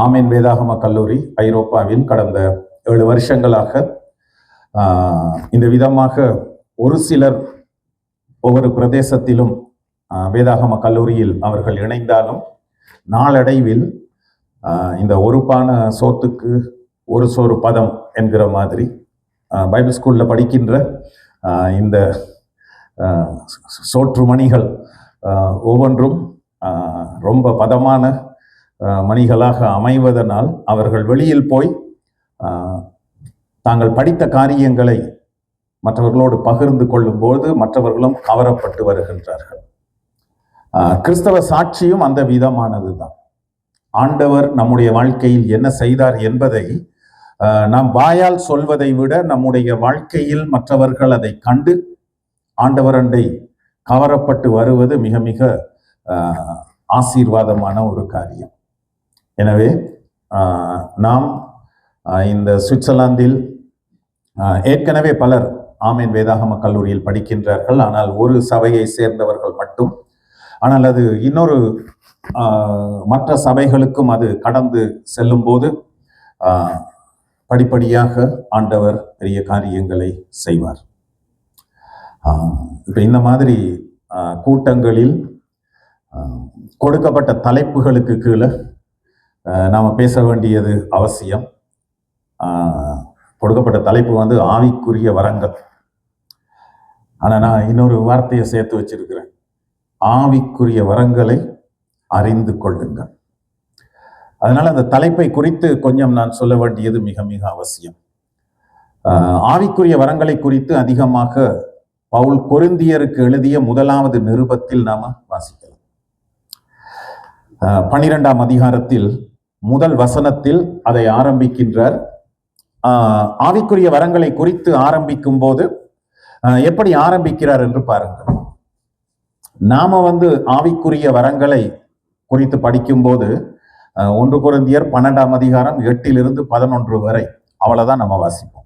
ஆமீன் வேதாகம கல்லூரி ஐரோப்பாவில் கடந்த 7 வருஷங்களாக இந்த விதமாக ஒரு சிலர் ஒவ்வொரு பிரதேசத்திலும் வேதாகம கல்லூரியில் அவர்கள் இணைந்தாலும் நாளடைவில் இந்த ஒரு பான சோத்துக்கு ஒரு சோறு பதம் என்கிற மாதிரி பைபிள் ஸ்கூலில் படிக்கின்ற இந்த சோற்று மணிகள் ஒவ்வொன்றும் ரொம்ப பதமான மணிகளாக அமைவதனால் அவர்கள் வெளியில் போய் தாங்கள் படித்த காரியங்களை மற்றவர்களோடு பகிர்ந்து கொள்ளும்போது மற்றவர்களும் கவரப்பட்டு வருகின்றார்கள். கிறிஸ்தவ சாட்சியும் அந்த விதமானது தான். ஆண்டவர் நம்முடைய வாழ்க்கையில் என்ன செய்தார் என்பதை நாம் வாயால் சொல்வதை விட நம்முடைய வாழ்க்கையில் மற்றவர்கள் அதை கண்டு ஆண்டவரண்டை கவரப்பட்டு வருவது மிக மிக ஆசீர்வாதமான ஒரு காரியம். எனவே நாம் இந்த சுவிட்சர்லாந்தில் ஏற்கனவே பலர் ஆமீன் வேதாகம கல்லூரியில் படிக்கின்றார்கள். ஆனால் ஒரு சபையை சேர்ந்தவர்கள் மட்டும். ஆனால் அது இன்னொரு மற்ற சபைகளுக்கும் அது கடந்து செல்லும் போது படிப்படியாக ஆண்டவர் பெரிய காரியங்களை செய்வார். இப்போ இந்த மாதிரி கூட்டங்களில் கொடுக்கப்பட்ட தலைப்புகளுக்கு கீழே நாம் பேச வேண்டியது அவசியம். கொடுக்கப்பட்ட தலைப்பு ஆவிக்குரிய வரங்கள். ஆனால் நான் இன்னொரு வார்த்தையை சேர்த்து வச்சிருக்கிறேன். ஆவிக்குரிய வரங்களை அறிந்து கொள்ளுங்கள். அதனால அந்த தலைப்பை குறித்து கொஞ்சம் நான் சொல்ல வேண்டியது மிக மிக அவசியம். ஆவிக்குரிய வரங்களை குறித்து அதிகமாக பவுல் கொரிந்தியருக்கு எழுதிய 1வது நிருபத்தில் நாம வாசிக்கலாம். 12ஆம் அதிகாரத்தில் 1 வசனத்தில் அதை ஆரம்பிக்கின்றார். ஆவிக்குரிய வரங்களை குறித்து ஆரம்பிக்கும் போது எப்படி ஆரம்பிக்கிறார் என்று பாருங்கள். நாம ஆவிக்குரிய வரங்களை குறித்து படிக்கும் போது 1 கொரிந்தியர் 12ஆம் அதிகாரம் 8 - 11 வரை அவ்வளவுதான் நம்ம வாசிப்போம்.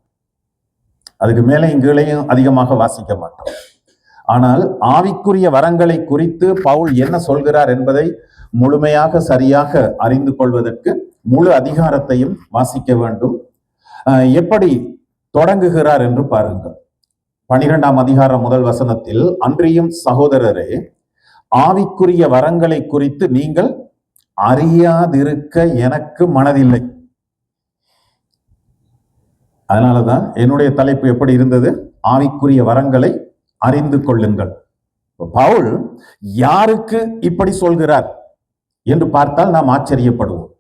அதுக்கு மேலே இங்கேயும் அதிகமாக வாசிக்க மாட்டோம். ஆனால் ஆவிக்குரிய வரங்களை குறித்து பவுல் என்ன சொல்கிறார் என்பதை முழுமையாக சரியாக அறிந்து கொள்வதற்கு முழு அதிகாரத்தையும் வாசிக்க வேண்டும். எப்படி தொடங்குகிறார் என்று பாருங்கள். 12ஆம் அதிகாரம் 1 வசனத்தில், அன்றியும் சகோதரரே, ஆவிக்குரிய வரங்களை குறித்து நீங்கள் அறியாதிருக்க எனக்கு மனதில்லை. அதனாலதான் என்னுடைய தலைப்பு எப்படி இருந்தது? ஆவிக்குரிய வரங்களை அறிந்து கொள்ளுங்கள். பவுல் யாருக்கு இப்படி சொல்கிறார் என்று பார்த்தால் நாம் ஆச்சரியப்படுவோம்.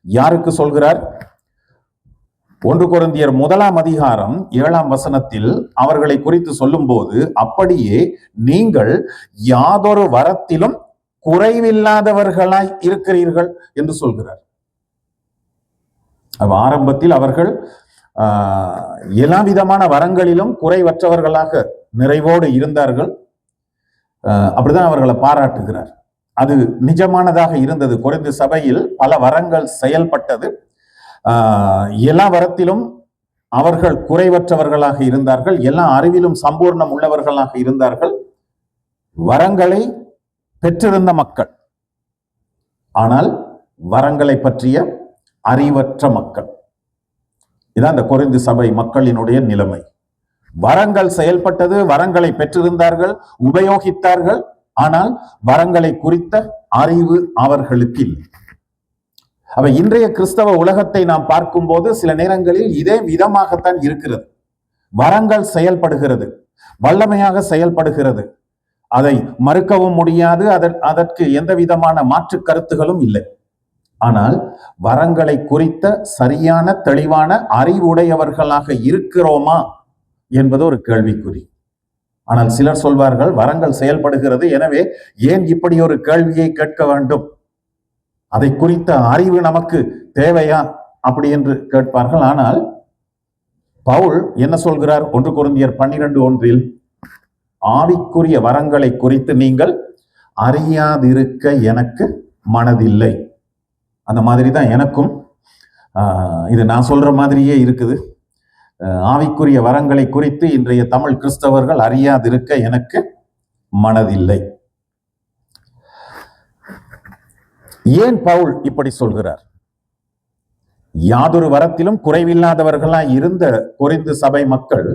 யாருக்கு சொல்கிறார்? 1 கொரிந்தியர் 1ஆம் அதிகாரம் 7ஆம் வசனத்தில் அவர்களை குறித்து சொல்லும் போது, அப்படியே நீங்கள் யாதொரு வரத்திலும் குறைவில்லாதவர்களாய் இருக்கிறீர்கள் என்று சொல்கிறார். ஆரம்பத்தில் அவர்கள் எல்லா விதமான வரங்களிலும் குறைவற்றவர்களாக நிறைவோடு இருந்தார்கள். அப்படிதான் அவர்களை பாராட்டுகிறார். அது நிஜமானதாக இருந்தது. கொரிந்து சபையில் பல வரங்கள் செயல்பட்டது. எல்லா வரத்திலும் அவர்கள் குறைவற்றவர்களாக இருந்தார்கள். எல்லா அறிவிலும் சம்பூர்ணம் உள்ளவர்களாக இருந்தார்கள். வரங்களை பெற்றிருந்த மக்கள், ஆனால் வரங்களை பற்றிய அறிவற்ற மக்கள். இதான் இந்த கொரிந்து சபை மக்களினுடைய நிலைமை. வரங்கள் செயல்பட்டது, வரங்களை பெற்றிருந்தார்கள், உபயோகித்தார்கள். ஆனால் வரங்களை குறித்த அறிவு அவர்களுக்கு இல்லை. அப்ப இன்றைய கிறிஸ்தவ உலகத்தை நாம் பார்க்கும்போது சில நேரங்களில் இதே விதமாகத்தான் இருக்கிறது. வரங்கள் செயல்படுகிறது, வல்லமையாக செயல்படுகிறது. அதை மறுக்கவும் முடியாது. அதற்கு எந்த விதமான மாற்று கருத்துகளும் இல்லை. ஆனால் வரங்களை குறித்த சரியான தெளிவான அறிவுடையவர்களாக இருக்கிறோமா என்பது ஒரு கேள்விக்குறி. ஆனால் சிலர் சொல்வார்கள், வரங்கள் செயல்படுகிறது, எனவே ஏன் இப்படி ஒரு கேள்வியை கேட்க வேண்டும்? அதை குறித்த அறிவு நமக்கு தேவையா அப்படி என்று கேட்பார்கள். ஆனால் பவுல் என்ன சொல்கிறார்? 1 கொரிந்தியர் 12:1, ஆவிக்குரிய வரங்களை குறித்து நீங்கள் அறியாதிருக்க எனக்கு மனதில்லை. அந்த மாதிரி தான் எனக்கும் இது நான் சொல்ற மாதிரியே இருக்குது. ஆவிக்குரிய வரங்களை குறித்து இன்றைய தமிழ் கிறிஸ்தவர்கள் அறியாதிருக்க எனக்கு மனதில்லை. ஏன் பவுல் இப்படி சொல்கிறார்? யாதொரு வரத்திலும் குறைவில்லாதவர்களாய் இருந்த கொரிந்து சபை மக்கள்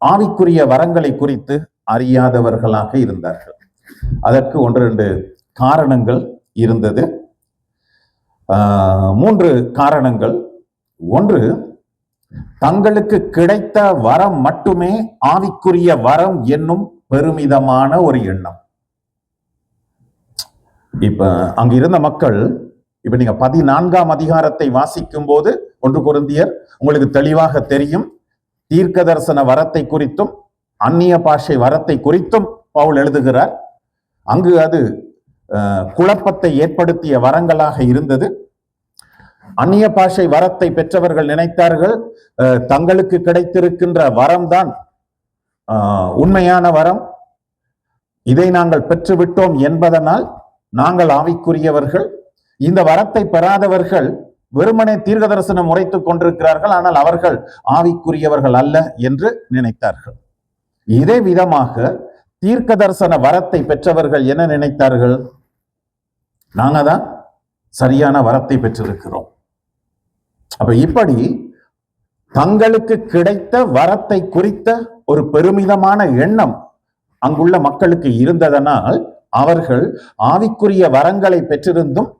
ஆவிக்குரிய வரங்களை குறித்து அறியாதவர்களாக இருந்தார்கள். அதற்கு 1-2 காரணங்கள் இருந்தது. 3 காரணங்கள். ஒன்று, தங்களுக்கு கிடைத்த வரம் மட்டுமே ஆவிக்குரிய வரம் என்னும் பெருமிதமான ஒரு எண்ணம். இப்ப அங்க இருந்த மக்கள், இப்ப நீங்க 14ஆம் அதிகாரத்தை வாசிக்கும் போது 1 கொரிந்தியர் உங்களுக்கு தெளிவாக தெரியும். தீர்க்க தரிசன வரத்தை குறித்தும் அந்நிய பாஷை வரத்தை குறித்தும் பவுல் எழுதுகிறார். அங்கு அது குழப்பத்தை ஏற்படுத்திய வரங்களாக இருந்தது. அந்நிய பாஷை வரத்தை பெற்றவர்கள் நினைத்தார்கள் தங்களுக்கு கிடைத்திருக்கின்ற வரம்தான் உண்மையான வரம், இதை நாங்கள் பெற்றுவிட்டோம் என்பதனால் நாங்கள் ஆவிக்குரியவர்கள். இந்த வரத்தை பெறாதவர்கள் வெறுமனே தீர்க்க தரிசனம் உரைத்துக் கொண்டிருக்கிறார்கள், ஆனால் அவர்கள் ஆவிக்குரியவர்கள் அல்ல என்று நினைத்தார்கள். இதே விதமாக தீர்க்க தரிசன வரத்தை பெற்றவர்கள் என்ன நினைத்தார்கள்? நாங்க தான் சரியான வரத்தை பெற்றிருக்கிறோம். அப்ப இப்படி தங்களுக்கு கிடைத்த வரத்தை குறித்த ஒரு பெருமிதமான எண்ணம் அங்குள்ள மக்களுக்கு இருந்ததனால் அவர்கள் ஆவிக்குரிய வரங்களை பெற்றிருந்தும்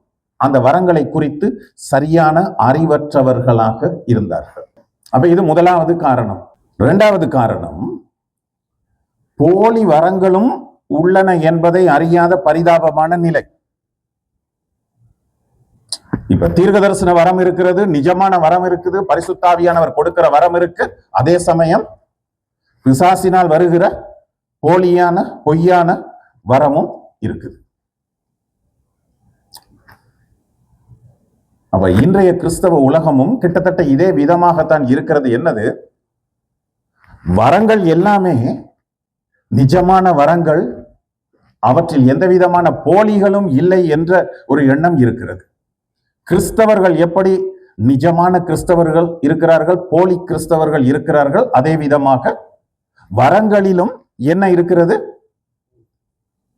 அந்த வரங்களை குறித்து சரியான அறிவற்றவர்களாக இருந்தார்கள். அப்ப இது முதலாவது காரணம். 2வது காரணம், போலி வரங்களும் உள்ளன என்பதை அறியாத பரிதாபமான நிலை. இப்ப தீர்க்க தரிசன வரம் இருக்கிறது, நிஜமான வரம் இருக்குது, பரிசுத்த ஆவியானவர் கொடுக்கிற வரம் இருக்கு. அதே சமயம் பிசாசினால் வருகிற போலியான பொய்யான வரமும் இருக்குது. அப்ப இன்றைய கிறிஸ்தவ உலகமும் கிட்டத்தட்ட இதே விதமாகத்தான் இருக்கிறது. என்னது? வரங்கள் எல்லாமே நிஜமான வரங்கள், அவற்றில் எந்த விதமான போலிகளும் இல்லை என்ற ஒரு எண்ணம் இருக்கிறது. கிறிஸ்தவர்கள் எப்படி நிஜமான கிறிஸ்தவர்கள் இருக்கிறார்கள், போலி கிறிஸ்தவர்கள் இருக்கிறார்கள், அதே விதமாக வரங்களிலும் என்ன இருக்கிறது?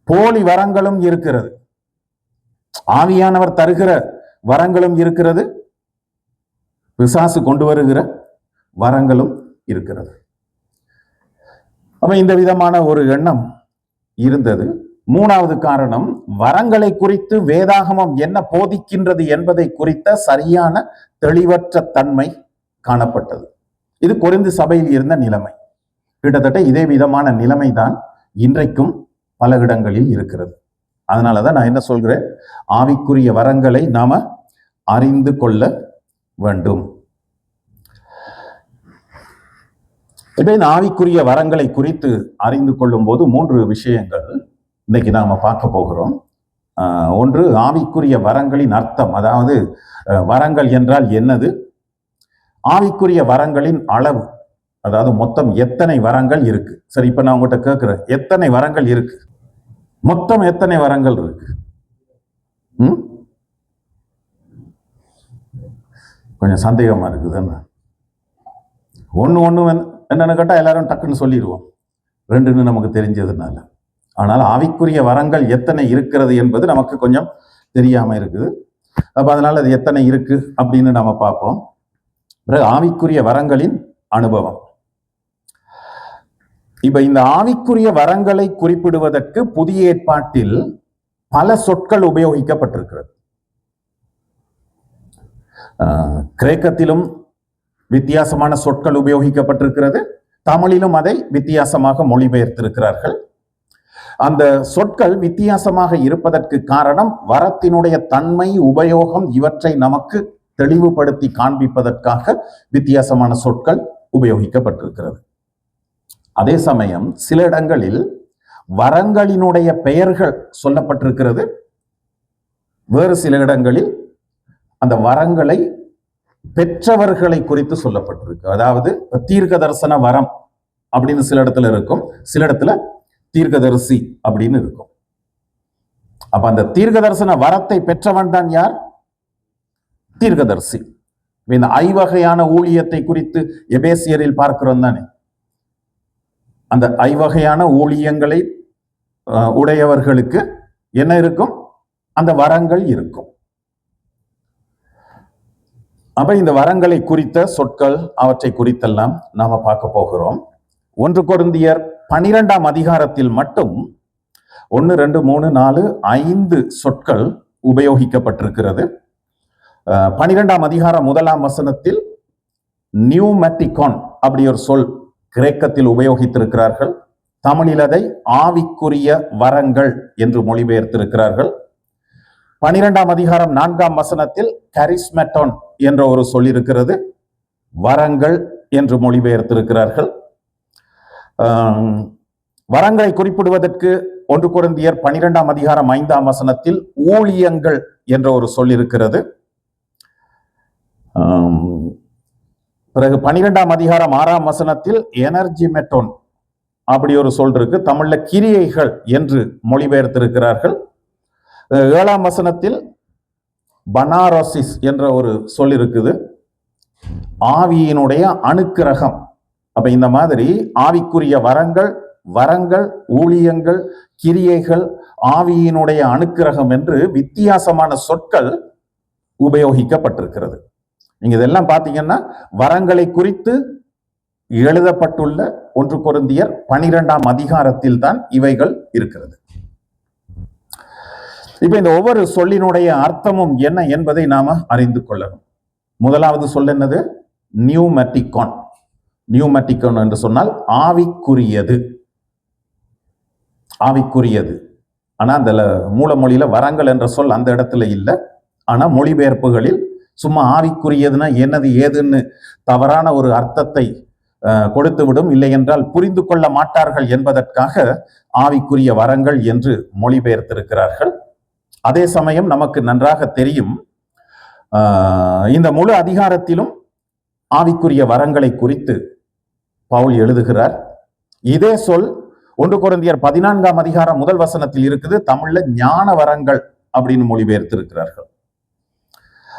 போலி வரங்களும் இருக்கிறது. ஆவியானவர் தருகிற வரங்களும் இருக்கிறது, பிசாசு கொண்டு வருகிற வரங்களும் இருக்கிறது. அப்ப இந்த விதமான ஒரு எண்ணம் இருந்தது. 3வது காரணம், வரங்களை குறித்து வேதாகமம் என்ன போதிக்கின்றது என்பதை குறித்த சரியான தெளிவற்ற தன்மை காணப்பட்டது. இது கொரிந்து சபையில் இருந்த நிலைமை. கிட்டத்தட்ட இதே விதமான நிலைமைதான் இன்றைக்கும் பல இடங்களில் இருக்கிறது. அதனாலதான் நான் என்ன சொல்கிறேன், ஆவிக்குரிய வரங்களை நாம அறிந்து கொள்ள வேண்டும். இப்ப இந்த ஆவிக்குரிய வரங்களை குறித்து அறிந்து கொள்ளும் போது 3 விஷயங்கள் இன்னைக்கு நாம பார்க்க போகிறோம். ஒன்று, ஆவிக்குரிய வரங்களின் அர்த்தம். அதாவது வரங்கள் என்றால் என்னது, ஆவிக்குரிய வரங்களின் அளவு, அதாவது மொத்தம் எத்தனை வரங்கள் இருக்கு. சரி, இப்ப நான் உங்ககிட்ட கேட்கிறேன், எத்தனை வரங்கள் இருக்கு? மொத்தம் எத்தனை வரங்கள் இருக்கு? கொஞ்சம் சந்தேகமா இருக்குதுன்னு. ஒண்ணு என்னன்னு கேட்டா எல்லாரும் டக்குன்னு சொல்லிடுவோம், 2ன்னு நமக்கு தெரிஞ்சதுனால. ஆனால் ஆவிக்குரிய வரங்கள் எத்தனை இருக்கிறது என்பது நமக்கு கொஞ்சம் தெரியாம இருக்குது. அப்ப அதனால அது எத்தனை இருக்கு அப்படின்னு நம்ம பார்ப்போம். ஆவிக்குரிய வரங்களின் அனுபவம். இப்ப இந்த ஆவிக்குரிய வரங்களை குறிப்பிடுவதற்கு புதிய ஏற்பாட்டில் பல சொற்கள் உபயோகிக்கப்பட்டிருக்கிறது. கிரேக்கத்திலும் வித்தியாசமான சொற்கள் உபயோகிக்கப்பட்டிருக்கிறது, தமிழிலும் அதை வித்தியாசமாக மொழிபெயர்த்திருக்கிறார்கள். அந்த சொற்கள் வித்தியாசமாக இருப்பதற்கு காரணம் வரத்தினுடைய தன்மை, உபயோகம் இவற்றை நமக்கு தெளிவுபடுத்தி காண்பிப்பதற்காக வித்தியாசமான சொற்கள் உபயோகிக்கப்பட்டிருக்கிறது. அதே சமயம் சில இடங்களில் வரங்களினுடைய பெயர்கள் சொல்லப்பட்டிருக்கிறது, வேறு சில இடங்களில் அந்த வரங்களை பெற்றவர்களை குறித்து சொல்லப்பட்டிருக்கு. அதாவது தீர்க்க தரிசன வரம் அப்படின்னு சில இடத்துல இருக்கும், சில இடத்துல தீர்க்கதரிசி அப்படின்னு இருக்கும். அப்ப அந்த தீர்க்க தரிசன வரத்தை பெற்றவன் தான் யார்? தீர்க்கதரிசி. இந்த 5 வகையான ஊழியத்தை குறித்து எபேசியரில் பார்க்கிறோம் தானே. அந்த 5 வகையான ஊழியங்களை உடையவர்களுக்கு என்ன இருக்கும்? அந்த வரங்கள் இருக்கும். அப்ப இந்த வரங்களை குறித்த சொற்கள் அவற்றை குறித்தெல்லாம் நாம பார்க்க போகிறோம். 1 கொரிந்தியர் 12ஆம் அதிகாரத்தில் மட்டும் 1, 2, 3, 4, 5 சொற்கள் உபயோகிக்கப்பட்டிருக்கிறது. 12ஆம் அதிகாரம் 1ஆம் வசனத்தில் நியூமேட்டிகான் அப்படி ஒரு சொல் கிரேக்கத்தில் உபயோகித்திருக்கிறார்கள். தமிழில் அதை ஆவிக்குரிய வரங்கள் என்று மொழிபெயர்த்திருக்கிறார்கள். 12ஆம் அதிகாரம் 4ஆம் வசனத்தில் கரிஸ்மெட்டான் என்ற ஒரு சொல் இருக்கிறது, வரங்கள் என்று மொழிபெயர்த்திருக்கிறார்கள். வரங்களை குறிப்பிடுவதற்கு 1 கொரிந்தியர் 12ஆம் அதிகாரம் 5ஆம் வசனத்தில் ஊழியங்கள் என்ற ஒரு சொல் இருக்கிறது. பிறகு 12ஆம் அதிகாரம் 6ஆம் வசனத்தில் எனர்ஜிமெட்டோன் அப்படி ஒரு சொல் இருக்கு, தமிழ்ல கிரியைகள் என்று மொழிபெயர்த்திருக்கிறார்கள். 7ஆம் வசனத்தில் பனாரோசிஸ் என்ற ஒரு சொல் இருக்குது, ஆவியினுடைய அணுக்கிரகம். அப்ப இந்த மாதிரி ஆவிக்குரிய வரங்கள், ஊழியங்கள், கிரியைகள், ஆவியினுடைய அணுக்கிரகம் என்று வித்தியாசமான சொற்கள் உபயோகிக்கப்பட்டிருக்கிறது. நீங்க இதெல்லாம் பாத்தீங்கன்னா வரங்களை குறித்து எழுதப்பட்டுள்ள 1 கொரிந்தியர் 12ஆம் அதிகாரத்தில் தான் இவைகள் இருக்கிறது. இப்ப இந்த ஒவ்வொரு சொல்லினுடைய அர்த்தமும் என்ன என்பதை நாம அறிந்து கொள்ளணும். முதலாவது சொல் என்னது? நியூமேட்டிகான். நியூமேட்டிகான் என்று சொன்னால் ஆவிக்குரியது. ஆவிக்குரியது. ஆனா அந்த மூலமொழியில வரங்கள் என்ற சொல் அந்த இடத்துல இல்லை. ஆனா மொழிபெயர்ப்புகளில் சும்மா ஆவிக்குரியதுன்னா என்னது ஏதுன்னு தவறான ஒரு அர்த்தத்தை கொடுத்து விடும், இல்லை என்றால் புரிந்து கொள்ள மாட்டார்கள் என்பதற்காக ஆவிக்குரிய வரங்கள் என்று மொழிபெயர்த்திருக்கிறார்கள். அதே சமயம் நமக்கு நன்றாக தெரியும், இந்த முழு அதிகாரத்திலும் ஆவிக்குரிய வரங்களை குறித்து பவுல் எழுதுகிறார். இதே சொல் 1 கொரிந்தியர் 14ஆம் அதிகாரம் 1 வசனத்தில் இருக்குது, தமிழ்ல ஞான வரங்கள் அப்படின்னு மொழிபெயர்த்திருக்கிறார்கள்.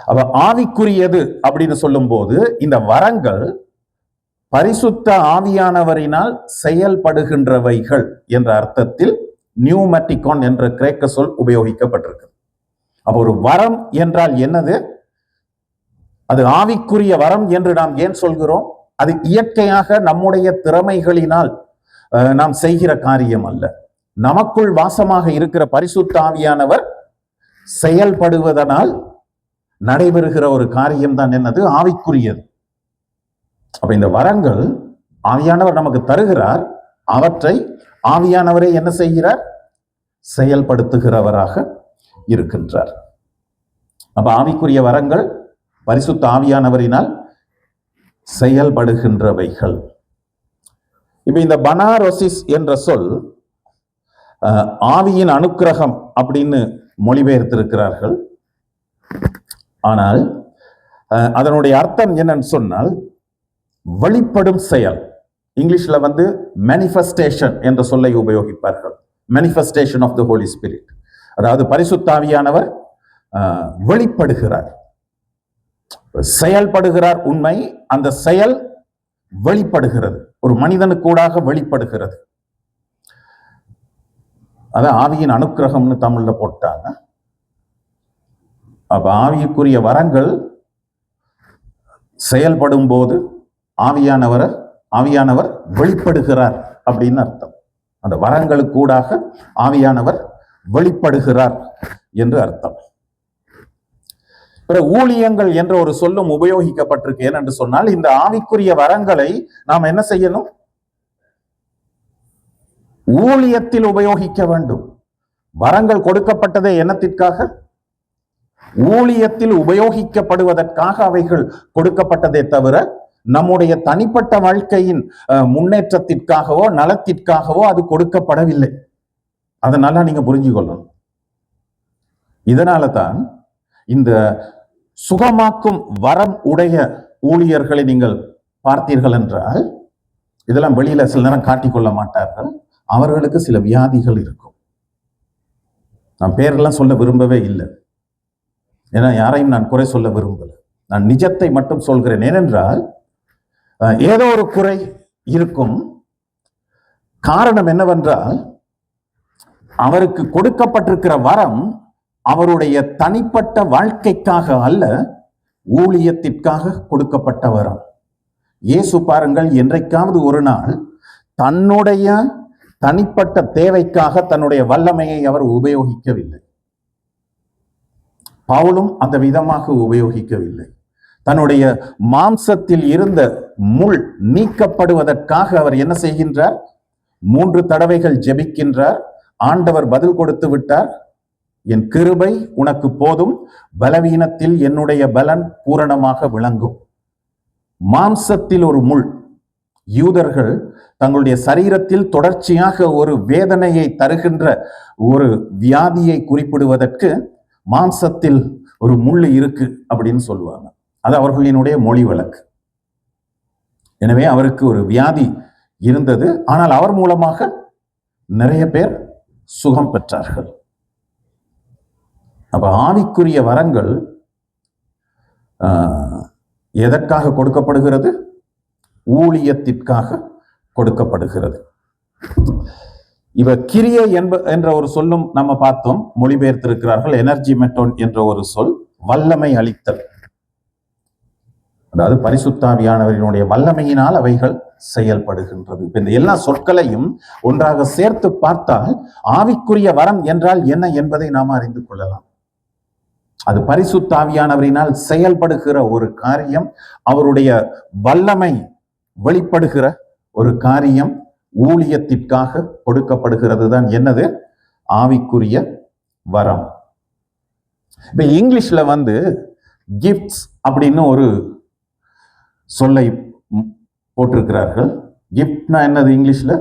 அப்ப ஆவிக்குரியது அப்படின்னு சொல்லும் போது இந்த வரங்கள் பரிசுத்த ஆவியானவரினால் செயல்படுகின்றவைகள் என்ற அர்த்தத்தில் நியூமேட்டிகான் என்ற கிரேக்க சொல் உபயோகிக்கப்பட்டிருக்கு. அப்ப ஒரு வரம் என்றால் என்னது? அது ஆவிக்குரிய வரம் என்று நாம் ஏன் சொல்கிறோம்? அது இயற்கையாக நம்முடைய திறமைகளினால் நாம் செய்கிற காரியம் அல்ல. நமக்குள் வாசமாக இருக்கிற பரிசுத்த ஆவியானவர் செயல்படுவதனால் நடைபெறுகிற ஒரு காரியம் தான் என்னது? ஆவிக்குரியது. அப்ப இந்த வரங்கள் ஆவியானவர் நமக்கு தருகிறார், அவற்றை ஆவியானவரே என்ன செய்கிறார்? செயல்படுத்துகிறவராக இருக்கின்றார். அப்ப ஆவிக்குரிய வரங்கள் பரிசுத்த ஆவியானவரினால் செயல்படுகின்றவைகள். இப்ப இந்த பனாரோசிஸ் என்ற சொல் ஆவியின் அனுக்கிரகம் அப்படின்னு மொழிபெயர்த்திருக்கிறார்கள். ஆனால் அதனுடைய அர்த்தம் என்னன்னு சொன்னால் வெளிப்படும் செயல். இங்கிலீஷ்ல மேனிஃபெஸ்டேஷன் என்ற சொல்லை உபயோகிப்பார்கள். Manifestation of the Holy Spirit, அதாவது பரிசுத்த ஆவியானவர் வெளிப்படுகிறார், செயல்படுகிறார். உண்மை, அந்த செயல் வெளிப்படுகிறது, ஒரு மனிதனுக்கூடாக வெளிப்படுகிறது. அதான் ஆவியின் அனுக்கிரகம்னு தமிழ்ல போட்டாங்க. அப்ப ஆவிக்குரிய வரங்கள் செயல்படும் போது ஆவியானவர் வெளிப்படுகிறார் அப்படின்னு அர்த்தம். அந்த வரங்களுக்கூடாக ஆவியானவர் வெளிப்படுகிறார் என்று அர்த்தம். ஊழியங்கள் என்ற ஒரு சொல்லும் உபயோகிக்கப்பட்டிருக்கு. ஏனென்று சொன்னால் இந்த ஆவிக்குரிய வரங்களை நாம் என்ன செய்யணும்? ஊழியத்தில் உபயோகிக்க வேண்டும். வரங்கள் கொடுக்கப்பட்டதே என்னத்திற்காக? ஊழியத்தில் உபயோகிக்கப்படுவதற்காக அவைகள் கொடுக்கப்பட்டதே தவிர நம்முடைய தனிப்பட்ட வாழ்க்கையின் முன்னேற்றத்திற்காகவோ நலத்திற்காகவோ அது கொடுக்கப்படவில்லை. அதனால நீங்க புரிஞ்சு கொள்ளணும். இதனால தான் இந்த சுகமாக்கும் வரம் உடைய ஊழியர்களை நீங்கள் பார்த்தீர்கள் என்றால், இதெல்லாம் வெளியில சில நேரம் காட்டிக்கொள்ள மாட்டார்கள். அவர்களுக்கு சில வியாதிகள் இருக்கும். நான் பேரெல்லாம் சொல்ல விரும்பவே இல்லை, ஏன்னா யாரையும் நான் குறை சொல்ல விரும்பல. நான் நிஜத்தை மட்டும் சொல்கிறேன். ஏனென்றால் ஏதோ ஒரு குறை இருக்கும். காரணம் என்னவென்றால் அவருக்கு கொடுக்கப்பட்டிருக்கிற வரம் அவருடைய தனிப்பட்ட வாழ்க்கைக்காக அல்ல, ஊழியத்திற்காக கொடுக்கப்பட்ட வரம். இயேசு பாருங்கள், என்றைக்காவது ஒரு நாள் தன்னுடைய தனிப்பட்ட தேவைக்காக தன்னுடைய வல்லமையை அவர் உபயோகிக்கவில்லை. பவுலும் அந்த விதமாக உபயோகிக்கவில்லை. தன்னுடைய மாம்சத்தில் இருந்த முள் நீக்கப்படுவதற்காக அவர் என்ன செய்கின்றார்? 3 தடவைகள் ஜெபிக்கின்றார். ஆண்டவர் பதில் கொடுத்து விட்டார். என் கிருபை உனக்கு போதும், பலவீனத்தில் என்னுடைய பலன் பூரணமாக விளங்கும். மாம்சத்தில் ஒரு முள். யூதர்கள் தங்களுடைய சரீரத்தில் தொடர்ச்சியாக ஒரு வேதனையை தருகின்ற ஒரு வியாதியை குறிப்பிடுவதற்கு மாம்சத்தில் ஒரு முள் இருக்கு அப்படின்னு சொல்லுவாங்க. அது அவர்களினுடைய மொழி வழக்கு. எனவே அவருக்கு ஒரு வியாதி இருந்தது. ஆனால் அவர் மூலமாக நிறைய பேர் சுகம் பெற்றார்கள். அப்ப ஆவிக்குரிய வரங்கள் எதற்காக கொடுக்கப்படுகிறது? ஊழியத்திற்காக கொடுக்கப்படுகிறது. இவ கிரியை என்ற ஒரு சொல்லும் நம்ம பார்த்தோம், மொழிபெயர்த்திருக்கிறார்கள். எனர்ஜி மெட்டோன் என்ற ஒரு சொல் வல்லமை அளித்தல். அதாவது பரிசுத்தாவியானவரினுடைய வல்லமையினால் அவைகள் செயல்படுகின்றது. இந்த எல்லா சொற்களையும் ஒன்றாக சேர்த்து பார்த்தால் ஆவிக்குரிய வரம் என்றால் என்ன என்பதை நாம் அறிந்து கொள்ளலாம். அது பரிசுத்தாவியானவரினால் செயல்படுகிற ஒரு காரியம், அவருடைய வல்லமை வெளிப்படுகிற ஒரு காரியம், ஊழியத்திற்காக கொடுக்கப்படுகிறது தான் என்னது? ஆவிக்குரிய வரம். இப்ப இங்கிலீஷ்ல கிஃப்ட்ஸ் அப்படின்னு ஒரு சொல்லை போட்டிருக்கிறார்கள். கிஃப்ட்னா என்னது இங்கிலீஷ்ல?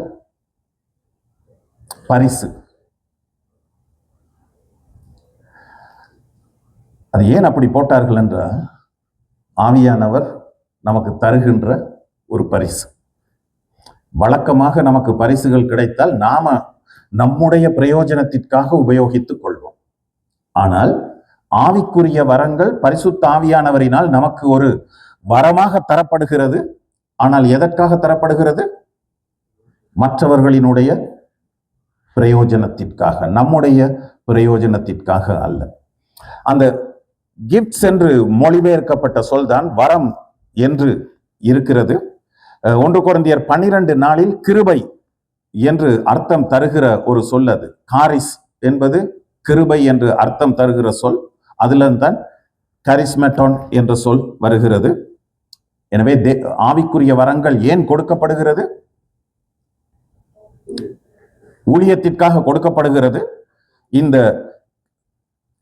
பரிசு. அது ஏன் அப்படி போட்டார்கள் என்றால், ஆவியானவர் நமக்கு தருகின்ற ஒரு பரிசு. வழக்கமாக நமக்கு பரிசுகள் கிடைத்தால் நாம நம்முடைய பிரயோஜனத்திற்காக உபயோகித்துக் கொள்வோம். ஆனால் ஆவிக்குரிய வரங்கள் பரிசுத்த ஆவியானவரினால் நமக்கு ஒரு வரமாக தரப்படுகிறது. ஆனால் எதற்காக தரப்படுகிறது? மற்றவர்களினுடைய பிரயோஜனத்திற்காக, நம்முடைய பிரயோஜனத்திற்காக அல்ல. அந்த கிஃப்ட்ஸ் என்று மொழிபெயர்க்கப்பட்ட சொல்தான் வரம் என்று இருக்கிறது. 1 கொரிந்தியர் 12:4 கிருபை என்று அர்த்தம் தருகிற ஒரு சொல் அது. காரிஸ் என்பது கிருபை என்று அர்த்தம் தருகிற சொல். அதில்தான் கரிஸ்மெட்டோன் என்ற சொல் வருகிறது. எனவே ஆவிக்குரிய வரங்கள் ஏன் கொடுக்கப்படுகிறது? ஊழியத்திற்காக கொடுக்கப்படுகிறது. இந்த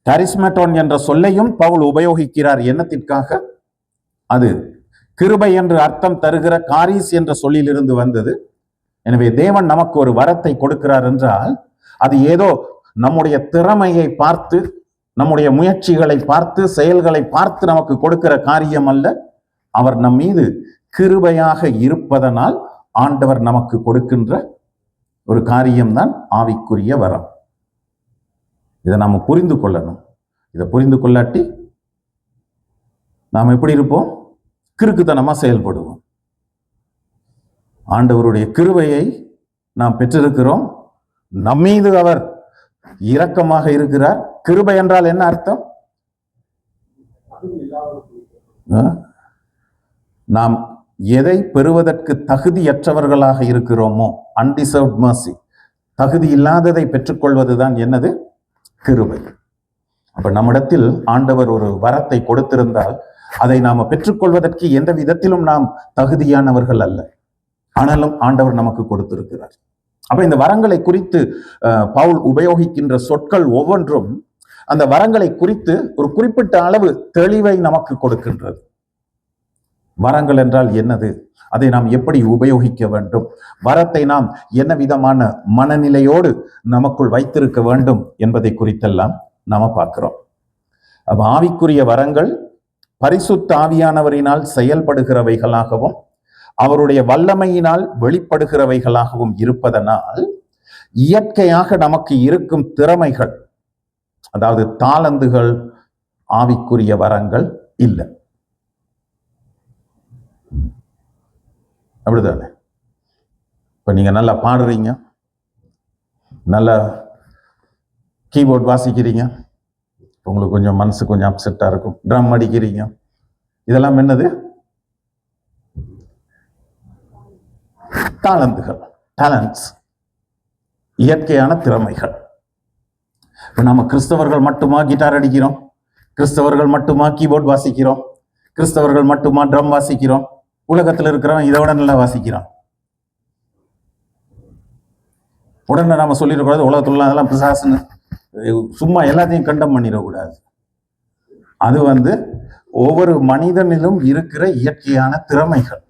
கரிஸ்மெட்டோன் என்ற சொல்லையும் பவுல் உபயோகிக்கிறார். என்னத்திற்காக? அது கிருபை என்று அர்த்தம் தருகிற காரிஸ் என்ற சொல்லிலிருந்து வந்தது. எனவே தேவன் நமக்கு ஒரு வரத்தை கொடுக்கிறார் என்றால் அது ஏதோ நம்முடைய திறமையை பார்த்து, நம்முடைய முயற்சிகளை பார்த்து, செயல்களை பார்த்து நமக்கு கொடுக்கிற காரியம் அல்ல. அவர் நம் மீது கிருபையாக இருப்பதனால் ஆண்டவர் நமக்கு கொடுக்கின்ற ஒரு காரியம்தான் ஆவிக்குரிய வரம். இதை நாம புரிந்து கொள்ளணும். இதை புரிந்து கொள்ளாட்டி நாம் எப்படி இருப்போம்? கிறுக்குத்தனமா செயல்படுவோம். ஆண்டவருடைய கிருபையை நாம் பெற்றிருக்கிறோம். நம்மீது அவர் இரக்கமாக இருக்கிறார். கிருபை என்றால் என்ன அர்த்தம்? நாம் எதை பெறுவதற்கு தகுதியற்றவர்களாக இருக்கிறோமோ, அன்டிசர்வ்ட் மர்சி, தகுதி இல்லாததை பெற்றுக்கொள்வதுதான் என்னது? கிருபை. அப்ப நம்மிடத்தில் ஆண்டவர் ஒரு வரத்தை கொடுத்திருந்தால் அதை நாம பெற்றுக்கொள்வதற்கு எந்த விதத்திலும் நாம் தகுதியானவர்கள் அல்ல. ஆனாலும் ஆண்டவர் நமக்கு கொடுத்திருக்கிறார். அப்ப இந்த வரங்களை குறித்து பவுல் உபயோகிக்கின்ற சொற்கள் ஒவ்வொன்றும் அந்த வரங்களை குறித்து ஒரு குறிப்பிட்ட அளவு தெளிவை நமக்கு கொடுக்கின்றது. வரங்கள் என்றால் என்னது? அதை நாம் எப்படி உபயோகிக்க வேண்டும்? வரத்தை நாம் என்ன விதமான மனநிலையோடு நமக்குள் வைத்திருக்க வேண்டும் என்பதை குறித்தெல்லாம் நாம பார்க்கிறோம். அப்ப ஆவிக்குரிய வரங்கள் பரிசுத்த ஆவியானவரினால் செயல்படுகிறவைகளாகவும் அவருடைய வல்லமையினால் வெளிப்படுகிறவைகளாகவும் இருப்பதனால் இயற்கையாக நமக்கு இருக்கும் திறமைகள், அதாவது தாளந்துகள், ஆவிக்குரிய வரங்கள் இல்லை. அப்படிதானே? இப்ப நீங்க நல்லா பாடுறீங்க, நல்லா கீபோர்ட் வாசிக்கிறீங்க, உங்களுக்கு கொஞ்சம் மனசு கொஞ்சம் அப்செட்டா இருக்கும். ட்ரம் அடிக்கிறீங்க, இதெல்லாம் என்னது? தாளந்துகள், டேலண்ட்ஸ், இயற்கையான திறமைகள். இப்ப நம்ம கிறிஸ்தவர்கள் மட்டுமா கிட்டார் அடிக்கிறோம், கிறிஸ்தவர்கள் மட்டுமா கீபோர்ட் வாசிக்கிறோம், கிறிஸ்தவர்கள் மட்டுமா ட்ரம் வாசிக்கிறோம், உலகத்தில் இருக்கிறவன் இதோட நல்லா வாசிக்கிறான். உடனே நாம சொல்லிடக்கூடாது உலகத்துல அதெல்லாம் பிசாசுன்னு, சும்மா எல்லாத்தையும் கண்டம் பண்ணிடக்கூடாது. அது ஒவ்வொரு மனிதனிலும் இருக்கிற இயற்கையான திறமைகள்.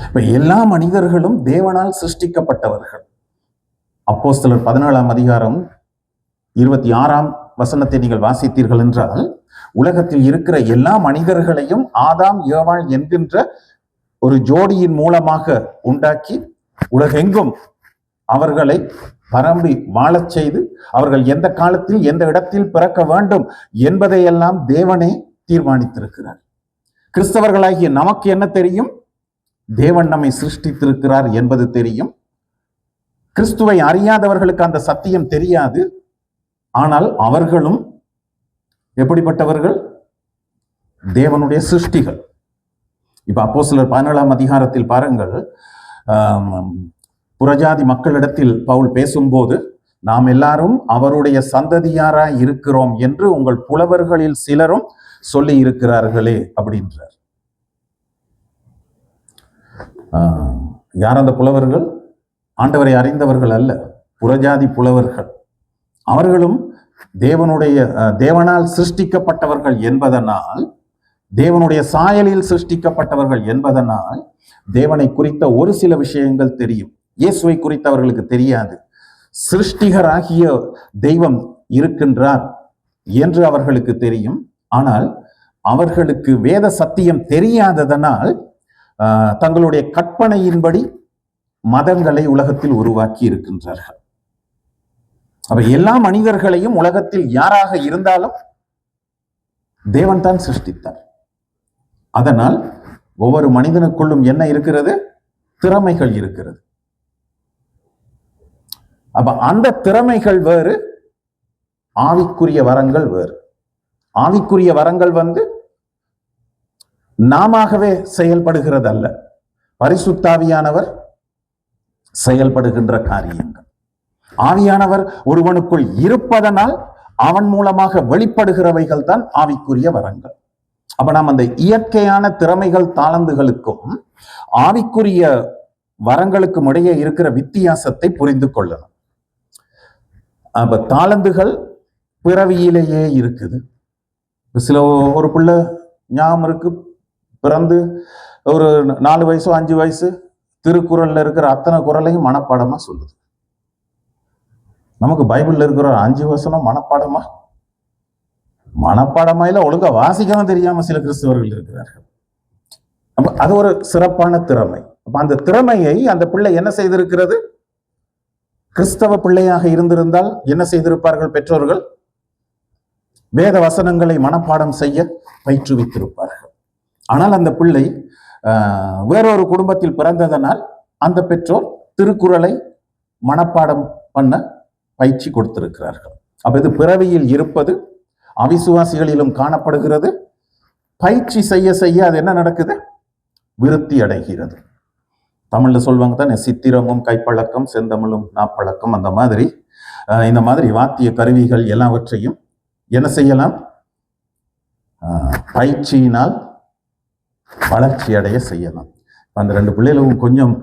இப்ப எல்லா மனிதர்களும் தேவனால் சிருஷ்டிக்கப்பட்டவர்கள். அப்போஸ்தலர் 17ஆம் அதிகாரம் 26ஆம் வசனத்தை நீங்கள் வாசித்தீர்கள் என்றால், உலகத்தில் இருக்கிற எல்லா மனிதர்களையும் ஆதாம் ஏவாள் என்கின்ற ஒரு ஜோடியின் மூலமாக உண்டாக்கி உலகெங்கும் அவர்களை பரம்பி வாழச் செய்து அவர்கள் எந்த காலத்தில் எந்த இடத்தில் பிறக்க வேண்டும் என்பதையெல்லாம் தேவனே தீர்மானித்திருக்கிறார். கிறிஸ்தவர்களாகிய நமக்கு என்ன தெரியும்? தேவன் நம்மை சிருஷ்டித்திருக்கிறார் என்பது தெரியும். கிறிஸ்துவை அறியாதவர்களுக்கு அந்த சத்தியம் தெரியாது. ஆனால் அவர்களும் எப்படிப்பட்டவர்கள்? தேவனுடைய சிருஷ்டிகள். இப்ப அப்போஸ்தலர் 17ஆம் அதிகாரத்தில் பாருங்கள், புறஜாதி மக்களிடத்தில் பவுல் பேசும்போது, நாம் எல்லாரும் அவருடைய சந்ததியாராய் இருக்கிறோம் என்று உங்கள் புலவர்களில் சிலரும் சொல்லி இருக்கிறார்களே அப்படின்றார். யார் அந்த புலவர்கள்? ஆண்டவரை அறிந்தவர்கள் அல்ல, புறஜாதி புலவர்கள். அவர்களும் தேவனால் சிருஷ்டிக்கப்பட்டவர்கள் என்பதனால், தேவனுடைய சாயலில் சிருஷ்டிக்கப்பட்டவர்கள் என்பதனால் தேவனை குறித்த ஒரு சில விஷயங்கள் தெரியும். இயேசுவை குறித்து அவர்களுக்கு தெரியாது. சிருஷ்டிகராகிய தெய்வம் இருக்கின்றார் என்று அவர்களுக்கு தெரியும். ஆனால் அவர்களுக்கு வேத சத்தியம் தெரியாததனால் தங்களுடைய கற்பனையின்படி மதங்களை உலகத்தில் உருவாக்கி இருக்கின்றார்கள். அப்ப எல்லா மனிதர்களையும் உலகத்தில் யாராக இருந்தாலும் தேவன் தான் சிருஷ்டித்தார். அதனால் ஒவ்வொரு மனிதனுக்குள்ளும் என்ன இருக்கிறது? திறமைகள் இருக்கிறது. அப்ப அந்த திறமைகள் வேறு, ஆவிக்குரிய வரங்கள் வேறு. ஆவிக்குரிய வரங்கள் நாமவே செயல்படுகிறது அல்ல, பரிசுத்தாவியானவர் செயல்படுகின்ற காரியங்கள். ஆவியானவர் ஒருவனுக்குள் இருப்பதனால் அவன் மூலமாக வெளிப்படுகிறவைகள் தான் ஆவிக்குரிய வரங்கள். அப்ப நாம் அந்த இயற்கையான திறமைகள், தாளந்துகளுக்கும் ஆவிக்குரிய வரங்களுக்கும் இடையே இருக்கிற வித்தியாசத்தை புரிந்து கொள்ளணும். அப்ப தாளந்துகள் பிறவியிலேயே இருக்குது. ஒரு பிள்ளை ஞாபகம் இருக்கு, பிறந்து ஒரு 4 வயசோ 5 வயசு திருக்குறள்ல இருக்கிற அத்தனை குறளையும் மனப்பாடமா சொல்லுது. நமக்கு பைபிள்ல இருக்கிற 5 வசனம் மனப்பாடமா இல்ல, ஒழுங்கா வாசிக்கவும் தெரியாம சில கிறிஸ்தவர்கள் இருக்கிறார்கள். அது ஒரு சிறப்பான திறமை. அப்ப அந்த திறமையை அந்த பிள்ளை என்ன செய்திருக்கிறது? கிறிஸ்தவ பிள்ளையாக இருந்திருந்தால் என்ன செய்திருப்பார்கள் பெற்றோர்கள்? வேத வசனங்களை மனப்பாடம் செய்ய பயிற்றுவித்திருப்பார்கள். ஆனால் அந்த பிள்ளை வேறொரு குடும்பத்தில் பிறந்ததனால் அந்த பெற்றோர் திருக்குறளை மனப்பாடம் பண்ண பயிற்சி கொடுத்திருக்கிறார்கள். அப்ப இது பிறவியில் இருப்பது, அவிசுவாசிகளிலும் காணப்படுகிறது. பயிற்சி செய்ய செய்ய அது என்ன நடக்குது? விருத்தி அடைகிறது. தமிழ்ல சொல்வாங்க தானே, சித்திரமும் கைப்பழக்கம் செந்தமிழும் நாப்பழக்கம். அந்த மாதிரி இந்த மாதிரி வாத்திய கருவிகள் எல்லாவற்றையும் என்ன செய்யலாம்? பயிற்சியினால் வளர்ச்சி அடைய செய்யலாம். அந்த 2 பிள்ளைகளும் கொஞ்சம்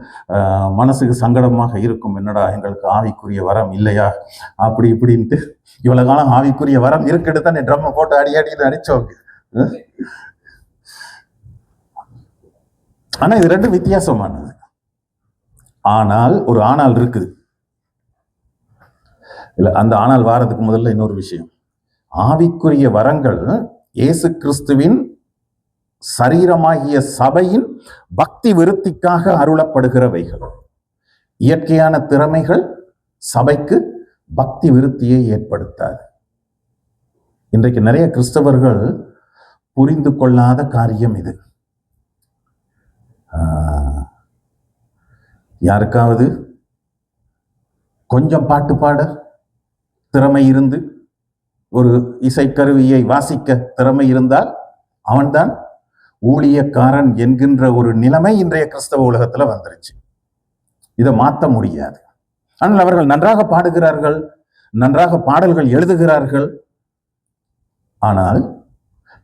மனசுக்கு சங்கடமாக இருக்கும். என்னடா எங்களுக்கு ஆவிக்குரிய வரம் இல்லையா அப்படி இப்படின்ட்டு. இவ்வளவு காலம் ஆவிக்குரிய வரம் இருக்குன்னு தான் ட்ரம்மை போட்டு அடின்னு அடிச்சோங்க. ஆனா இது 2 வித்தியாசமானது. ஆனால் ஒரு ஆனால் இருக்குது. இல்ல, அந்த ஆனால் வாரத்துக்கு முதல்ல இன்னொரு விஷயம். ஆவிக்குரிய வரங்கள் இயேசு கிறிஸ்துவின் சரீரமாகிய சபையின் பக்தி விருத்திக்காக அருளப்படுகிறவைகள். இயற்கையான திறமைகள் சபைக்கு பக்தி விருத்தியை ஏற்படுத்தாது. இன்றைக்கு நிறைய கிறிஸ்தவர்கள் புரிந்து கொள்ளாத காரியம் இது. யாருக்காவது கொஞ்சம் பாட்டு பாட திறமை இருந்து, ஒரு இசைக்கருவியை வாசிக்க திறமை இருந்தால் அவன்தான் ஊழியக்காரன் என்கின்ற ஒரு நிலைமை இன்றைய கிறிஸ்தவ உலகத்துல வந்துருச்சு. இதை மாற்ற முடியாது. ஆனால் அவர்கள் நன்றாக பாடுகிறார்கள், நன்றாக பாடல்கள் எழுதுகிறார்கள். ஆனால்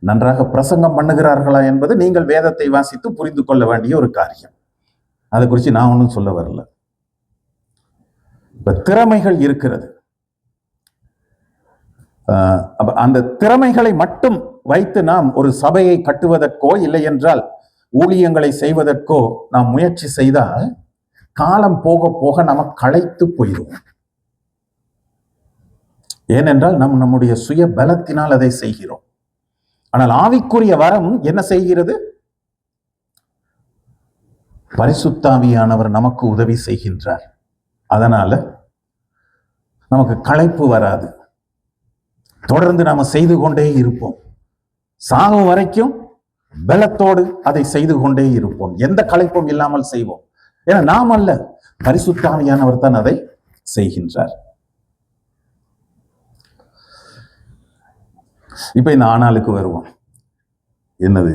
நன்றாக பிரசங்கம் பண்ணுகிறார்களா என்பது நீங்கள் வேதத்தை வாசித்து புரிந்து கொள்ள வேண்டிய ஒரு காரியம். அதை குறித்து நான் ஒன்றும் சொல்ல வரல. திறமைகள் இருக்கிறது. அந்த திறமைகளை மட்டும் வைத்து நாம் ஒரு சபையை கட்டுவதற்கோ இல்லை என்றால் ஊழியங்களை செய்வதற்கோ நாம் முயற்சி செய்தால் காலம் போக போக நாம் களைத்து போயிடுவோம். ஏனென்றால் நம்முடைய சுய பலத்தினால் அதை செய்கிறோம். ஆனால் ஆவிக்குரிய வரம் என்ன செய்கிறது? பரிசுத்தாவியானவர் நமக்கு உதவி செய்கின்றார். அதனால நமக்கு களைப்பு வராது. தொடர்ந்து நாம செய்து கொண்டே இருப்போம். சாகும் வரைக்கும் பலத்தோடு அதை செய்து கொண்டே இருப்போம். எந்த களைப்பும் இல்லாமல் செய்வோம். ஏன்னா நாம் அல்ல, பரிசுத்தாவியானவர் தான் அதை செய்கின்றார். இப்ப இந்த ஆனாளுக்கு வருவோம். என்னது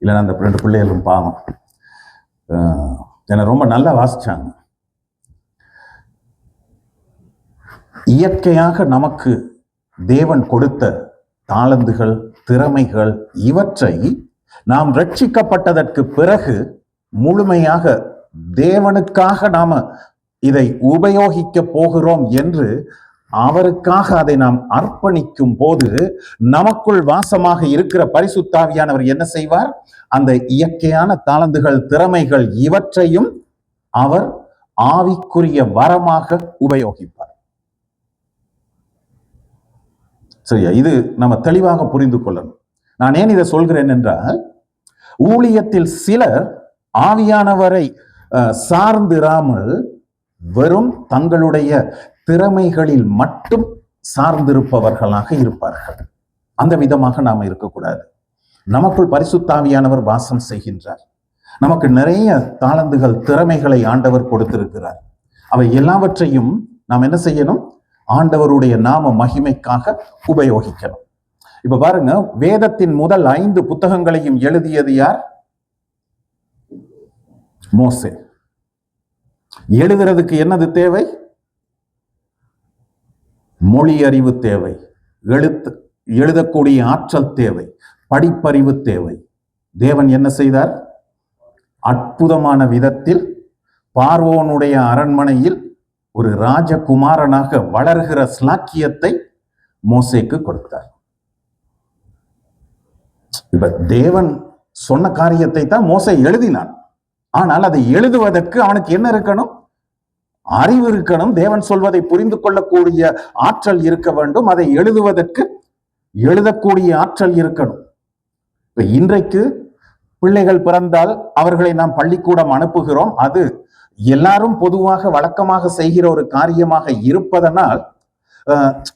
இல்லைன்னா அந்த 2 பிள்ளைகளும் பாவம் என்னை ரொம்ப நல்லா வாசிச்சாங்க. இயற்கையாக நமக்கு தேவன் கொடுத்த தாளந்துகள், திறமைகள், இவற்றை நாம் ரட்சிக்கப்பட்டதற்கு பிறகு முழுமையாக தேவனுக்காக நாம இதை உபயோகிக்க போகிறோம் என்று அவருக்காக அதை நாம் அர்ப்பணிக்கும் போது நமக்குள் வாசமாக இருக்கிற பரிசுத்தாவியானவர் என்ன செய்வார்? அந்த இயற்கையான தாளந்துகள், திறமைகள் இவற்றையும் அவர் ஆவிக்குரிய வரமாக உபயோகிப்பார். சரியா? இது நம்ம தெளிவாக புரிந்து கொள்ளணும். நான் ஏன் இதை சொல்கிறேன் என்றால், ஊழியத்தில் சிலர் ஆவியானவரை சார்ந்திராமல் வெறும் தங்களுடைய திறமைகளில் மட்டும் சார்ந்திருப்பவர்களாக இருப்பார்கள். அந்த விதமாக நாம் இருக்கக்கூடாது. நமக்குள் பரிசுத்தாவியானவர் வாசம் செய்கின்றார். நமக்கு நிறைய தாளந்துகள், திறமைகளை ஆண்டவர் கொடுத்திருக்கிறார். அவை எல்லாவற்றையும் நாம் என்ன செய்யணும்? ஆண்டவருடைய நாம மகிமைக்காக உபயோகிக்கணும். இப்ப பாருங்க, வேதத்தின் முதல் 5 புத்தகங்களையும் எழுதியது யார்? மோசே. எழுதுறதுக்கு என்னது தேவை? மொழி அறிவு தேவை, எழுதக்கூடிய ஆற்றல் தேவை, படிப்பறிவு தேவை. தேவன் என்ன செய்தார்? அற்புதமான விதத்தில் பார்வோனுடைய அரண்மனையில் ஒரு ராஜகுமாரனாக வளர்கிற ஸ்லாக்கியத்தை மோசேக்கு கொடுத்தார். இப்ப தேவன் சொன்ன காரியத்தை தான் மோசே எழுதினான். ஆனால் அதை எழுதுவதற்கு அவனுக்கு என்ன இருக்கணும்? அறிவு இருக்கணும். தேவன் சொல்வதை புரிந்து கொள்ளக்கூடிய ஆற்றல் இருக்க வேண்டும். அதை எழுதுவதற்கு எழுதக்கூடிய ஆற்றல் இருக்கணும். இப்ப இன்றைக்கு பிள்ளைகள் பிறந்தால் அவர்களை நாம் பள்ளிக்கூடம் அனுப்புகிறோம். அது எல்லாரும் பொதுவாக வழக்கமாக செய்கிற ஒரு காரியமாக இருப்பதனால்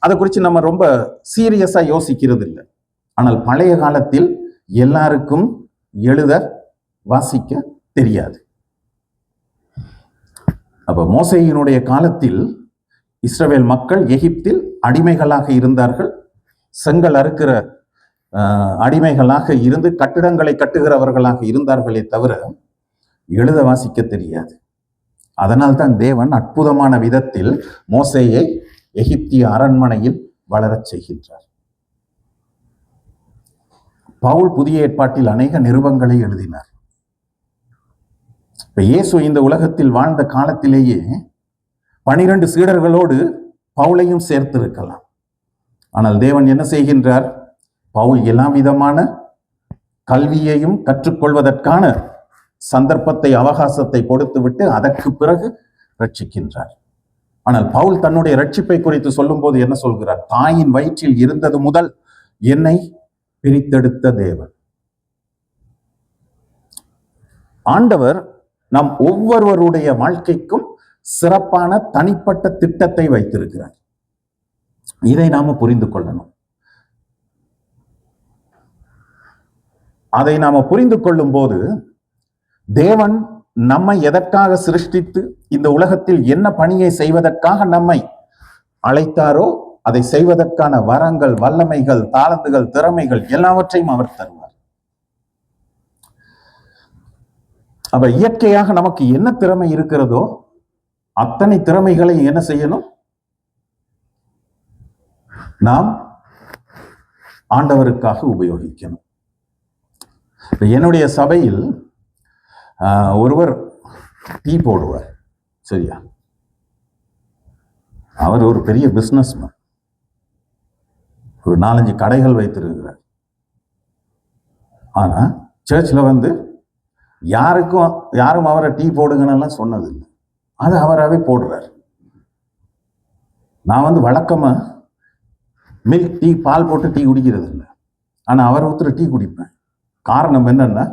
அதை குறித்து நம்ம ரொம்ப சீரியஸா யோசிக்கிறது இல்லை. ஆனால் பழைய காலத்தில் எல்லாருக்கும் எழுத வாசிக்க தெரியாது. அப்ப மோசேயினுடைய காலத்தில் இஸ்ரவேல் மக்கள் எகிப்தில் அடிமைகளாக இருந்தார்கள். செங்கல் அறுக்கிற அடிமைகளாக இருந்து கட்டிடங்களை கட்டுகிறவர்களாக இருந்தார்களே தவிர எழுத வாசிக்க தெரியாது. அதனால்தான் தேவன் அற்புதமான விதத்தில் மோசேயை எகிப்திய அரண்மனையில் வளரச் செய்கின்றார். பவுல் புதிய ஏற்பாட்டில் அநேக நிருபங்களை எழுதினார். இப்ப இயேசு இந்த உலகத்தில் வாழ்ந்த காலத்திலேயே 12 சீடர்களோடு பவுலையும் சேர்த்திருக்கலாம். ஆனால் தேவன் என்ன செய்கின்றார்? பவுல் எல்லா விதமான கல்வியையும் கற்றுக்கொள்வதற்கான சந்தர்ப்பத்தை, அவகாசத்தை கொடுத்துவிட்டு அதற்கு பிறகு ரட்சிக்கின்றார். ஆனால் பவுல் தன்னுடைய ரட்சிப்பை குறித்து சொல்லும் போது என்ன சொல்கிறார்? தாயின் வயிற்றில் இருந்தது முதல் என்னை பிரித்தெடுத்த தேவன். ஆண்டவர் நம் ஒவ்வொருவருடைய வாழ்க்கைக்கும் சிறப்பான தனிப்பட்ட திட்டத்தை வைத்திருக்கிறார். இதை நாம புரிந்து கொள்ளணும். அதை நாம புரிந்து கொள்ளும் போது தேவன் நம்மை எதற்காக சிருஷ்டித்து இந்த உலகத்தில் என்ன பணியை செய்வதற்காக நம்மை அழைத்தாரோ அதை செய்வதற்கான வரங்கள், வல்லமைகள், தாளந்துகள், திறமைகள் எல்லாவற்றையும் அவர் தருவார். அப்ப இயற்கையாக நமக்கு என்ன திறமை இருக்கிறதோ அத்தனை திறமைகளை என்ன செய்யணும்? நாம் ஆண்டவருக்காக உபயோகிக்கணும். என்னுடைய சபையில் ஒருவர் டீ போடுவார். சரியா? அவர் ஒரு பெரிய பிசினஸ்மேன். ஒரு 4-5 கடைகள் வைத்திருக்கிறார். ஆனா சர்ச்சில் யாரும் அவரை டீ போடுங்கன்னு சொன்னதில்லை. அது அவராகவே போடுறார். நான் வழக்கமா மில்க் டீ, பால் போட்டு டீ குடிக்கிறது இல்லை. ஆனா அவர் ஊத்துற டீ குடிப்பேன். காரணம் என்னன்னா,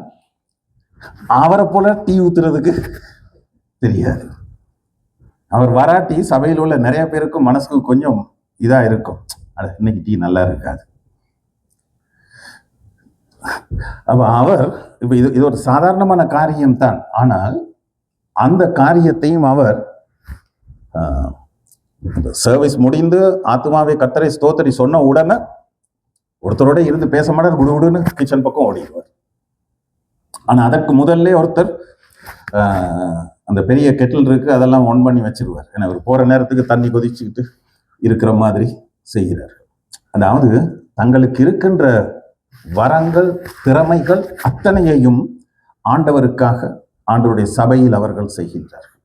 அவரை போல டீ ஊத்துறதுக்கு தெரியாது. அவர் வராட்டி சபையில் உள்ள நிறைய பேருக்கு மனசுக்கு கொஞ்சம் இதா இருக்கும். இன்னைக்கு டீ நல்லா இருக்காது. அப்ப அவர் இது ஒரு சாதாரணமான காரியம்தான். ஆனால் அந்த காரியத்தையும் அவர் சர்வீஸ் முடிந்து ஆத்மாவை கர்த்தரை ஸ்தோத்திரி சொன்ன உடனே ஒருத்தரோட இருந்து பேச மாட்டார். குடுகுடுன்னு கிச்சன் பக்கம் ஓடிடுவார். ஆனா அதற்கு முதல்ல ஒருத்தர் அந்த பெரிய கெட்டில் இருக்கு, அதெல்லாம் ஒன் பண்ணி வச்சிருவார். ஏன்னா அவர் போற நேரத்துக்கு தண்ணி கொதிச்சுக்கிட்டு இருக்கிற மாதிரி செய்கிறார். அதாவது தங்களுக்கு இருக்கின்ற வரங்கள், திறமைகள் அத்தனையையும் ஆண்டவருக்காக, ஆண்டவருடைய சபையில் அவர்கள் செய்கின்றார்கள்.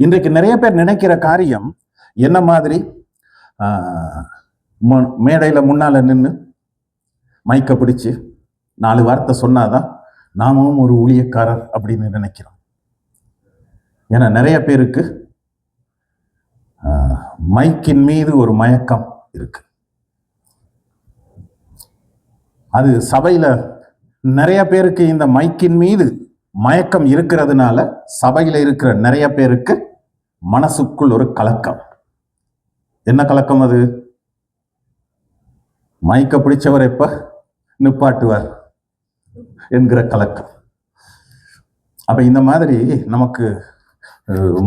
இன்றைக்கு நிறைய பேர் நினைக்கிற காரியம் என்ன மாதிரி, மேடையில முன்னால நின்று மைக்க பிடிச்சு 4 வார்த்தை சொன்னாதான் நாமும் ஒரு ஊழியக்காரர் அப்படின்னு நினைக்கிறோம். ஏன்னா நிறைய பேருக்கு மைக்கின் மீது ஒரு மயக்கம் இருக்கு. அது சபையில நிறைய பேருக்கு இந்த மைக்கின் மீது மயக்கம் இருக்கிறதுனால சபையில இருக்கிற நிறைய பேருக்கு மனசுக்குள் ஒரு கலக்கம். என்ன கலக்கம் அது? மைக்க பிடிச்சவர் எப்ப நிப்பாட்டுவார் என்கிற கலக்கம். அப்ப இந்த மாதிரி நமக்கு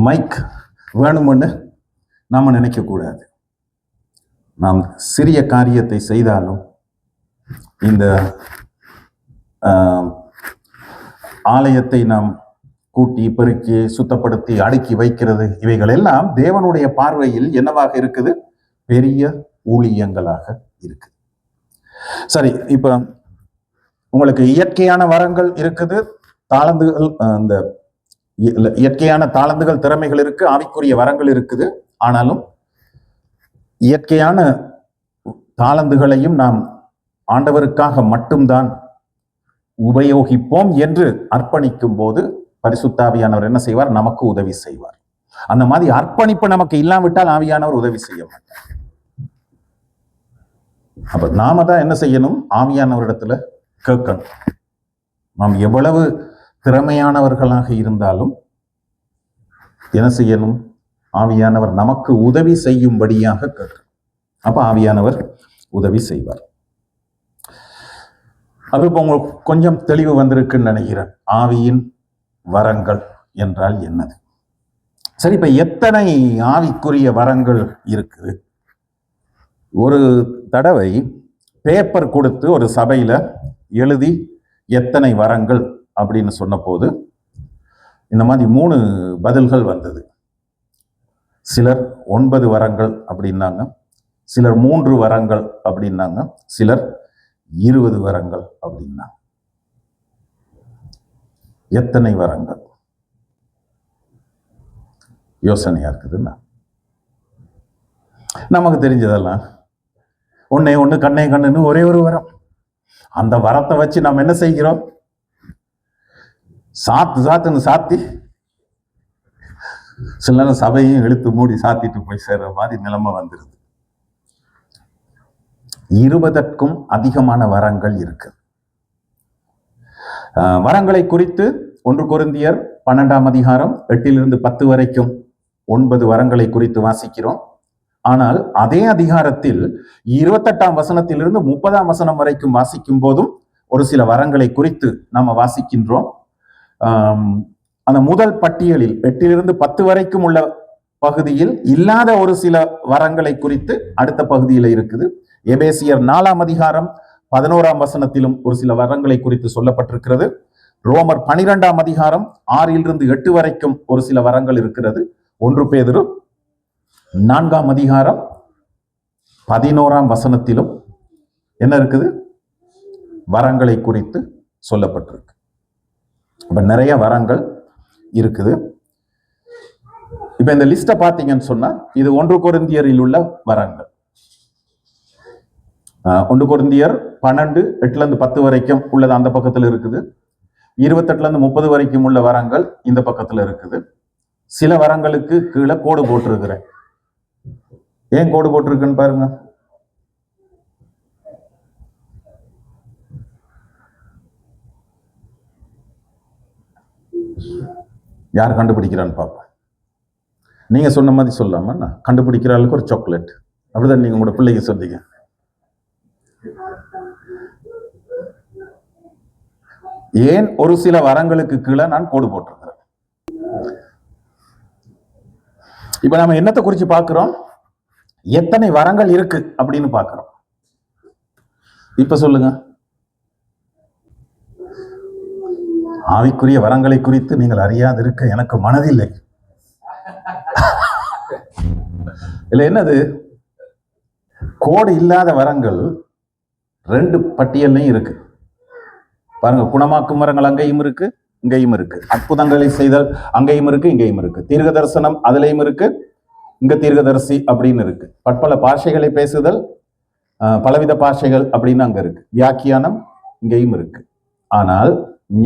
மைக் வேணும்னு நாம நினைக்க கூடாது. நாம் சிறிய காரியத்தை செய்தாலும் இந்த ஆலயத்தை நாம் கூட்டி, பெருக்கி, சுத்தப்படுத்தி, அடுக்கி வைக்கிறது, இவைகள் எல்லாம் தேவனுடைய பார்வையில் என்னவாக இருக்குது? பெரிய ஊழியங்களாக இருக்கு. சரி, இப்ப உங்களுக்கு இயற்கையான வரங்கள் இருக்குது, தாளந்துகள், அந்த இயற்கையான தாளந்துகள், திறமைகள் இருக்கு, ஆவிக்குரிய வரங்கள் இருக்குது. ஆனாலும் இயற்கையான தாளந்துகளையும் நாம் ஆண்டவருக்காக மட்டும்தான் உபயோகிப்போம் என்று அர்ப்பணிக்கும் போது பரிசுத்த ஆவியானவர் என்ன செய்வார்? நமக்கு உதவி செய்வார். அந்த மாதிரி அர்ப்பணிப்பு நமக்கு இல்லாவிட்டால் ஆவியானவர் உதவி செய்ய மாட்டார். அப்ப நாம தான் என்ன செய்யணும்? ஆவியானவரிடத்துல கேட்கணும். நாம் எவ்வளவு திறமையானவர்களாக இருந்தாலும் என்ன செய்யணும்? ஆவியானவர் நமக்கு உதவி செய்யும்படியாக கேட்கணும். அப்ப ஆவியானவர் உதவி செய்வார். அது இப்போ உங்களுக்கு கொஞ்சம் தெளிவு வந்திருக்குன்னு நினைக்கிறேன். ஆவியின் வரங்கள் என்றால் என்னது? சரி, இப்ப எத்தனை ஆவிக்குரிய வரங்கள் இருக்குது? ஒரு தடவை பேப்பர் கொடுத்து ஒரு சபையில எழுதி எத்தனை வரங்கள் அப்படின்னு சொன்ன போது இந்த மாதிரி 3 பதில்கள் வந்தது. சிலர் 9 வரங்கள் அப்படின்னாங்க, சிலர் 3 வரங்கள் அப்படின்னாங்க, சிலர் 20 வரங்கள் அப்படின்னாங்க. எத்தனை வரங்கள்? யோசனையா இருக்குதுன்னா, நமக்கு தெரிஞ்சதெல்லாம் ஒன்னே ஒண்ணு, கண்ணே கண்ணுன்னு ஒரே ஒரு வரம். அந்த வரத்தை வச்சு நம்ம என்ன செய்கிறோம்? சாத்துன்னு சாத்தி சில நேரம் சபையும் இழுத்து மூடி சாத்திட்டு போய் சேர்ற மாதிரி நிலைமை வந்துருது. 20க்கும் அதிகமான வரங்கள் இருக்கு. வரங்களை குறித்து 1 கொரிந்தியர் 12ஆம் அதிகாரம் 8 - 10 வரைக்கும் 9 வரங்களை குறித்து வாசிக்கிறோம். ஆனால் அதே அதிகாரத்தில் 28ஆம் வசனத்திலிருந்து 30ஆம் வசனம் வரைக்கும் வாசிக்கும் போதும் ஒரு சில வரங்களை குறித்து நம்ம வாசிக்கின்றோம். அந்த முதல் பட்டியலில் 8 - 10 வரைக்கும் உள்ள பகுதியில் இல்லாத ஒரு சில வரங்களை குறித்து அடுத்த பகுதியில் இருக்குது. எபேசியர் 4ஆம் அதிகாரம் 11ஆம் வசனத்திலும் ஒரு சில வரங்களை குறித்து சொல்லப்பட்டிருக்கிறது. ரோமர் 12ஆம் அதிகாரம் 6 to 8 வரைக்கும் ஒரு சில வரங்கள் இருக்கிறது. 1 பேதுரு 4ஆம் அதிகாரம் 11ஆம் வசனத்திலும் என்ன இருக்குது? வரங்களை குறித்து சொல்லப்பட்டிருக்கு. இப்ப நிறைய வரங்கள் இருக்குது. இப்ப இந்த லிஸ்ட பாத்தீங்கன்னு சொன்னா இது 1 கொரிந்தியரில் உள்ள வரங்கள். 1 கொரிந்தியர் 12 8 to 10 வரைக்கும் உள்ளது அந்த பக்கத்துல இருக்குது. 28 to 30 வரைக்கும் உள்ள வரங்கள் இந்த பக்கத்துல இருக்குது. சில வரங்களுக்கு கீழே கோடு போட்டிருக்கிறேன். ஏன் கோடு போட்டிருக்குன்னு பாருங்க. யார் கண்டுபிடிக்கிறான்னு பார்ப்போம். நீங்க சொன்ன மாதிரி சொல்லாம கண்டுபிடிக்கிற ஆளுக்கு ஒரு சாக்லேட், அப்படிதான் நீங்க உங்களோட பிள்ளைங்க சொன்னீங்க. ஏன் ஒரு சில வரங்களுக்கு கீழே நான் கோடு போட்டிருக்கிறேன். இப்ப நம்ம என்னத்தை குறிச்சு பார்க்கிறோம்? எத்தனை வரங்கள் இருக்கு அப்படின்னு பார்க்கிறோம். இப்ப சொல்லுங்க, ஆவிக்குரிய வரங்களை குறித்து நீங்கள் அறியாது இருக்க எனக்கு மனதில்லை. இல்ல என்னது? கோடு இல்லாத வரங்கள் 2 பட்டியல்லையும் இருக்கு பாருங்க. குணமாக்கும் வரங்கள் அங்கேயும் இருக்கு, இங்கேயும் இருக்கு. அற்புதங்களை செய்தல் அங்கேயும் இருக்கு, இங்கேயும் இருக்கு. தீர்க்க தரிசனம் அதுலயும் இருக்கு, இங்க தீர்க்கதரிசி அப்படின்னு இருக்கு. பற்பல பாஷைகளை பேசுதல், பலவித பாஷைகள் அப்படின்னு அங்க இருக்கு. வியாக்கியானம் இங்கேயும் இருக்கு. ஆனால்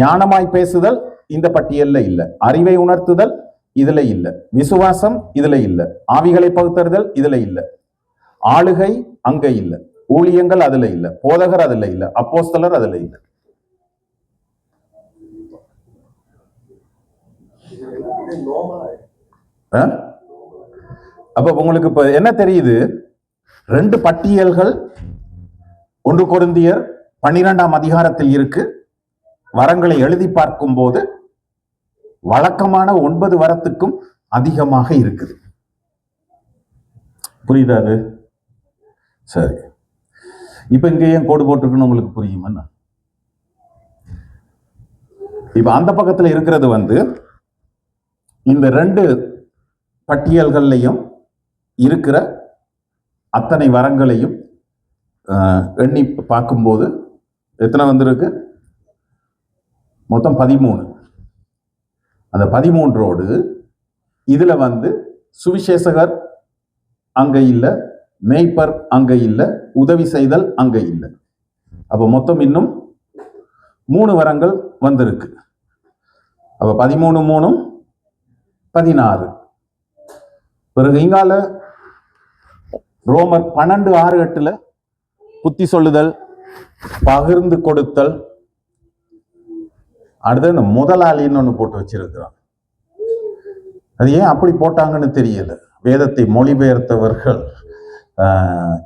ஞானமாய் பேசுதல் இந்த பட்டியல்ல இல்ல. அறிவை உணர்த்துதல் இதுல இல்ல. விசுவாசம் இதுல இல்ல. ஆவிகளை பகுத்தறிதல் இதுல இல்ல. ஆளுகை அங்க இல்ல. ஊழியங்கள் அதுல இல்ல. போதகர் அதுல இல்ல. அப்போஸ்தலர் அதுல இல்ல. அப்ப உங்களுக்கு இப்ப என்ன தெரியுது? 2 பட்டியல்கள் 1 கொரிந்தியர் 12ஆம் அதிகாரத்தில் இருக்கு. வரங்களை எழுதி பார்க்கும் போது வழக்கமான 9 வரத்துக்கும் அதிகமாக இருக்குது. புரியுதா அது? சரி, இப்ப இங்க ஏன் கோடு போட்டிருக்குன்னு உங்களுக்கு புரியுமா? இப்ப அந்த பக்கத்துல இருக்கிறது இந்த 2 பட்டியல்கள்லையும் இருக்கிற அத்தனை வரங்களையும் எண்ணி பார்க்கும்போது எத்தனை வந்திருக்கு? மொத்தம் 13. அந்த 13ஓடு இதுல சுவிசேஷகர் அங்க இல்ல, மேய்ப்பர் அங்க இல்ல, உதவி செய்தல் அங்க இல்ல. அப்ப மொத்தம் இன்னும் 3 வரங்கள் வந்திருக்கு. அப்ப 13 3 16. பிறகு இங்கால ரோமர் 12 6 8 புத்தி சொல்லுதல், பகிர்ந்து கொடுத்தல். அடுத்து இந்த முதலாளின்னு ஒண்ணு போட்டு வச்சிருக்கிறான். அது ஏன் அப்படி போட்டாங்கன்னு தெரியல. வேதத்தை மொழிபெயர்த்தவர்கள்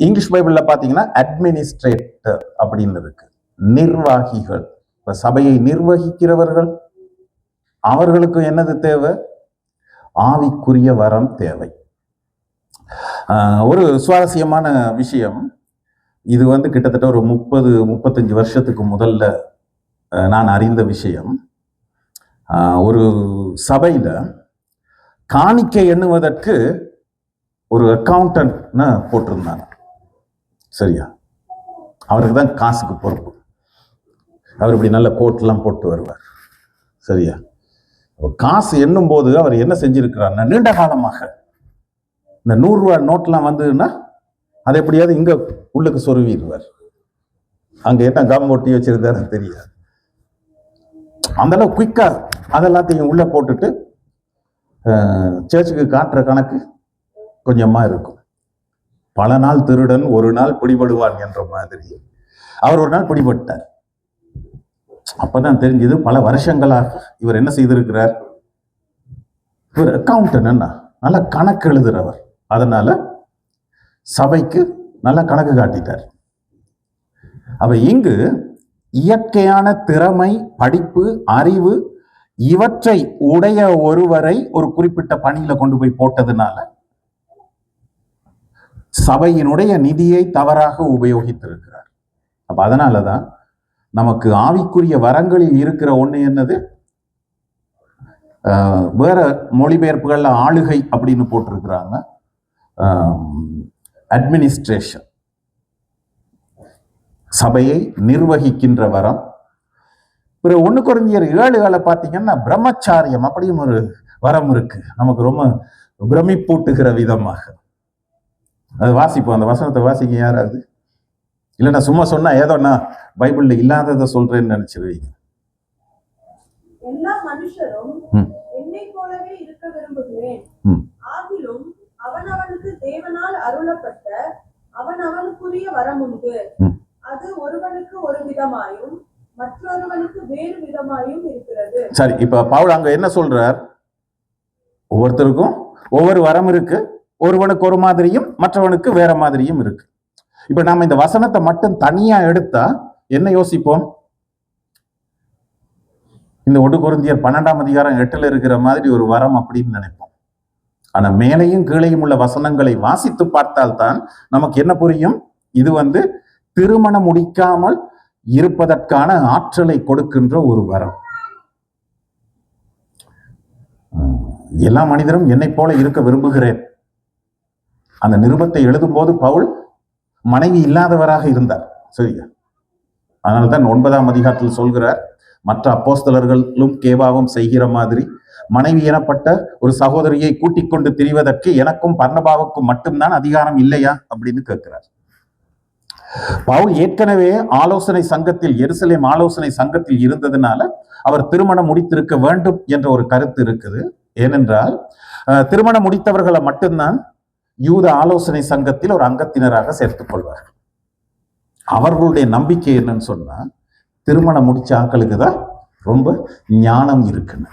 இங்கிலீஷ் பைபிள்ல பாத்தீங்கன்னா அட்மினிஸ்ட்ரேட்டர் அப்படின்னு இருக்கு. நிர்வாகிகள், சபையை நிர்வகிக்கிறவர்கள், அவர்களுக்கு என்னது தேவை? ஆவிக்குரிய வரம் தேவை. ஒரு சுவாரஸ்யமான விஷயம் இது கிட்டத்தட்ட ஒரு 30-35 வருஷத்துக்கு முதல்ல நான் அறிந்த விஷயம். ஒரு சபையில காணிக்கை எண்ணுவதற்கு ஒரு அக்கவுண்டன்ட் போட்டிருந்தாங்க. சரியா? அவருக்கு தான் காசுக்கு பொறுப்பு. அவர் இப்படி நல்ல கோட்லாம் போட்டு வருவார். சரியா? காசு எண்ணும் போது அவர் என்ன செஞ்சிருக்கிறார்? நீண்ட காலமாக இந்த 100 ரூபாய் நோட்லாம் வந்ததுன்னா அதை எப்படியாவது இங்க உள்ளுக்கு சொருவிடுவார். அங்க என்ன கம் ஒட்டி வச்சிருந்தாரு தெரியாது. அந்த அளவு குயிக்கா அதெல்லாத்தையும் உள்ள போட்டுட்டு சர்ச்சுக்கு காட்டுற கணக்கு கொஞ்சமா இருக்கும். பல நாள் திருடன் ஒரு நாள் பிடிபடுவான் என்ற மாதிரி அவர் ஒரு நாள் பிடிபட்டார். அப்பதான் தெரிஞ்சது பல வருஷங்களாக இவர் என்ன செய்திருக்கிறார். இவர் அக்கவுண்டன்ட், என்ன நல்ல கணக்கு எழுதுறவர். அதனால சபைக்கு நல்ல கணக்கு காட்டிட்டார். அவ இங்கு இயற்கையான திறமை, படிப்பு, அறிவு இவற்றை உடைய ஒருவரை ஒரு குறிப்பிட்ட பணியில கொண்டு போய் போட்டதுனால சபையினுடைய நிதியை தவறாக உபயோகித்திருக்கிறார். அப்ப அதனாலதான் நமக்கு ஆவிக்குரிய வரங்களில் இருக்கிற ஒண்ணு என்னது, வேற மொழிபெயர்ப்புகள்ல ஆளுகை அப்படின்னு போட்டிருக்கிறாங்க, அட்மினிஸ்ட்ரேஷன், சபையை நிர்வகிக்கின்ற வரம். பிறகு 1 கொரிந்தியர் 7 பார்த்தீங்கன்னா பிரம்மச்சாரியம் அப்படியும் ஒரு வரம் இருக்கு, நமக்கு ரொம்ப பிரமிப்பூட்டுகிற விதமாக. அது வாசிப்போம், அந்த வசனத்தை வாசிக்க யாராவது இல்லை, நான் சும்மா சொன்னா ஏதோ நான் பைபிள்ல இல்லாததை சொல்றேன்னு நினைச்சிருவீங்க. எல்லா மனுஷரும் என்னை போலவே இருக்க விரும்புகிறேன், ஆகிலும் அவனவனுக்கு தேவனால் அருளப்பட்ட அவனவனுக்குரிய வரம் உண்டு, அது ஒருவனுக்கு ஒரு விதமாயும் மற்றொருவனுக்கு வேறு விதமாயும் இருக்கிறது. சரி, இப்ப பவுல் அங்க என்ன சொல்றார், ஒவ்வொருத்தருக்கும் ஒவ்வொரு வரம் இருக்கு, ஒருவனுக்கு ஒரு மாதிரியும் மற்றவனுக்கு வேற மாதிரியும் இருக்கு. இப்ப நாம இந்த வசனத்தை மட்டும் தனியா எடுத்தா என்ன யோசிப்போம், இந்த 1 கொரிந்தியர் 12ஆம் அதிகாரம் 8 இருக்கிற மாதிரி ஒரு வரம் அப்படின்னு நினைப்போம். ஆனா மேலையும் கீழையும் உள்ள வசனங்களை வாசித்து பார்த்தால்தான் நமக்கு என்ன புரியும், இது திருமணம் முடிக்காமல் இருப்பதற்கான ஆற்றலை கொடுக்கின்ற ஒரு வரம். எல்லா மனிதரும் என்னை போல இருக்க விரும்புகிறேன், அந்த நிருபத்தை எழுதும் போது பவுல் மனைவி இல்லாதவராக இருந்தார். சரியா, அதனால்தான் 9ஆம் அதிகாரத்தில் சொல்கிறார், மற்ற அப்போஸ்தலர்களும் கேபாவும் செய்கிற மாதிரி மனைவி எனப்பட்ட ஒரு சகோதரியை கூட்டிக் கொண்டு திரிவதற்கு எனக்கும் பர்னபாவுக்கும் மட்டும்தான் அதிகாரம் இல்லையா அப்படின்னு கேட்கிறார். பவுல் ஏற்கனவே ஆலோசனை சங்கத்தில், எருசலேம் ஆலோசனை சங்கத்தில் இருந்ததுனால அவர் திருமணம் முடித்திருக்க வேண்டும் என்ற ஒரு கருத்து இருக்குது. ஏனென்றால் திருமணம் முடித்தவர்களை மட்டும்தான் யூத ஆலோசனை சங்கத்தில் ஒரு அங்கத்தினராக சேர்த்துக் கொள்வார்கள். அவர்களுடைய நம்பிக்கை என்னன்னு சொன்னா, திருமணம் முடிச்ச ஆட்களுக்கு தான் ரொம்ப ஞானம் இருக்குன்னு.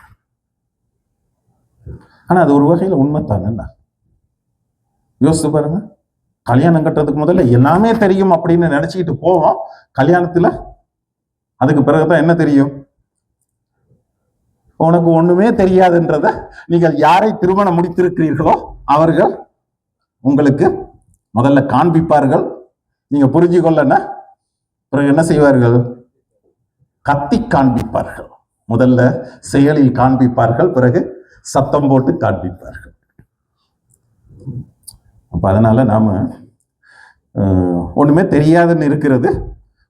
ஆனா அது ஒரு வகையில உண்மைத்தானே, யோசித்து பாருங்க. கல்யாணம் கட்டுறதுக்கு முதல்ல எல்லாமே தெரியும் அப்படின்னு நினைச்சுக்கிட்டு போவோம், கல்யாணத்துல அதுக்கு பிறகுதான் என்ன தெரியும், உனக்கு ஒண்ணுமே தெரியாதுன்றத நீங்கள் யாரை திருமணம் முடித்திருக்கிறீர்களோ அவர்கள் உங்களுக்கு முதல்ல காண்பிப்பார்கள். நீங்க புரிஞ்சு கொள்ளனா பிறகு என்ன செய்வார்கள், கத்தி காண்பிப்பார்கள். முதல்ல செயலில் காண்பிப்பார்கள், பிறகு சத்தம் போட்டு காண்பிப்பார்கள். அப்ப அதனால நாம ஒண்ணுமே தெரியாதுன்னு இருக்கிறது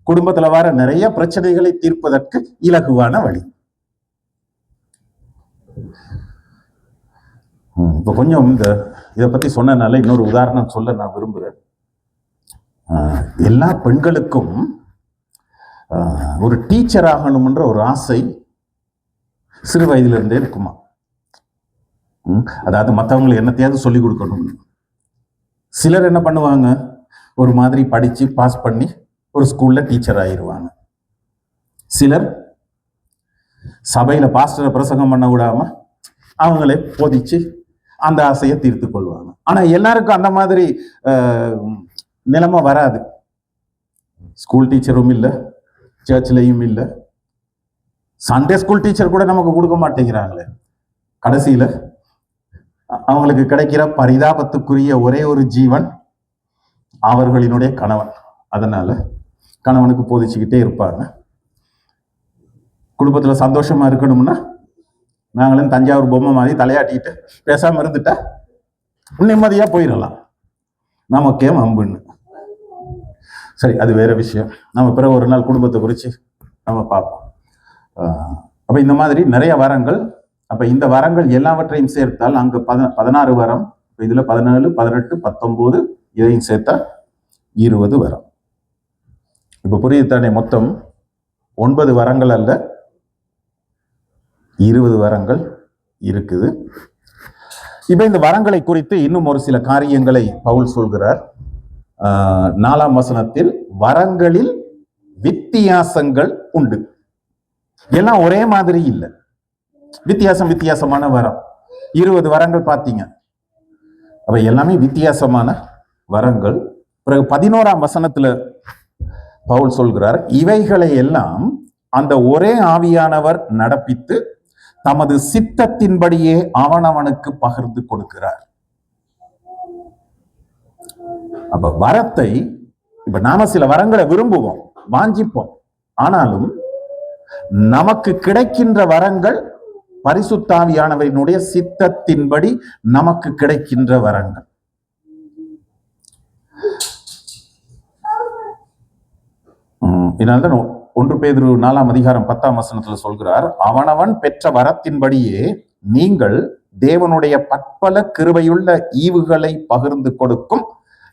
குடும்பத்துல வர நிறைய பிரச்சனைகளை தீர்ப்பதற்கு இலகுவான வழி. இப்ப கொஞ்சம் இதை பத்தி சொன்னனால இன்னொரு உதாரணம் சொல்ல நான் விரும்புகிறேன். எல்லா பெண்களுக்கும் ஒரு டீச்சர் ஆகணும்ன்ற ஒரு ஆசை சிறு வயதுல இருந்தே இருக்குமா. அதாவது மற்றவங்களுக்கு என்னத்தையாவது சொல்லிக் கொடுக்கணும். சிலர் என்ன பண்ணுவாங்க, ஒரு மாதிரி படிச்சு பாஸ் பண்ணி ஒரு ஸ்கூல்ல டீச்சர் ஆகிடுவாங்க. சிலர் சபையில பாஸ்டரை பிரசங்கம் பண்ண விடாம அவங்களே போதிச்சு அந்த ஆசையை தீர்த்து கொள்வாங்க. ஆனா எல்லாருக்கும் அந்த மாதிரி நிலைமை வராது. ஸ்கூல் டீச்சரும் இல்லை, சர்ச்லையும் இல்லை, சண்டே ஸ்கூல் டீச்சர் கூட நமக்கு கொடுக்க மாட்டேங்கிறாங்களே. கடைசியில அவங்களுக்கு கிடைக்கிற பரிதாபத்துக்குரிய ஒரே ஒரு ஜீவன் அவர்களினுடைய கணவன். அதனால கணவனுக்கு போதிச்சுக்கிட்டே இருப்பாங்க. குடும்பத்துல சந்தோஷமா இருக்கணும்னா நாங்களும் தஞ்சாவூர் பொம்மை மாதிரி தலையாட்டிக்கிட்டு பேசாம இருந்துட்டா நிம்மதியா போயிடலாம், நமக்கே அம்புன்னு. சரி, அது வேற விஷயம். நம்ம பிறகு ஒரு நாள் குடும்பத்தை குறித்து நம்ம பார்ப்போம். அப்ப இந்த மாதிரி நிறைய வரங்கள். அப்ப இந்த வரங்கள் எல்லாவற்றையும் சேர்த்தால் அங்க 16 வரம், இதுல 17, 18, 19 இதையும் சேர்த்தா 20 வரம். இப்ப புரியுது தானே, மொத்தம் 9 வரங்கள் அல்ல 20 வரங்கள் இருக்குது. இப்ப இந்த வரங்களை குறித்து இன்னும் ஒரு சில காரியங்களை பவுல் சொல்கிறார். 4ஆம் வசனத்தில் வரங்களில் வித்தியாசங்கள் உண்டு, எல்லாம் ஒரே மாதிரி இல்லை, வித்தியாசமான வரம். 20 வரங்கள் பார்த்தீங்க, அப்ப எல்லாமே வித்தியாசமான வரங்கள். பிறகு 11ஆம் வசனத்துல பவுல் சொல்கிறார், இவைகளை எல்லாம் அந்த ஒரே ஆவியானவர் நடப்பித்து தமது சித்தத்தின்படியே அவனவனுக்கு பகிர்ந்து கொடுக்கிறார். அப்ப வரத்தை இப்ப நாம சில வரங்களை விரும்புவோம், வாஞ்சிப்போம். ஆனாலும் நமக்கு கிடைக்கின்ற வரங்கள் பரிசுத்தாவியானவரினுடைய சித்தத்தின்படி நமக்கு கிடைக்கின்ற வரங்கள். இதனால்தான் 1 பேதுரு 4ஆம் அதிகாரம் 10ஆம் வசனத்துல சொல்கிறார், அவனவன் பெற்ற வரத்தின்படியே நீங்கள் தேவனுடைய பற்பல கிருபையுள்ள ஈவுகளை பகிர்ந்து கொடுக்கும்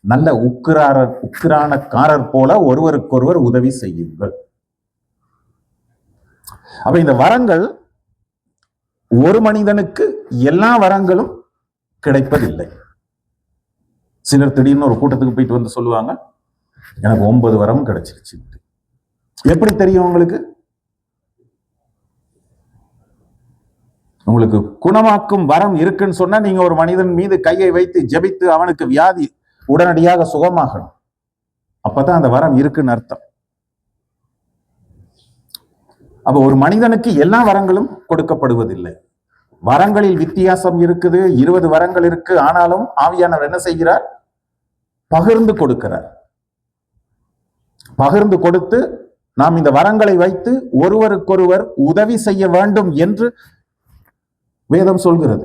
நல்ல உக்கிரானக்காரர் போல ஒருவருக்கொருவர் உதவி செய்யுங்கள். அப்ப இந்த வரங்கள், ஒரு மனிதனுக்கு எல்லா வரங்களும் கிடைப்பதில்லை. சிலர் திடீர்னு ஒரு கூட்டத்துக்கு போயிட்டு வந்து சொல்லுவாங்க, எனக்கு 9 வரம் கிடைச்சிருச்சு. எப்படி தெரியும் உங்களுக்கு? உங்களுக்கு குணமாக்கும் வரம் இருக்குன்னு சொன்னா நீங்க ஒரு மனிதன் மீது கையை வைத்து ஜெபித்து அவனுக்கு வியாதி உடனடியாக சுகமாகணும். அப்பதான் அந்த வரம் இருக்குன்னு அர்த்தம். அப்ப ஒரு மனிதனுக்கு எல்லா வரங்களும் கொடுக்கப்படுவதில்லை. வரங்களில் வித்தியாசம் இருக்குது. 20 வரங்கள் இருக்கு. ஆனாலும் ஆவியானவர் என்ன செய்கிறார்? பகிர்ந்து கொடுக்கிறார். பகிர்ந்து கொடுத்து நாம் இந்த வரங்களை வைத்து ஒருவருக்கொருவர் உதவி செய்ய வேண்டும் என்று வேதம் சொல்கிறது.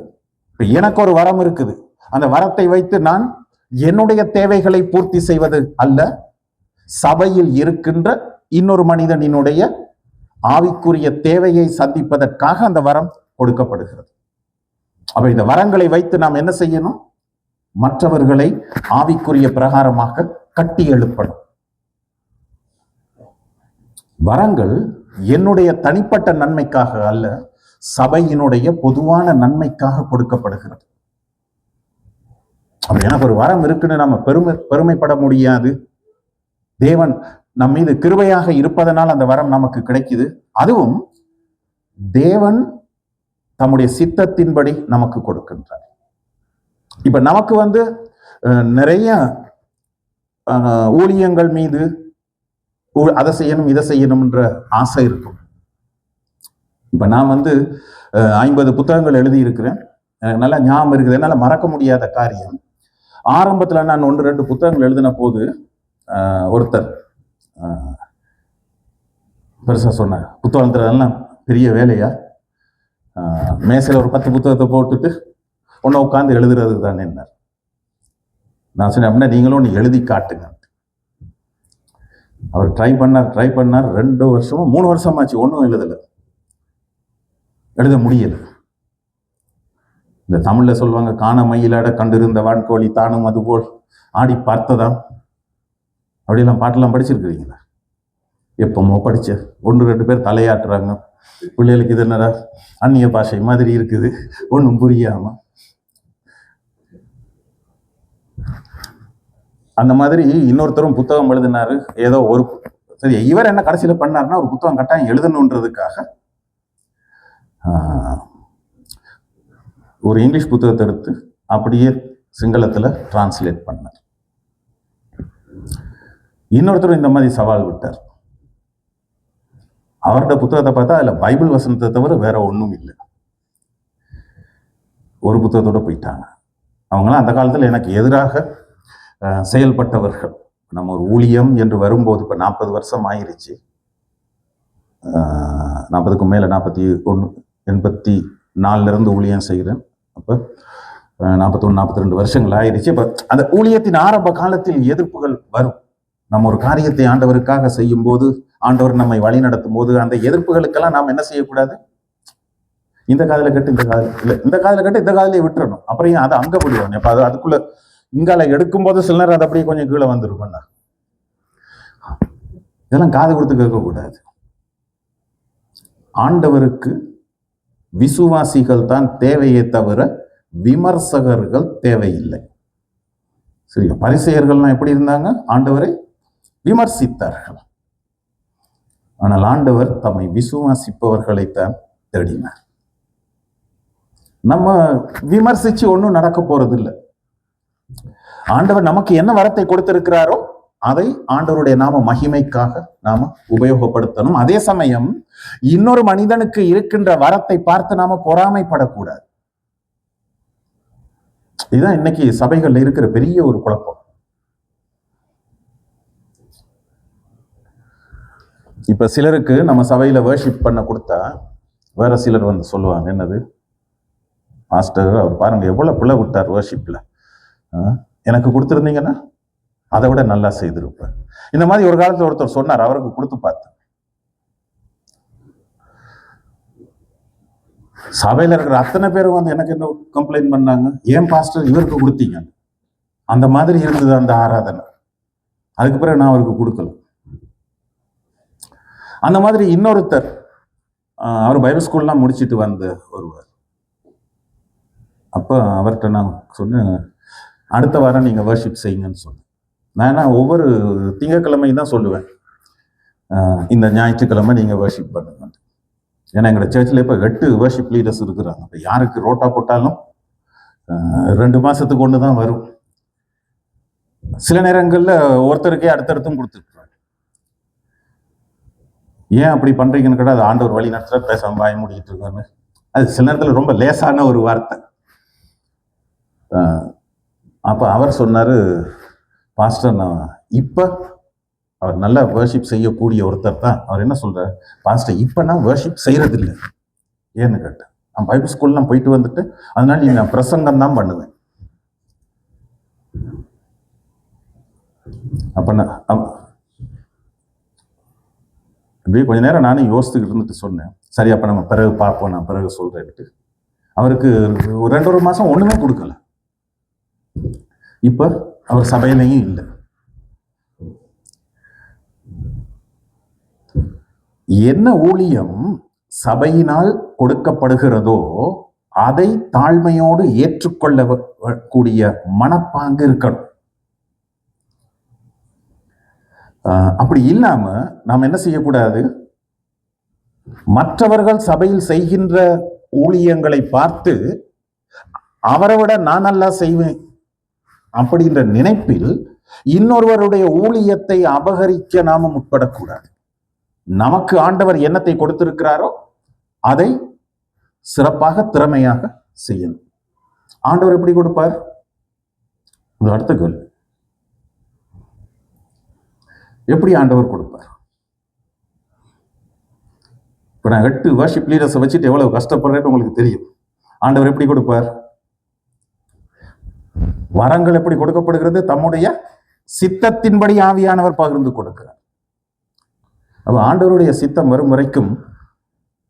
எனக்கு ஒரு வரம் இருக்குது, அந்த வரத்தை வைத்து நான் என்னுடைய தேவைகளை பூர்த்தி செய்வது அல்ல, சபையில் இருக்கின்ற இன்னொரு மனிதனினுடைய ஆவிக்குரிய தேவையை சந்திப்பதற்காக அந்த வரம் கொடுக்கப்படுகிறது. அப்ப இந்த வரங்களை வைத்து நாம் என்ன செய்யணும்? மற்றவர்களை ஆவிக்குரிய பிரகாரமாக கட்டி எழுப்பணும். வரங்கள் என்னுடைய தனிப்பட்ட நன்மைக்காக அல்ல, சபையினுடைய பொதுவான நன்மைக்காக கொடுக்கப்படுகிறது. அப்ப எனக்கு ஒரு வரம் இருக்குன்னு நம்ம பெருமைப்பட முடியாது. தேவன் நம் மீது கிருபையாக இருப்பதனால் அந்த வரம் நமக்கு கிடைக்குது. அதுவும் தேவன் தம்முடைய சித்தத்தின்படி நமக்கு கொடுக்கின்றார். இப்ப நமக்கு நிறைய ஊழியங்கள் மீது அதை செய்யணும் இதை செய்யணும்ன்ற ஆசை இருக்கும். இப்ப நான் 50 புத்தகங்கள் எழுதி இருக்கிறேன். எனக்கு நல்லா ஞாபகம் இருக்குது. என்னால மறக்க முடியாத காரியம், ஆரம்பத்துல நான் 1-2 புத்தகங்கள் எழுதின போது ஒருத்தர் பெருசா சொன்னார், புத்தகத்துல பெரிய வேலையா, மேசையில் ஒரு 10 புத்தகத்தை போட்டுட்டு ஒன்ன உட்காந்து எழுதுறது தானே என்ன. நான் சொன்னேன், அப்படின்னா நீங்களும் ஒன்று எழுதி காட்டுங்க. அவர் ட்ரை பண்ணார் 2 வருஷமா 3 வருஷமாச்சு, ஒன்றும் எழுத முடியல. இந்த தமிழ்ல சொல்லுவாங்க, காண மயிலாட கண்டிருந்த வான்கோழி தானும் அதுபோல் ஆடி பார்த்ததாம். அப்படியெல்லாம் பாட்டெல்லாம் படிச்சிருக்கிறீங்களா? எப்பமோ படிச்ச 1-2 பேர் தலையாட்டுறாங்க. பிள்ளைகளுக்கு இது என்னடா அந்நிய பாஷை மாதிரி இருக்குது, ஒன்றும் புரியாம. அந்த மாதிரி இன்னொருத்தரும் புத்தகம் எழுதினாரு. ஏதோ ஒரு சரி, இவர் என்ன கடைசியில பண்ணாருன்னா, ஒரு புத்தகம் கட்டாயம் எழுதணுன்றதுக்காக ஒரு இங்கிலீஷ் புத்தகத்தை எடுத்து அப்படியே சிங்களத்துல டிரான்ஸ்லேட் பண்ணார். இன்னொருத்தரும் இந்த மாதிரி சவால் விட்டார். அவரோட புத்தகத்தை பார்த்தா அதுல பைபிள் வசனத்தை தவிர வேற ஒன்றும் இல்லை. ஒரு புத்தகத்தோட போயிட்டாங்க. அவங்களாம் அந்த காலத்துல எனக்கு எதிராக செயல்பட்டவர்கள். நம்ம ஒரு ஊழியம் என்று வரும்போது இப்ப 40 வருஷம் ஆயிருச்சு. 40க்கும் மேல 84 இருந்து ஊழியம் செய்கிறேன். அப்ப 41-42 வருஷங்கள் ஆயிருச்சு. இப்ப அந்த ஊழியத்தின் ஆரம்ப காலத்தில் எதிர்ப்புகள் வரும். நம்ம ஒரு காரியத்தை ஆண்டவருக்காக செய்யும் போது, ஆண்டவர் நம்மை வழி நடத்தும் போது, அந்த எதிர்ப்புகளுக்கெல்லாம் நாம் என்ன செய்யக்கூடாது? இந்த காதல கட்டு இந்த காதல இல்லை, இந்த காதல கட்டு இந்த காதலையே விட்டுறணும். அப்புறம் அதை அங்க போடுவாங்க. இப்ப அதுக்குள்ள இங்கால எடுக்கும் போது சில நேரம் அது அப்படியே கொஞ்சம் கீழே வந்துருக்கும்ண்ணா. இதெல்லாம் காது கொடுத்து கேட்கக்கூடாது. ஆண்டவருக்கு விசுவாசிகள் தான் தேவையே தவிர விமர்சகர்கள் தேவையில்லை. சரியா? பரிசேயர்கள்லாம் எப்படி இருந்தாங்க? ஆண்டவரை விமர்சித்தார்கள். ஆனால் ஆண்டவர் தம்மை விசுவாசிப்பவர்களைத்தான் தேடினார். நம்ம விமர்சிச்சு ஒன்றும் நடக்க போறது இல்லை. ஆண்டவர் நமக்கு என்ன வரத்தை கொடுத்திருக்கிறாரோ அதை ஆண்டவருடைய நாம மகிமைக்காக நாம உபயோகப்படுத்தணும். அதே சமயம் இன்னொரு மனிதனுக்கு இருக்கின்ற வரத்தை பார்த்து நாம பொறாமைப்படக்கூடாது. இதுதான் இன்னைக்கு சபைகள்ல இருக்கிற பெரிய ஒரு குழப்பம். இப்ப சிலருக்கு நம்ம சபையில வர்ஷிப் பண்ண கொடுத்தா வேற சிலர் வந்து சொல்லுவாங்க, என்னது மாஸ்டர் அவர் பாருங்க எவ்வளவு பிள்ளை விட்டார் வர்ஷிப்ல, எனக்கு கொடுத்துருந்தீங்கன்னா அதை விட நல்லா செய்திருப்பேன். இந்த மாதிரி ஒரு காலத்துல ஒருத்தர் சொன்னார், அவருக்கு கொடுத்து பார்த்தேன். சபையில இருக்கிற அத்தனை பேரும் வந்து எனக்கு என்ன கம்ப்ளைண்ட் பண்ணாங்க, ஏன் பாஸ்டர் இவருக்கு கொடுத்தீங்க, அந்த மாதிரி இருந்தது அந்த ஆராதனை. அதுக்கு பிறகு நான் அவருக்கு கொடுக்கல. அந்த மாதிரி இன்னொருத்தர், அவர் பைபிள் ஸ்கூல்லாம் முடிச்சுட்டு வந்து வருவார். அப்போ அவர்கிட்ட நான் சொன்னேன், அடுத்த வாரம் நீங்கள் வர்ஷிப் செய்யுங்கன்னு சொன்னேன். நான் ஒவ்வொரு திங்கட்கிழமையும் தான் சொல்லுவேன், இந்த ஞாயிற்றுக்கிழமை நீங்கள் வர்ஷிப் பண்ணுங்க. ஏன்னா எங்களோட சர்ச்சில் இப்போ 8 வர்ஷிப் லீடர்ஸ் இருக்கிறாங்க. இப்போ யாருக்கு ரோட்டா போட்டாலும் 2 மாதத்துக்கு ஒன்று தான் வரும். சில நேரங்களில் ஒருத்தருக்கே அடுத்தடுத்தும் கொடுத்துருக்குறாங்க. ஏன் அப்படி பண்ணுறீங்கன்னு கேட்டால், அது ஆண்டவர் வழி நடத்துகிற பேசாம வாய மூடிக்கிட்டு இருக்காங்க. அது சில நேரத்தில் ரொம்ப லேசான ஒரு வார்த்தை. அப்போ அவர் சொன்னார், பாஸ்டர் நான் இப்போ அவர் நல்லா வர்ஷிப் செய்யக்கூடிய ஒருத்தர் தான். அவர் என்ன சொல்றார், பாஸ்டர் இப்போ நான் வர்ஷிப் செய்யறது இல்லை. ஏன்னு கேட்டேன், நான் பைபிள் ஸ்கூல்லாம் போயிட்டு வந்துட்டு அதனால நான் பிரசங்கம் தான் பண்ணுவேன். அப்ப நான் அப்படியே கொஞ்ச நேரம் நானும் யோசித்துக்கிட்டு இருந்துட்டு சொன்னேன், சரி அப்ப நம்ம பிறகு பார்ப்போம், நான் பிறகு சொல்றேன்ட்டு. அவருக்கு ஒரு 2 மாசம் ஒண்ணுமே கொடுக்கல. இப்ப அவர் சபையிலையும் இல்லை. என்ன ஊழியம் சபையினால் கொடுக்கப்படுகிறதோ அதை தாழ்மையோடு ஏற்றுக்கொள்ளக்கூடிய மனப்பாங்கு இருக்கணும். அப்படி இல்லாம நாம் என்ன செய்யக்கூடாது, மற்றவர்கள் சபையில் செய்கின்ற ஊழியங்களை பார்த்து அவரை விட நான் நல்லா செய்வேன் அப்படின்ற நினைப்பில் இன்னொருவருடைய ஊழியத்தை அபகரிக்க நாம முற்படக்கூடாது. நமக்கு ஆண்டவர் என்னத்தை கொடுத்திருக்கிறாரோ அதை சிறப்பாக திறமையாக செய்யணும். ஆண்டவர் எப்படி கொடுப்பார்? அடுத்த கேள்வி, எப்படி ஆண்டவர் கொடுப்பார்? இப்ப நான் 8 வர்ஷிப் லீடர்ஸை வச்சுட்டு எவ்வளவு கஷ்டப்படுறேன்னு உங்களுக்கு தெரியும். ஆண்டவர் எப்படி கொடுப்பார்? வரங்கள் எப்படி கொடுக்கப்படுகிறது? தம்முடைய சித்தத்தின்படி ஆவியானவர் பகிர்ந்து கொடுக்கிறார். அப்ப ஆண்டவருடைய சித்தம் வரும் வரைக்கும்,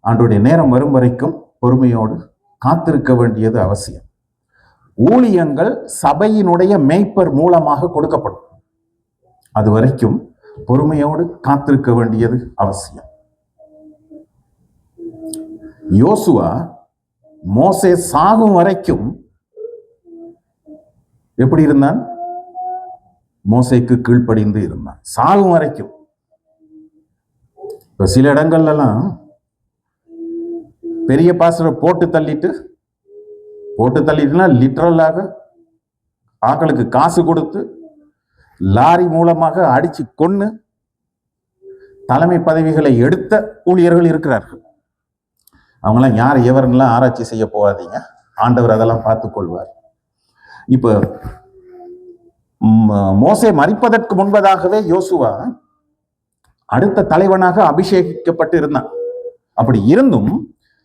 ஆண்டவருடைய நேரம் வரும் வரைக்கும் பொறுமையோடு காத்திருக்க வேண்டியது அவசியம். ஊழியங்கள் சபையினுடைய மேய்ப்பர் மூலமாக கொடுக்கப்படும். அது வரைக்கும் பொறுமையோடு காத்திருக்க வேண்டியது அவசியம். யோசுவா மோசே சாகும் வரைக்கும் எப்படி இருந்தான்? மோசேக்கு கீழ்ப்படிந்து இருந்தான் சாகும் வரைக்கும். இப்ப சில இடங்கள்லாம் பெரிய பாஸ்டரை போட்டு தள்ளிட்டுனா லிட்டரலாக ஆட்களுக்கு காசு கொடுத்து லாரி மூலமாக அடிச்சு கொன்னு தலைமை பதவிகளை எடுத்த ஊழியர்கள் இருக்கிறார்கள். அவங்களாம் யார் எவரெல்லாம் ஆராய்ச்சி செய்ய போகாதீங்க, ஆண்டவர் அதெல்லாம் பார்த்துக் கொள்வார். இப்ப மோசே மரிப்பதற்கு முன்பதாகவே யோசுவா அடுத்த தலைவனாக அபிஷேகிக்கப்பட்டு இருந்தான். அப்படி இருந்தும்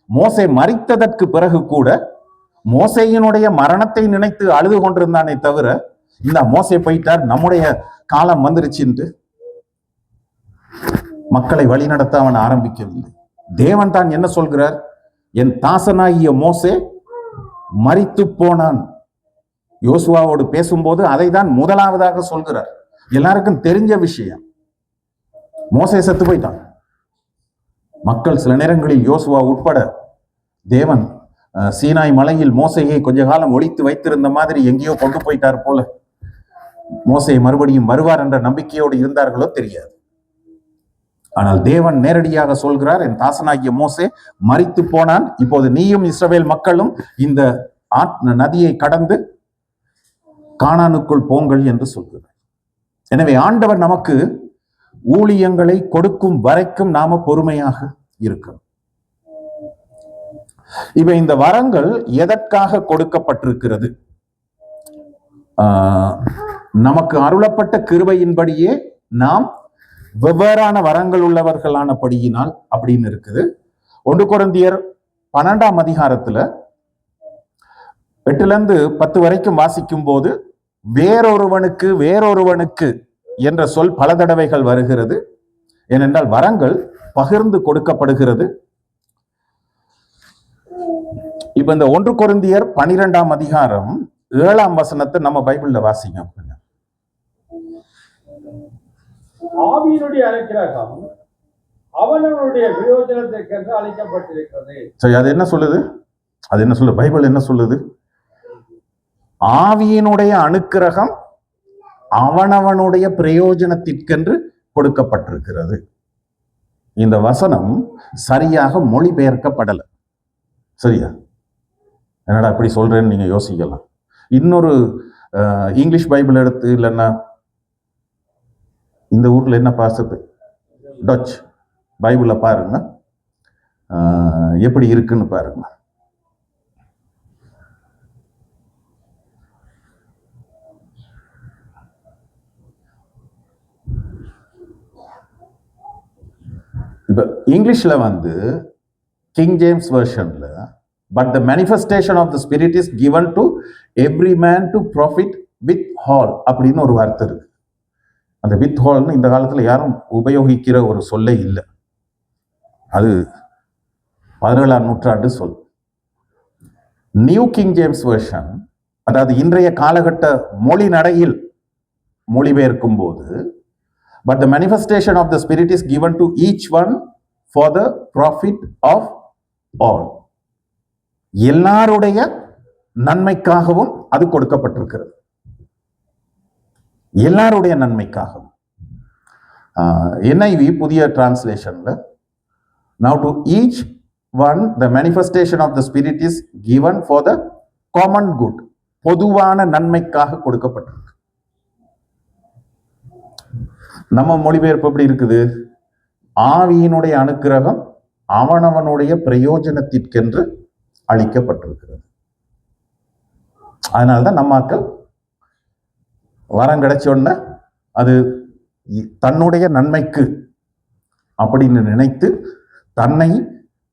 மோசே மரித்ததற்கு பிறகு கூட மோசேயினுடைய மரணத்தை நினைத்து அழுது கொண்டிருந்தானே தவிர, இந்த மோசே போயிட்டார், நம்முடைய காலம் வந்துருச்சுன்னு மக்களை வழிநடத்த அவன் ஆரம்பிக்கவில்லை. தேவன் தான் என்ன சொல்கிறார்? என் தாசனாகிய மோசே மரித்து போனான். யோசுவாவோடு பேசும்போது அதை தான் முதலாவதாக சொல்கிறார். எல்லாருக்கும் தெரிஞ்ச விஷயம், மோசே செத்து போயிட்டான். மக்கள் சில நேரங்களில் யோசுவா உட்பட தேவன் சீனாய் மலையில் மோசையை கொஞ்ச காலம் ஒளித்து வைத்திருந்த மாதிரி எங்கேயோ கொண்டு போயிட்டார் போல, மோசே மறுபடியும் வருவார் என்ற நம்பிக்கையோடு இருந்தார்களோ தெரியாது. ஆனால் தேவன் நேரடியாக சொல்கிறார், என் தாசனாகிய மோசே மரித்து போனான், இப்போது நீயும் இஸ்ரவேல் மக்களும் இந்த நதியை கடந்து கானானுக்குள் போங்கள் என்று சொல்கிறார். எனவே ஆண்டவர் நமக்கு ஊழியங்களை கொடுக்கும் வரைக்கும் நாம பொறுமையாக இருக்கணும். இப்ப இந்த வரங்கள் எதற்காக கொடுக்கப்பட்டிருக்கிறது? நமக்கு அருளப்பட்ட கிருபையின்படியே நாம் வெவ்வேறான வரங்கள் உள்ளவர்களானபடியினால் அப்படின்னு இருக்குது. 1 கொரிந்தியர் 12ஆம் அதிகாரத்துல 8-10 வரைக்கும் வாசிக்கும் போது வேறொருவனுக்கு என்ற சொல் பல தடவைகள் வருகிறது. ஏனென்றால் வரங்கள் பகிர்ந்து கொடுக்கப்படுகிறது. இப்ப இந்த 1 கொரிந்தியர் 12ஆம் அதிகாரம் 7ஆம் வசனத்தை நம்ம பைபிள்ல வாசிங்க. ஆவியினுடைய அனுக்கிரகம் அவனவனுடைய பிரயோஜனத்திற்கு அளிக்கப்பட்டிருக்கிறது. சரி, அது என்ன சொல்லுது? பைபிள் என்ன சொல்லுது? ஆவியினுடைய அனுக்கிரகம் அவனவனுடைய பிரயோஜனத்திற்கென்று கொடுக்கப்பட்டிருக்கிறது. இந்த வசனம் சரியாக மொழிபெயர்க்கப்படலை. சரியா? என்னடா அப்படி சொல்றேன்னு நீங்க யோசிக்கலாம். இன்னொரு இங்கிலீஷ் பைபிள் எடுத்து, இல்லைன்னா இந்த ஊர்ல என்ன பாசத்து டச் பைபிள பாருங்க, எப்படி இருக்குன்னு பாருங்க. இப்ப இங்கிலீஷ்ல கிங் ஜேம்ஸ் வெர்ஷன்ல, but the manifestation of the Spirit is given to every man to profit withal அப்படின்னு ஒரு வார்த்தை இருக்கு. அந்த வித் ஹால்னு இந்த காலத்துல யாரும் உபயோகிக்கிற ஒரு சொல்லே இல்லை. அது 17ஆம் நூற்றாண்டு சொல். நியூ கிங் ஜேம்ஸ் வெர்ஷன், அதாவது இன்றைய காலகட்ட மொழி நடையில் மொழிபெயர்க்கும் போது, but the manifestation of the spirit is given to each one for the profit of all. எல்லாருடைய நன்மைக்காகவும் அது கொடுக்கப்பட்டிருக்கிறது. எல்லாருடைய நன்மைக்காகவும். NIV புதிய டிரான்ஸ்லேஷன்ல, now to each one the manifestation of the spirit is given for the common good. பொதுவான நன்மைக்காக கொடுக்கப்பட்டிருக்கு. நம்ம மொழிபெயர்ப்பு எப்படி இருக்குது? ஆவியினுடைய அனுக்கிரகம் அவனவனுடைய பிரயோஜனத்திற்கென்று அளிக்கப்பட்டிருக்கிறது. அதனால்தான் நம்மாக்கள் வரம் கிடைச்சோன்ன அது தன்னுடைய நன்மைக்கு அப்படின்னு நினைத்து தன்னை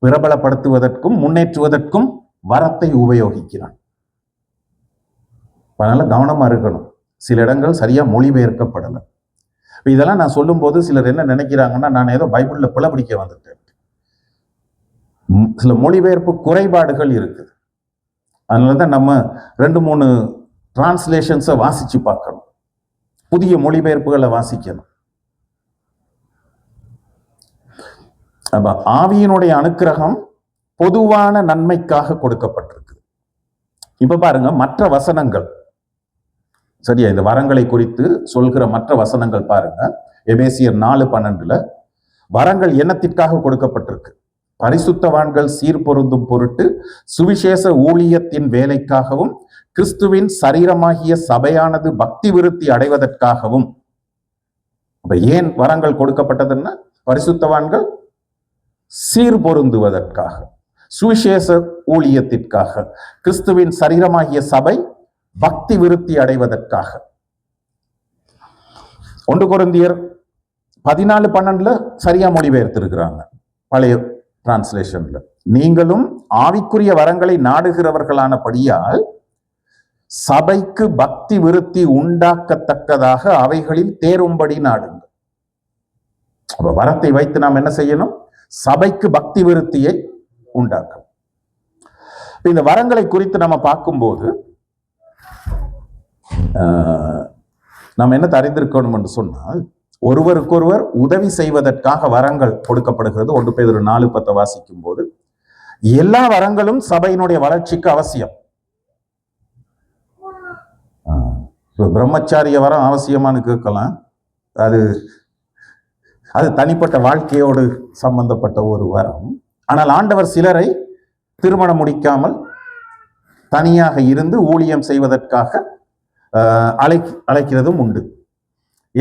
பிரபலப்படுத்துவதற்கும் முன்னேற்றுவதற்கும் வரத்தை உபயோகிக்கிறான். அதனால கவனமா இருக்கணும். சில இடங்கள் சரியா மொழிபெயர்க்கப்படலை. இதெல்லாம் நான் சொல்லும் போது சிலர் என்ன நினைக்கிறாங்கன்னா, நான் ஏதோ பைபிள்ல பிளபிடிக்க வந்துட்டேன். சில மொழிபெயர்ப்பு குறைபாடுகள் இருக்குது. அதனாலதான் நம்ம 2-3 டிரான்ஸ்லேஷன்ஸை வாசிச்சு பார்க்கணும். புதிய மொழிபெயர்ப்புகளை வாசிக்கணும். ஆவியினுடைய அனுக்கிரகம் பொதுவான நன்மைக்காக கொடுக்கப்பட்டிருக்கு. இப்ப பாருங்க, மற்ற வசனங்கள் சரியா இந்த வரங்களை குறித்து சொல்கிற மற்ற வசனங்கள் பாருங்க. எபேசியர் 4:12 வரங்கள் என்னத்திற்காக கொடுக்கப்பட்டிருக்கு? பரிசுத்தவான்கள் சீர்பொருந்தும் பொருட்டு, சுவிசேஷ ஊழியத்தின் வேலைக்காகவும், கிறிஸ்துவின் சரீரமாகிய சபையானது பக்தி விருத்தி அடைவதற்காகவும். அப்ப ஏன் வரங்கள் கொடுக்கப்பட்டதுன்னா, பரிசுத்தவான்கள் சீர்பொருந்துவதற்காக, சுவிசேஷ ஊழியத்திற்காக, கிறிஸ்துவின் சரீரமாகிய சபை பக்தி விருத்தி அடைவதற்காக. 1 கொரிந்தியர் 14:12 சரியா மொழிபெயர்த்திருக்கிறாங்க பழைய டிரான்ஸ்லேஷன்ல. நீங்களும் ஆவிக்குரிய வரங்களை நாடுகிறவர்களானபடியால் சபைக்கு பக்தி விருத்தி உண்டாக்கத்தக்கதாக அவைகளில் தேரும்படி நாடுங்கள். அப்ப வரத்தை வைத்து நாம் என்ன செய்யணும்? சபைக்கு பக்தி விருத்தியை உண்டாக்கணும். இந்த வரங்களை குறித்து நம்ம பார்க்கும்போது நாம் என்ன அறிந்திருக்கணும் என்று சொன்னால், ஒருவருக்கொருவர் உதவி செய்வதற்காக வரங்கள் கொடுக்கப்படுகிறது. 1 பேதுரு 4:10 வாசிக்கும் போது, எல்லா வரங்களும் சபையினுடைய வளர்ச்சிக்கு அவசியம். பிரம்மச்சாரிய வரம் அவசியமானு கேட்கலாம். அது தனிப்பட்ட வாழ்க்கையோடு சம்பந்தப்பட்ட ஒரு வரம். ஆனால் ஆண்டவர் சிலரை திருமணம் முடிக்காமல் தனியாக இருந்து ஊழியம் செய்வதற்காக அழைக்கிறதும் உண்டு.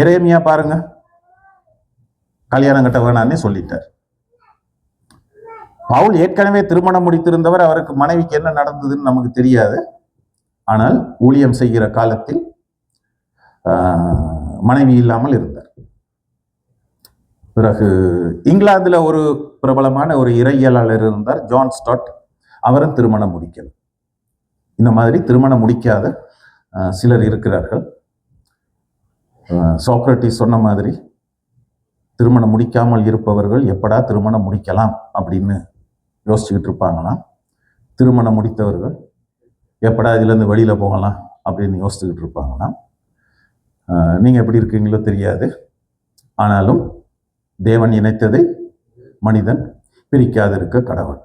எரேமியா பாருங்க, கல்யாணம் கட்ட வேணான்னு சொல்லிட்டார். பவுல் ஏற்கனவே திருமணம் முடித்திருந்தவர். அவருக்கு மனைவிக்கு என்ன நடந்ததுன்னு நமக்கு தெரியாது. ஆனால் ஊழியம் செய்கிற காலத்தில் மனைவி இல்லாமல் இருந்தார். பிறகு இங்கிலாந்துல ஒரு பிரபலமான ஒரு இறையியலாளர் இருந்தார், ஜான் ஸ்டாட். அவரும் திருமணம் முடிக்கல. இந்த மாதிரி திருமணம் முடிக்காத சிலர் இருக்கிறார்கள். சாக்ரட்டிஸ் சொன்ன மாதிரி திருமணம் முடிக்காமல் இருப்பவர்கள் எப்படா திருமணம் முடிக்கலாம் அப்படின்னு யோசிச்சுக்கிட்டு இருப்பாங்களாம். திருமணம் முடித்தவர்கள் எப்படா இதுலேருந்து வெளியில் போகலாம் அப்படின்னு யோசிச்சுக்கிட்டு இருப்பாங்களாம். நீங்கள் எப்படி இருக்கீங்களோ தெரியாது. ஆனாலும் தேவன் இணைத்ததை மனிதன் பிரிக்காதிருக்க கடவுள்.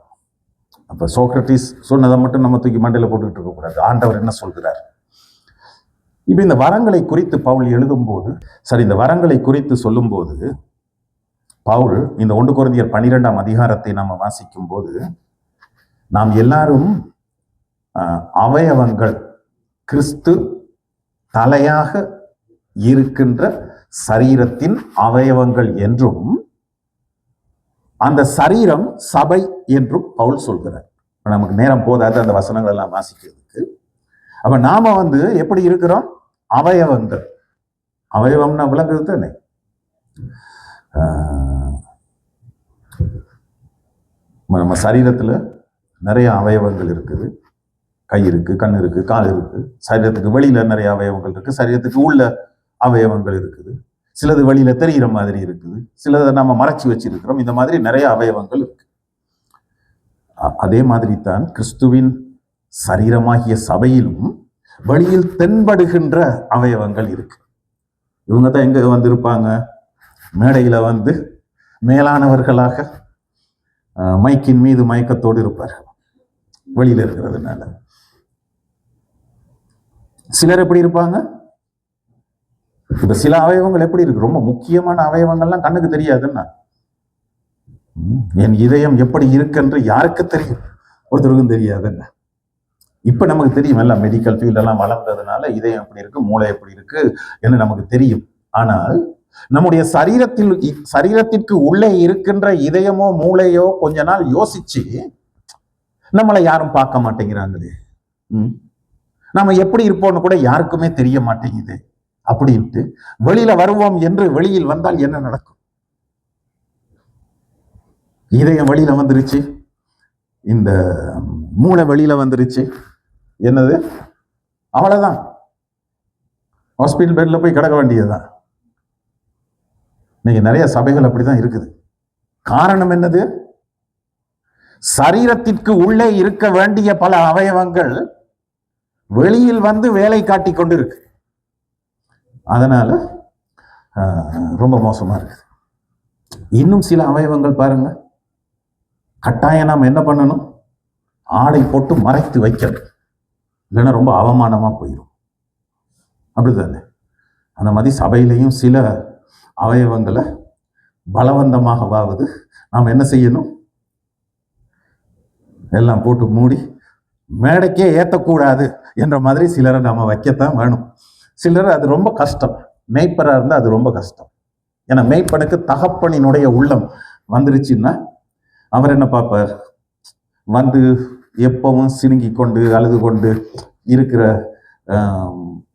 அப்போ சோக்ரட்டிஸ் சொன்னதை மட்டும் நம்ம தூக்கி மண்டையில் போட்டுக்கிட்டு இருக்கக்கூடாது. ஆண்டவர் என்ன சொல்கிறார்? இப்போ இந்த வரங்களை குறித்து பவுல் எழுதும்போது, சரி, இந்த வரங்களை குறித்து சொல்லும்போது பவுல் இந்த 1 கொரிந்தியர் 12ஆம் அதிகாரத்தை நாம் வாசிக்கும் போது, நாம் எல்லாரும் அவயவங்கள், கிறிஸ்து தலையாக இருக்கின்ற சரீரத்தின் அவயவங்கள் என்றும், அந்த சரீரம் சபை என்றும் பவுல் சொல்கிறார். நமக்கு நேரம் போதாது அந்த வசனங்கள் எல்லாம் வாசிக்கிறதுக்கு. அப்ப நாம எப்படி இருக்கிறோம்? அவயவங்கள். அவயவம்னா விளங்குது தானே? நம்ம சரீரத்துல நிறைய அவயவங்கள் இருக்குது. கை இருக்கு, கண் இருக்கு, கால் இருக்கு. சரீரத்துக்கு வெளியில நிறைய அவயவங்கள் இருக்கு, சரீரத்துக்கு உள்ள அவயவங்கள் இருக்குது. சிலது வெளியில தெரிகிற மாதிரி இருக்குது, சிலதை நம்ம மறைச்சு வச்சிருக்கிறோம். இந்த மாதிரி நிறைய அவயவங்கள் இருக்கு. அதே மாதிரி தான் கிறிஸ்துவின் சரீரமாகிய சபையிலும் வெளியில் தென்படுகின்ற அவயவங்கள் இருக்கு. இவங்க தான் எங்க வந்திருப்பாங்க? மேடையில மேலானவர்களாக மைக்கின் மீது மயக்கத்தோடு இருப்பார்கள், வெளியில இருக்கிறதுனால. சிலர் எப்படி இருப்பாங்க? இப்ப சில அவயவங்கள் எப்படி இருக்கு? ரொம்ப முக்கியமான அவயவங்கள்லாம் கண்ணுக்கு தெரியாதுன்னா, என் இதயம் எப்படி இருக்குன்னு யாருக்கு தெரியும்? ஒருத்தருக்கும் தெரியாதுன்னா. இப்ப நமக்கு தெரியும், எல்லாம் மெடிக்கல் ஃபீல்டெல்லாம் வளர்ந்ததுனால இதயம் எப்படி இருக்கு, மூளை எப்படி இருக்கு என்று நமக்கு தெரியும். ஆனால் நம்முடைய சரீரத்திற்கு உள்ளே இருக்கின்ற இதயமோ மூளையோ கொஞ்ச நாள் யோசிச்சு நம்மளை யாரும் பார்க்க மாட்டேங்கிறாங்களே, நம்ம எப்படி இருப்போம்னு கூட யாருக்குமே தெரிய மாட்டேங்குது அப்படின்ட்டு வெளியில வருவோம் என்று வெளியில் வந்தால் என்ன நடக்கும்? இதயம் வெளியில வந்துருச்சு, இந்த மூளை வெளியில வந்துருச்சு, என்னது? அவ்வளவுதான், ஹாஸ்பிட்டல் பெட்ல போய் கிடக்க வேண்டியதுதான். இன்னைக்கு நிறைய சபைகள் அப்படிதான் இருக்குது. காரணம் என்னது? சரீரத்திற்கு உள்ளே இருக்க வேண்டிய பல அவயவங்கள் வெளியில் வேலை காட்டி கொண்டு இருக்கு. அதனால ரொம்ப மோசமா இருக்கு. இன்னும் சில அவயவங்கள் பாருங்க, கட்டாயம் நாம் என்ன பண்ணணும்? ஆடை போட்டு மறைத்து வைக்கணும், இல்லைன்னா ரொம்ப அவமானமா போயிடும். அப்படித்தானே? அந்த மாதிரி சபையிலையும் சில அவயவங்களை பலவந்தமாகவாவது நாம் என்ன செய்யணும்? எல்லாம் போட்டு மூடி மேடைக்கே ஏற்றக்கூடாது என்ற மாதிரி சிலரை நாம வைக்கத்தான் வேணும். சிலர் அது ரொம்ப கஷ்டம். மேய்ப்பராக இருந்தால் அது ரொம்ப கஷ்டம். ஏன்னா மேய்ப்பனுக்கு தகப்பனினுடைய உள்ளம் வந்துருச்சுன்னா அவர் என்ன பார்ப்பார்? எப்பவும் சினுங்கி கொண்டு அழுது கொண்டு இருக்கிற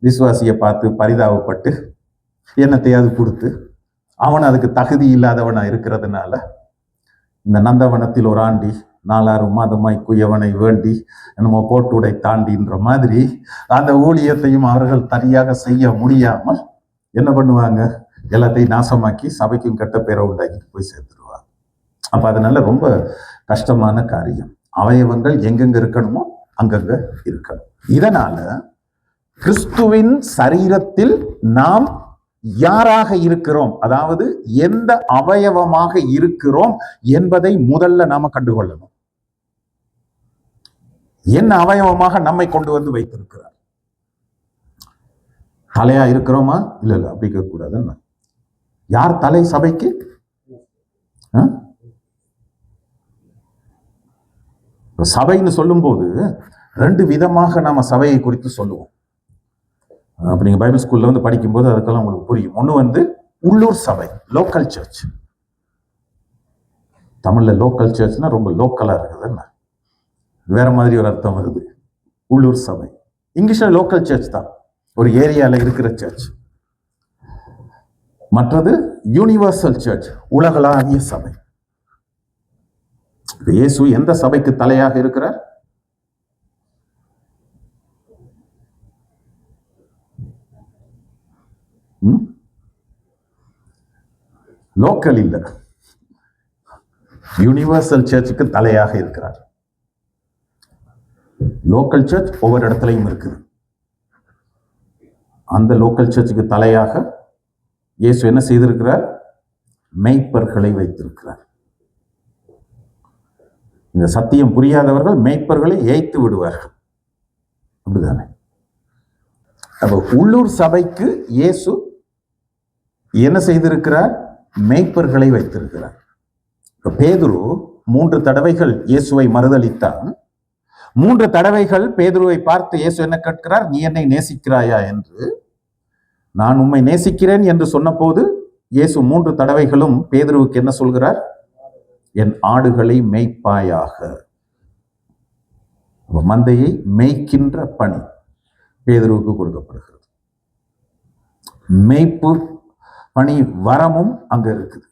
விசுவாசியை பார்த்து பரிதாபப்பட்டு என்னத்தையாவது கொடுத்து, அவன் அதுக்கு தகுதி இல்லாதவனா இருக்கிறதுனால இந்த நந்தவனத்தில் ஒரு ஆண்டி 4 மாதமாய் குயவனை வேண்டி என்னமோ போட்டுடை தாண்டின்ற மாதிரி அந்த ஊழியத்தையும் அவர்கள் சரியாக செய்ய முடியாமல் என்ன பண்ணுவாங்க? எல்லாத்தையும் நாசமாக்கி சபைக்கும் கெட்ட பேரை உண்டாக்கிட்டு போய் சேர்த்துருவாங்க. அப்ப அதனால ரொம்ப கஷ்டமான காரியம். அவயவங்கள் எங்கெங்க இருக்கணுமோ அங்கங்க இருக்கணும். இதனால கிறிஸ்துவின் சரீரத்தில் நாம் யாராக இருக்கிறோம், அதாவது எந்த அவயவமாக இருக்கிறோம் என்பதை முதல்ல நாம கண்டுகொள்ளணும். என்ன அவயவமாக நம்மை கொண்டு வைத்திருக்கிறார்? தலையா இருக்கிறோமா? இல்ல இல்ல, அப்படி கேட்க கூடாதுன்னு. யார் தலை சபைக்கு? சபைன்னு சொல்லும் போது 2 விதமாக நாம சபையை குறித்து சொல்லுவோம். அப்போ நீங்கள் பைபிள் ஸ்கூலில் வந்து படிக்கும்போது அதுக்கெல்லாம் உங்களுக்கு புரியும். ஒன்று வந்து உள்ளூர் சபை, லோக்கல் சர்ச். தமிழில் லோக்கல் சர்ச்னா ரொம்ப லோக்கலாக இருக்குதுன்னு வேற மாதிரி ஒரு அர்த்தம் வருது. உள்ளூர் சபை. இங்கிலீஷில் லோக்கல் சர்ச் தான், ஒரு ஏரியாவில் இருக்கிற சர்ச். மற்றது யூனிவர்சல் சர்ச், உலகளாவிய சபை. இயேசு எந்த சபைக்கு தலையாக இருக்கிறார்? லோக்கல் இல்ல, யூனிவர்சல் சர்ச்சுக்கு தலையாக இருக்கிறார். லோக்கல் சர்ச் ஒவ்வொரு இடத்துலையும் இருக்குது. அந்த லோக்கல் சர்ச்சுக்கு தலையாக இயேசு என்ன செய்திருக்கிறார்? மெய்ப்பர்களை வைத்திருக்கிறார். இந்த சத்தியம் புரியாதவர்கள் மெய்ப்பர்களை ஏய்த்து விடுவார்கள், அப்படிதானே? அப்ப உள்ளூர் சபைக்கு இயேசு என்ன செய்திருக்கிறார்? மெய்ப்பர்களை வைத்திருக்கிறார். பேதுரு 3 தடவைகள் இயேசுவை மறுதலித்தான். 3 தடவைகள் பேதுருவை பார்த்து இயேசு என்ன கேட்கிறார்? நீ என்னை நேசிக்கிறாயா என்று. நான் உம்மை நேசிக்கிறேன் என்று சொன்னபோது இயேசு 3 தடவைகளும் பேதுருவுக்கு என்ன சொல்கிறார்? என் ஆடுகளை மேய்ப்பாயாக. மந்தையை மேய்க்கின்ற பணி பேதுருவுக்கு கொடுக்கப்படுகிறது. மேய்ப்பு பணி வரமும் அங்க இருக்குது.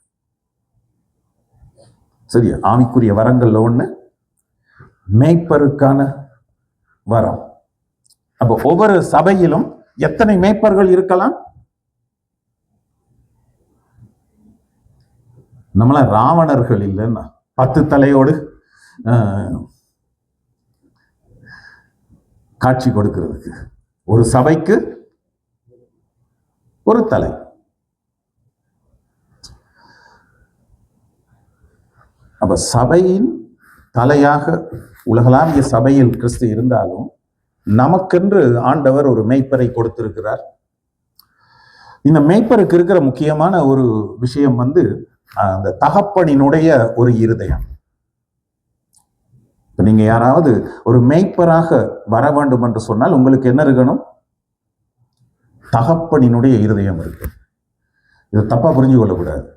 சரியா? ஆவிக்குரிய வரங்கள்ல ஒண்ணு மேய்ப்பருக்கான வரம். அப்போ ஒவ்வொரு சபையிலும் எத்தனை மேய்ப்பர்கள் இருக்கலாம்? நம்மள ராவணர்கள் இல்லைன்னா 10 தலையோடு காட்சி கொடுக்கிறதுக்கு. ஒரு சபைக்கு ஒரு தலை. அப்ப சபையின் தலையாக உலகளாவிய சபையில் கிறிஸ்து இருந்தாலும் நமக்கென்று ஆண்டவர் ஒரு மேய்ப்பரை கொடுத்திருக்கிறார். இந்த மேய்ப்பருக்கு இருக்கிற முக்கியமான ஒரு விஷயம் வந்து அந்த தகப்பனினுடைய ஒரு இருதயம். நீங்க யாராவது ஒரு மேய்ப்பராக வர வேண்டும் என்று சொன்னால் உங்களுக்கு என்ன இருக்கணும்? தகப்பனினுடைய இருதயம் இருக்கு. இது தப்பா புரிஞ்சு கொள்ளக்கூடாது.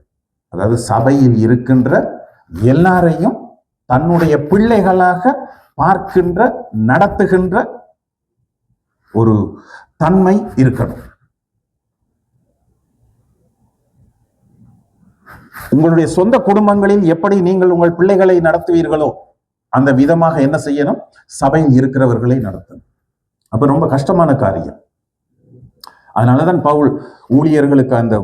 அதாவது சபையில் இருக்கின்ற எல்லாரையும் தன்னுடைய பிள்ளைகளாக பார்க்கின்ற, நடத்துகின்ற ஒரு தன்மை இருக்கணும். உங்களுடைய சொந்த குடும்பங்களில் எப்படி நீங்கள் உங்கள் பிள்ளைகளை நடத்துவீர்களோ அந்த விதமாக என்ன செய்யணும்? சபையில் இருக்கிறவர்களை நடத்தணும். அப்ப ரொம்ப கஷ்டமான காரியம். அதனாலதான் பவுல் ஊழியர்களுக்கு அந்த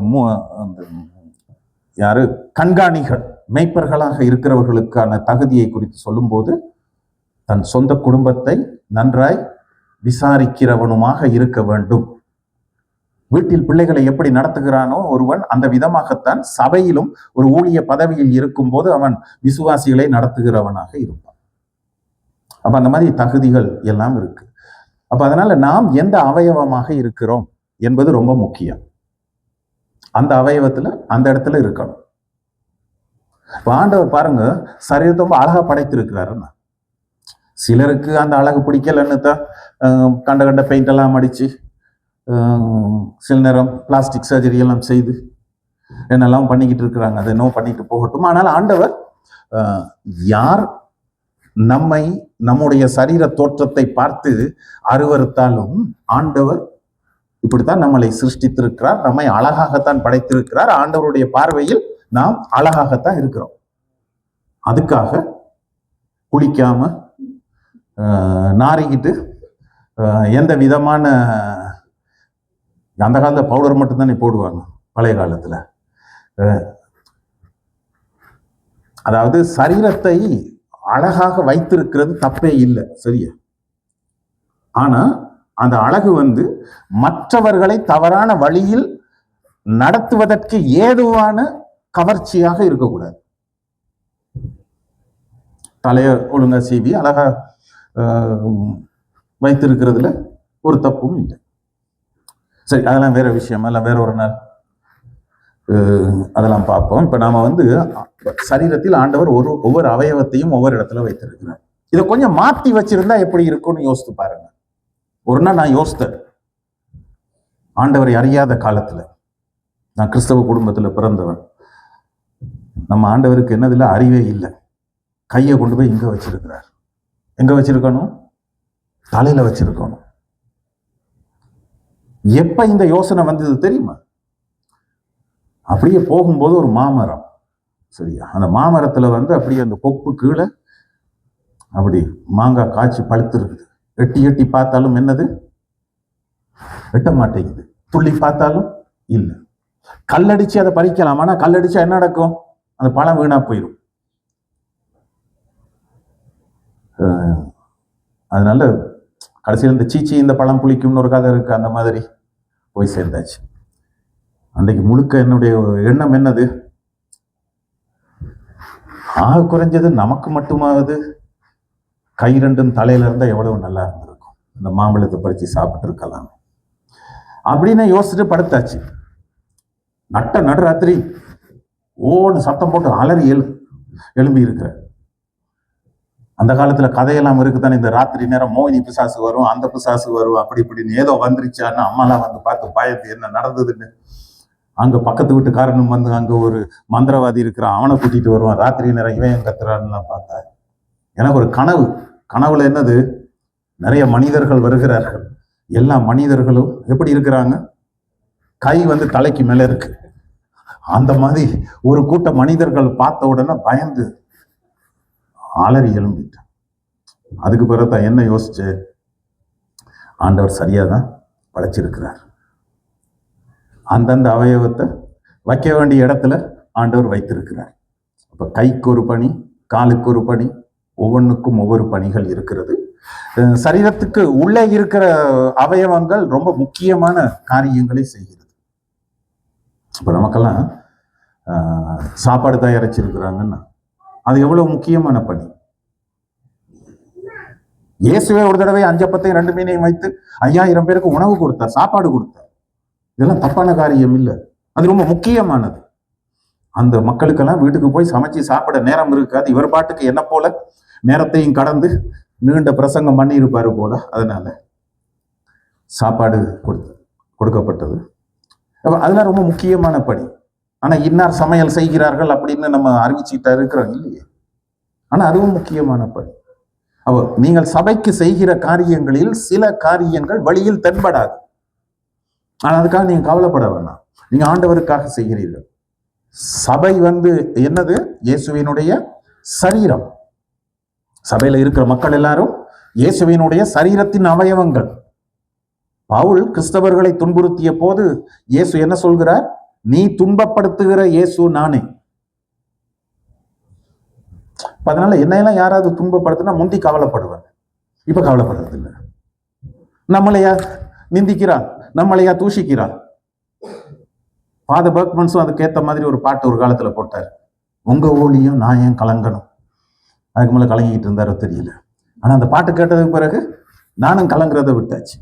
யாரு கண்காணிகள், மேய்ப்பர்களாக இருக்கிறவர்களுக்கான தகுதியை குறித்து சொல்லும்போது தன் சொந்த குடும்பத்தை நன்றாய் விசாரிக்கிறவனுமாக இருக்க வேண்டும். வீட்டில் பிள்ளைகளை எப்படி நடத்துகிறானோ ஒருவன், அந்த விதமாகத்தான் சபையிலும் ஒரு ஊழிய பதவியில் இருக்கும் போது அவன் விசுவாசிகளை நடத்துகிறவனாக இருப்பான். அப்ப அந்த மாதிரி தகுதிகள் எல்லாம் இருக்கு. அப்ப அதனால நாம் எந்த அவயவமாக இருக்கிறோம் என்பது ரொம்ப முக்கியம். அந்த அவயவத்துல அந்த இடத்துல இருக்கணும். ஆண்டவர் பாருங்க, சரீரத்தை ரொம்ப அழகா படைத்திருக்கிறாருன்னா, சிலருக்கு அந்த அழகு பிடிக்கலன்னு தான் கண்ட கண்ட பெயிண்ட் எல்லாம் அடிச்சு, சில நேரம் பிளாஸ்டிக் சர்ஜரி எல்லாம் செய்து என்னெல்லாம் பண்ணிக்கிட்டு இருக்கிறாங்க. அதை என்ன பண்ணிட்டு போகட்டும். ஆனால் ஆண்டவர் யார் நம்மை, நம்முடைய சரீர தோற்றத்தை பார்த்து அருவருத்தாலும் ஆண்டவர் இப்படித்தான் நம்மளை சிருஷ்டித்திருக்கிறார். நம்மை அழகாகத்தான் படைத்திருக்கிறார். ஆண்டவருடைய பார்வையில் நாம் அழகாகத்தான் இருக்கிறோம். அதுக்காக குளிக்காம நாரிக்கிட்டு எந்த விதமான, அந்த காலத்துல பவுடர் மட்டும்தானே போடுவாங்க, பழைய காலத்துல. அதாவது சரீரத்தை அழகாக வைத்திருக்கிறது தப்பே இல்லை, சரியா? ஆனா அந்த அழகு வந்து மற்றவர்களை தவறான வழியில் நடத்துவதற்கு ஏதுவான கவர்ச்சியாக இருக்கக்கூடாது. தலைய ஒழுங்கா சீவி அழகா வைத்திருக்கிறதுல ஒரு தப்பும் இல்லை. சரி, அதெல்லாம் வேற விஷயம், எல்லாம் வேற ஒரு நாள் அதெல்லாம் பார்ப்போம். இப்ப நாம வந்து சரீரத்தில் ஆண்டவர் ஒவ்வொரு அவயவத்தையும் ஒவ்வொரு இடத்துல வைத்திருக்கிறார். இதை கொஞ்சம் மாத்தி வச்சிருந்தா எப்படி இருக்கும்னு யோசித்து பாருங்க. ஒரு நாள் நான் யோசித்தேன், ஆண்டவரை அறியாத காலத்துல, நான் கிறிஸ்தவ குடும்பத்துல பிறந்தவன், நம்ம ஆண்டவருக்கு என்னதில்லை, அறிவே இல்லை. கையை கொண்டு போய் இங்க வச்சிருக்கிறார். எங்க வச்சிருக்கணும்? தலையில வச்சிருக்கணும். எப்ப இந்த யோசனை வந்தது தெரியுமா? அப்படியே போகும்போது ஒரு மாமரம், சரியா, அந்த மாமரத்துல அப்படியே அந்த கொப்பு கீழே அப்படி மாங்காய் காய்ச்சி பழுத்து இருக்குது. எட்டி எட்டி பார்த்தாலும் என்னது, எட்ட மாட்டேங்குது. துள்ளி பார்த்தாலும் இல்லை. கல்லடிச்சு அதை பறிக்கலாம், ஆனா கல்லடிச்சா என்ன நடக்கும்? அந்த பழம் வீணா போயிடும். அதனால கடைசியில் இந்த சீச்சி இந்த பழம் புளிக்கும்னு ஒரு கதை இருக்கு, அந்த மாதிரி போய் சேர்ந்தாச்சு. அன்றைக்கு முழுக்க என்னுடைய எண்ணம் என்னது, ஆக குறைஞ்சது நமக்கு மட்டுமாவது கை ரெண்டும் தலையில இருந்தா எவ்வளவு நல்லா இருந்திருக்கும், இந்த மாம்பழத்தை பறிச்சு சாப்பிட்டு இருக்கலாம் அப்படின்னு யோசிச்சுட்டு படுத்தாச்சு. நடுராத்திரி ஓன்னு சத்தம் போட்டு அலறி எழும்பி இருக்கிற. அந்த காலத்துல கதையெல்லாம் இருக்குதானே, இந்த ராத்திரி நேரம் மோகினி பிசாசு வரும், அந்த பிசாசு வரும், அப்படி இப்படின்னு ஏதோ வந்துருச்சான்னு அம்மாலாம் பார்த்து பயத்து என்ன நடந்ததுன்னு. அங்க பக்கத்து வீட்டுக்காரனும் அங்க ஒரு மந்திரவாதி இருக்கிறான், அவனை கூட்டிட்டு வருவான். ராத்திரி நேரம் இவன் கத்துறான்னு பார்த்தா எனக்கு ஒரு கனவுல என்னது, நிறைய மனிதர்கள் வருகிறார்கள். எல்லா மனிதர்களும் எப்படி இருக்கிறாங்க, கை தலைக்கு மேல இருக்கு. அந்த மாதிரி ஒரு கூட்ட மனிதர்கள் பார்த்த உடனே பயந்து அலறி எழும்பிட்டேன். அதுக்கு பிறகுதான் என்ன யோசிச்சு, ஆண்டவர் சரியாதான் படைச்சிருக்கிறார். அந்தந்த அவயவத்தை வைக்க வேண்டிய இடத்துல ஆண்டவர் வைத்திருக்கிறார். அப்ப கைக்கு ஒரு பணி, காலுக்கு ஒரு பணி, ஒவ்வொன்றுக்கும் ஒவ்வொரு பணிகள் இருக்கிறது. சரீரத்துக்கு உள்ளே இருக்கிற அவயவங்கள் ரொம்ப முக்கியமான காரியங்களை செய்கிறது. இப்ப நமக்கெல்லாம் சாப்பாடு தயாரிச்சிருக்கிறாங்கன்னா அது எவ்வளவு முக்கியமான பணி. இயேசுவே ஒரு தடவை 5 அப்பத்தையும் 2 மீனையும் வைத்து 5000 பேருக்கு உணவு கொடுத்தார், சாப்பாடு கொடுத்தார். இதெல்லாம் தப்பான காரியம் இல்லை, அது ரொம்ப முக்கியமானது. அந்த மக்களுக்கெல்லாம் வீட்டுக்கு போய் சமைச்சு சாப்பிட நேரம் இருக்காது. இவர் பாட்டுக்கு என்ன போல நேரத்தையும் கடந்து நீண்ட பிரசங்கம் பண்ணி இருப்பாரு போல. அதனால சாப்பாடு கொடுக்கப்பட்டது. அதெல்லாம் ரொம்ப முக்கியமான பணி. ஆனா இன்னார் சமையல் செய்கிறார்கள் அப்படின்னு நம்ம அறிவிச்சுட்டா இருக்கிறோம் இல்லையே. ஆனா அதுவும் முக்கியமான பணி. நீங்கள் சபைக்கு செய்கிற காரியங்களில் சில காரியங்கள் வழியில் தென்படாது. ஆனா அதுக்காக நீங்க கவலைப்பட வேணாம், நீங்க ஆண்டவருக்காக செய்கிறீர்கள். சபை என்னது, இயேசுவினுடைய சரீரம். சபையில இருக்கிற மக்கள் எல்லாரும் இயேசுவினுடைய சரீரத்தின் அவயவங்கள். பவுல் கிறிஸ்தவர்களை துன்புறுத்திய போது இயேசு என்ன சொல்கிறார், நீ துன்பப்படுத்துகிற இயேசு நானே. அதனால என்னையெல்லாம் யாராவது துன்பப்படுத்தினா முந்தி கவலைப்படுவேன், இப்ப கவலைப்படுறது இல்லை. நம்மளையா நிந்திக்கிறான், நம்மளையா தூஷிக்கிறான். ஃபாதர் பர்க்மன்ஸும் அதுக்கேற்ற மாதிரி ஒரு பாட்டு ஒரு காலத்துல போட்டார், உங்க ஊழியும் நான் ஏன் கலங்கணும். அதுக்கு மேல கலங்கிட்டு இருந்தாரோ தெரியல. ஆனா அந்த பாட்டு கேட்டதுக்கு பிறகு நானும் கலங்குறத விட்டாச்சு.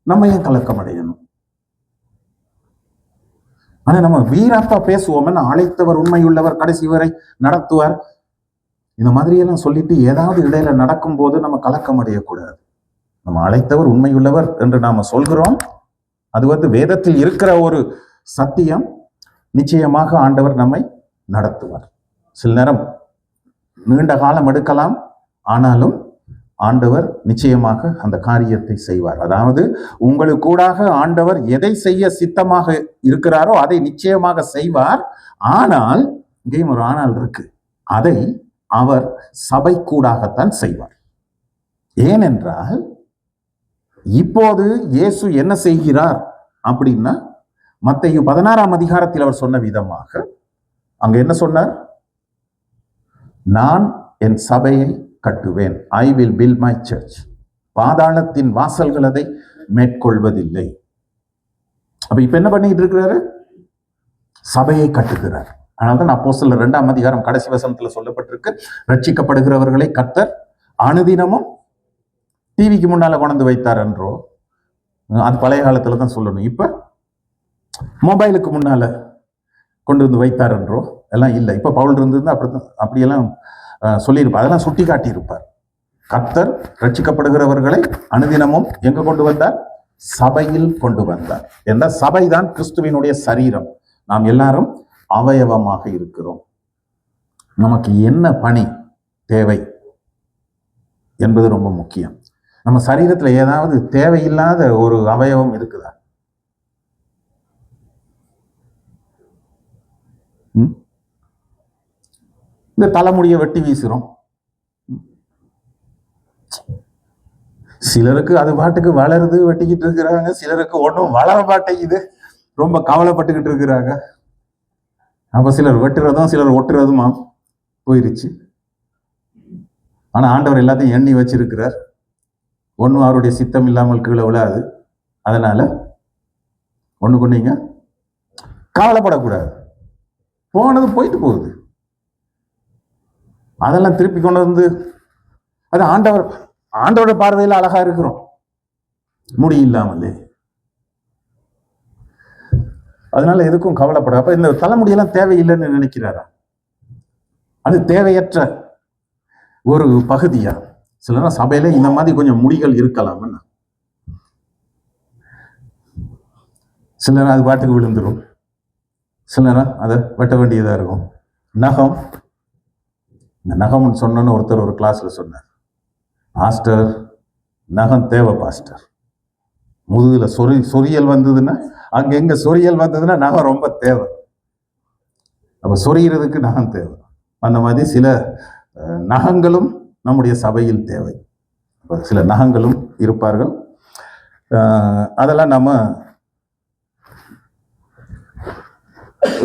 நம்ம ஏன் கலக்கம் அடையணும்? ஆனா நம்ம வீரப்பா பேசுவோம், அழைத்தவர் உண்மையுள்ளவர், கடைசி வரை நடத்துவார், இந்த மாதிரி எல்லாம் சொல்லிட்டு ஏதாவது இடையில நடக்கும் போது நம்ம கலக்கம் அடையக்கூடாது. நம்ம அழைத்தவர் உண்மையுள்ளவர் என்று நாம சொல்கிறோம். அது வேதத்தில் இருக்கிற ஒரு சத்தியம். நிச்சயமாக ஆண்டவர் நம்மை நடத்துவார். சில நேரம் நீண்ட காலம் எடுக்கலாம், ஆனாலும் ஆண்டவர் நிச்சயமாக அந்த காரியத்தை செய்வார். அதாவது உங்களுக்கு கூடாக ஆண்டவர் எதை செய்ய சித்தமாக இருக்கிறாரோ அதை நிச்சயமாக செய்வார். ஆனால் இங்கேயும் ஒரு ஆனால் இருக்கு, அதை அவர் சபை கூடாகத்தான் செய்வார். ஏனென்றால் இப்போது இயேசு என்ன செய்கிறார் அப்படின்னா, மத்தேயு 16ஆம் அதிகாரத்தில் அவர் சொன்ன விதமாக அங்க என்ன சொன்னார், நான் என் சபையை கட்டுவேன், I will build my church, பாதாளத்தின் வாசல்கள் அதை மேற்கொள்வதில்லை. அப்ப இப்ப என்ன பண்ணிட்டு இருக்கிறாரு, சபையை கட்டுகிறார். அதனால்தான் அப்போஸ்தலர் 2ஆம் அதிகாரம் கடைசி வசனத்துல சொல்லப்பட்டிருக்கு, ரட்சிக்கப்படுகிறவர்களை கர்த்தர் அனுதினமும் டிவிக்கு முன்னால கொண்டு வைத்தார் என்றோ. அது பழைய காலத்துல தான் சொல்லணும். இப்ப மொபைலுக்கு முன்னால கொண்டு வந்து வைத்தார் என்றோ எல்லாம் இல்லை. இப்ப பவுல் இருந்திருந்தா அப்படியெல்லாம் சொல்லியிருப்பார், அதெல்லாம் சுட்டி காட்டி இருப்பார். கர்த்தர் ரட்சிக்கப்படுகிறவர்களை அனுதினமும் எங்க கொண்டு வந்தார், சபையில் கொண்டு வந்தார். என்ற சபைதான் கிறிஸ்துவினுடைய சரீரம். நாம் எல்லாரும் அவயவமாக இருக்கிறோம். நமக்கு என்ன பணி தேவை என்பது ரொம்ப முக்கியம். நம்ம சரீரத்துல ஏதாவது தேவையில்லாத ஒரு அவயவம் இருக்குதா? இந்த தலைமுடியை வெட்டி வீசுறோம். சிலருக்கு அது பாட்டுக்கு வளருது, வெட்டிக்கிட்டு இருக்கிறாங்க. சிலருக்கு ஒன்றும் வளர மாட்டேங்குது, ரொம்ப கவலைப்பட்டுக்கிட்டு இருக்கிறாங்க. அப்ப சிலர் வெட்டுறதும் சிலர் ஒட்டுறதுமா போயிருச்சு. ஆனா ஆண்டவர் எல்லாத்தையும் எண்ணி வச்சிருக்கிறார். ஒன்றும் அவருடைய சித்தம் இல்லாமல் கீழே விழாது. அதனால ஒண்ணு நீங்க கவலைப்படக்கூடாது. போனது போயிட்டு போகுது. அதெல்லாம் திருப்பி கொண்டு வந்து அது ஆண்டவரோட பார்வையில் அழகா இருக்கிறோம், முடி இல்லாமலே. அதனால எதுக்கும் கவலைப்பட. அப்ப இந்த தலைமுடியெல்லாம் தேவையில்லைன்னு நினைக்கிறாரா? அது தேவையற்ற ஒரு பகுதியா? சிலர் சபையில இந்த மாதிரி கொஞ்சம் முடிகள் இருக்கலாம், சிலர் அது பாட்டுக்கு விழுந்துடும், சிலரா அதை வெட்ட வேண்டியதா இருக்கும். நகம், இந்த நகம்னு சொன்னோன்னு ஒருத்தர் ஒரு கிளாஸ்ல சொன்னார், பாஸ்டர் நகம் தேவை பாஸ்டர். முதுகுல சொரியல் வந்ததுன்னா, அங்க எங்க சொரியல் வந்ததுன்னா நகம் ரொம்ப தேவை. அப்ப சொரியறதுக்கு நகம் தேவை. அந்த மாதிரி சில நகங்களும் நம்முடைய சபையில் தேவை. சில நகங்களும் இருப்பார்கள். அதெல்லாம் நம்ம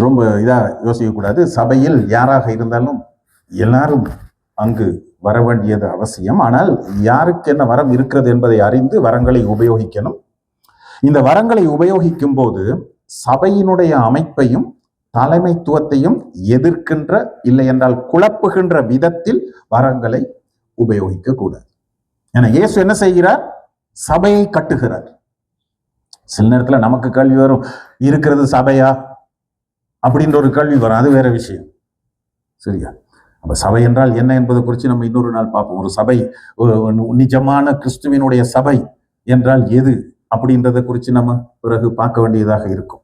ரொம்ப இதா யோசிக்க கூடாது. சபையில் யாராக இருந்தாலும் எல்லாரும் அங்கு வர வேண்டியது அவசியம். ஆனால் யாருக்கு என்ன வரம் இருக்கிறது என்பதை அறிந்து வரங்களை உபயோகிக்கணும். இந்த வரங்களை உபயோகிக்கும் போது சபையினுடைய அமைப்பையும் தலைமைத்துவத்தையும் எதிர்க்கின்ற, இல்லை என்றால் குழப்புகின்ற விதத்தில் வரங்களை உபயோகிக்க கூடாது. ஏன்னா இயேசு என்ன செய்கிறார்? சபையை கட்டுகிறார். சில நேரத்துல நமக்கு கேள்வி வரும், இருக்கிறது சபையா அப்படின்ற ஒரு கேள்வி வரும். அது வேற விஷயம், சரியா? அப்ப சபை என்றால் என்ன என்பதை குறித்து நம்ம இன்னொரு நாள் பார்ப்போம். ஒரு சபை, நிஜமான கிறிஸ்துவினுடைய சபை என்றால் எது அப்படின்றத குறித்து நம்ம பிறகு பார்க்க வேண்டியதாக இருக்கும்.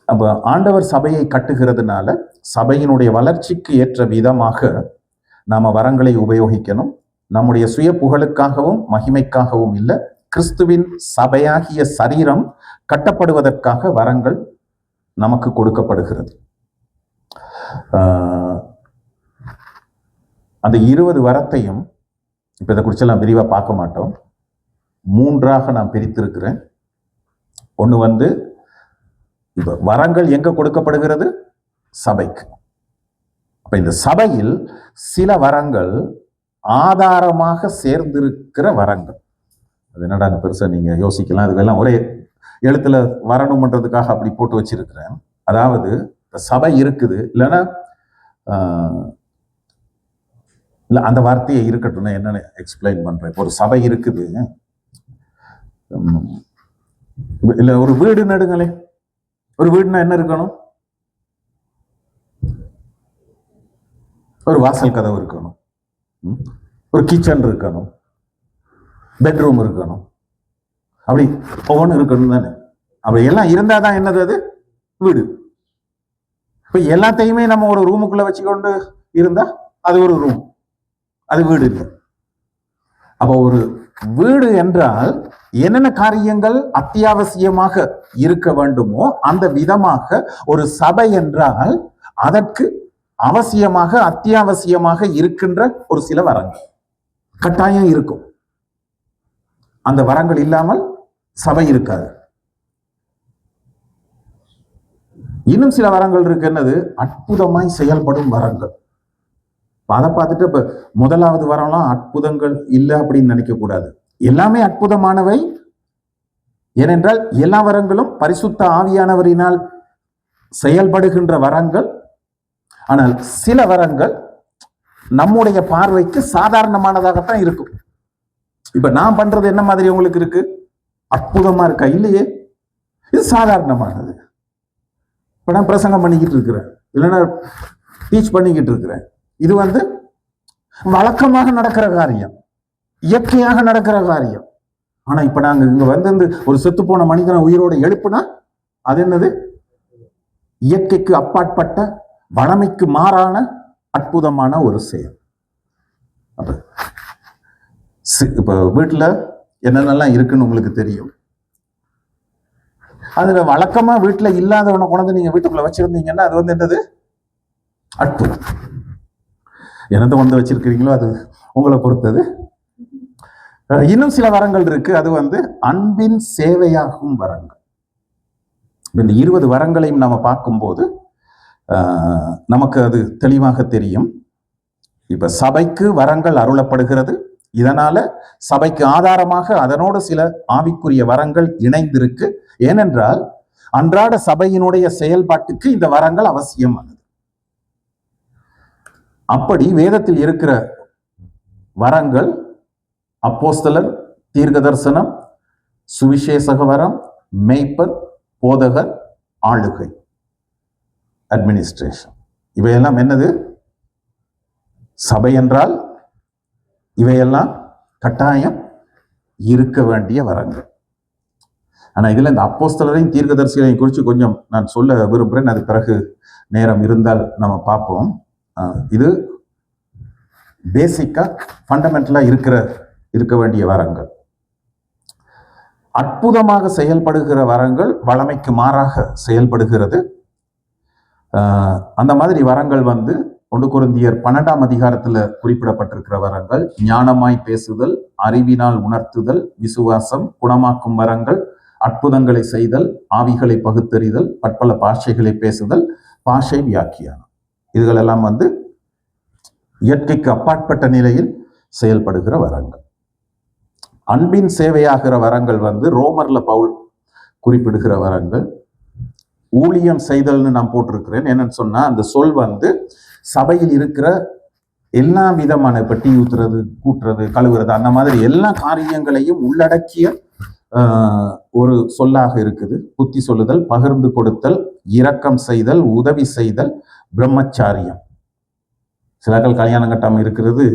அப்ப ஆண்டவர் சபையை கட்டுகிறதுனால சபையினுடைய வளர்ச்சிக்கு ஏற்ற விதமாக நாம வரங்களை உபயோகிக்கணும். நம்முடைய சுய புகழுக்காகவும் மகிமைக்காகவும் இல்லை, கிறிஸ்துவின் சபையாகிய சரீரம் கட்டப்படுவதற்காக வரங்கள் நமக்கு கொடுக்கப்படுகிறது. அந்த 20 வரத்தையும் இப்ப இதை குறிச்செல்லாம் விரிவா பார்க்க மாட்டோம். 3ஆக நான் பிரித்திருக்கிறேன். ஒண்ணு இப்ப வரங்கள் எங்க கொடுக்கப்படுகிறது? சபைக்கு. அப்ப இந்த சபையில் சில வரங்கள் ஆதாரமாக சேர்ந்திருக்கிற வரங்கள். அது என்னடா பெருசா நீங்க யோசிக்கலாம், அதுக்கெல்லாம் ஒரே எழுத்துல வரணும்ன்றதுக்காக அப்படி போட்டு வச்சிருக்கிறேன். அதாவது சபை இருக்குது, இல்லைன்னா இல்ல அந்த வார்த்தையை இருக்கட்டும், என்னன்னு எக்ஸ்பிளைன் பண்றேன். ஒரு சபை இருக்குது, இல்ல ஒரு வீடு நடுங்களே. ஒரு வீடுனா என்ன இருக்கணும்? ஒரு வாசல் கதவு இருக்கணும், ஒரு கிச்சன் இருக்கணும், பெட்ரூம் இருக்கணும், அப்படி ஒவ்வொன்று இருக்கணும் தானே. அப்படி எல்லாம் இருந்தாதான் என்னது அது வீடு. இப்ப எல்லாத்தையுமே நம்ம ஒரு ரூமுக்குள்ள வச்சுக்கொண்டு இருந்தா அது ஒரு ரூம், அது வீடு இல்லை. அப்போ ஒரு வீடு என்றால் என்னென்ன காரியங்கள் அத்தியாவசியமாக இருக்க வேண்டுமோ அந்த விதமாக ஒரு சபை என்றால் அதற்கு அவசியமாக அத்தியாவசியமாக இருக்கின்ற ஒரு சில வரங்கள் கட்டாயம் இருக்கும். அந்த வரங்கள் இல்லாமல் சபை இருக்காது. இன்னும் சில வரங்கள் இருக்கு, என்னது? அற்புதமாய் செயல்படும் வரங்கள். அதை பார்த்துட்டு இப்ப முதலாவது வரம்லாம் அற்புதங்கள் இல்லை அப்படின்னு நினைக்க கூடாது. எல்லாமே அற்புதமானவை. ஏனென்றால் எல்லா வரங்களும் பரிசுத்த ஆவியானவரினால் செயல்படுகின்ற வரங்கள். ஆனால் சில வரங்கள் நம்முடைய பார்வைக்கு சாதாரணமானதாகத்தான் இருக்கும். இப்ப நான் பண்றது என்ன மாதிரி உங்களுக்கு இருக்கு? அற்புதமா இருக்கா? இல்லையே, இது சாதாரணமானது. இப்ப நான் பிரசங்கம் பண்ணிக்கிட்டு இருக்கிறேன், இல்லைன்னா டீச் பண்ணிக்கிட்டு இருக்கிறேன். இது வழக்கமாக நடக்கிற காரியம், இயற்கையாக நடக்கிற காரியம். ஆனா இப்ப நாங்க இங்க வந்து ஒரு செத்து போன மனிதனை உயிரோடு எழுப்புனா அது என்னது? இயற்கைக்கு அப்பாற்பட்ட, வளமைக்கு மாறான அற்புதமான ஒரு செயல். இப்ப வீட்டுல என்னென்னலாம் இருக்குன்னு உங்களுக்கு தெரியும். அதுல வழக்கமா வீட்டுல இல்லாதவனை கொண்டு நீங்க வீட்டுக்குள்ள வச்சிருந்தீங்கன்னா அது வந்து என்னது? அற்புதம். என்னத்தை கொண்டு வச்சிருக்கிறீங்களோ அது உங்களை பொறுத்தது. இன்னும் சில வரங்கள் இருக்கு. அது வந்து அன்பின் சேவையாகும் வரங்கள். இந்த 20 வரங்களையும் நாம பார்க்கும்போது நமக்கு அது தெளிவாக தெரியும். இப்ப சபைக்கு வரங்கள் அருளப்படுகிறது. இதனால சபைக்கு ஆதாரமாக அதனோடு சில ஆவிக்குரிய வரங்கள் இணைந்திருக்கு. ஏனென்றால் அன்றாட சபையினுடைய செயல்பாட்டுக்கு இந்த வரங்கள் அவசியமானது. அப்படி வேதத்தில் இருக்கிற வரங்கள் அப்போஸ்தலர், தீர்க்க தரிசனம், சுவிசேஷக வரம், மேய்ப்பர், போதகர், ஆளுகை, அட்மினிஸ்ட்ரேஷன், இவையெல்லாம் என்னது? சபை என்றால் இவையெல்லாம் கட்டாயம் இருக்க வேண்டிய வரங்கள். ஆனா இதுல இந்த அப்போஸ்தலரையும் தீர்க்கதரிசிகளையும் குறித்து கொஞ்சம் நான் சொல்ல விரும்புகிறேன். அது பிறகு நேரம் இருந்தால் நம்ம பார்ப்போம். இது பேசிக்கா ஃபண்டமெண்டலா இருக்க வேண்டிய வரங்கள். அற்புதமாக செயல்படுகிற வரங்கள் வளமைக்கு மாறாக செயல்படுகிறது. அந்த மாதிரி வரங்கள் வந்து 1 கொரிந்தியர் 12ஆம் அதிகாரத்துல குறிப்பிடப்பட்டிருக்கிற வரங்கள்: ஞானமாய் பேசுதல், அறிவினால் உணர்த்துதல், விசுவாசம், குணமாக்கும் வரங்கள், அற்புதங்களை செய்தல், ஆவிகளை பகுத்தறிதல், பற்பல பாஷைகளை பேசுதல், பாஷை வியாக்கியானம். இதுகளெல்லாம் வந்து இயற்கைக்கு அப்பாற்பட்ட நிலையில் செயல்படுகிற வரங்கள். அன்பின் சேவையாகிற வரங்கள் வந்து ரோமர்ல பவுல் குறிப்பிடுகிற வரங்கள். ஊழியம் செய்தல்னு நான் போட்டிருக்கிறேன். என்னன்னு சொன்னா அந்த சொல் வந்து சபையில் இருக்கிற எல்லா விதமான டீ ஊத்துறது, கூட்டுறது, கழுவுறது, அந்த மாதிரி எல்லா காரியங்களையும் உள்ளடக்கிய ஒரு சொல்லாக இருக்குது. புத்தி சொல்லுதல், பகிர்ந்து கொடுத்தல், இரக்கம் செய்தல், உதவி செய்தல், பிரம்மச்சாரியம். சிலர்கள் கல்யாணம் கட்டாமல் இருக்கிறது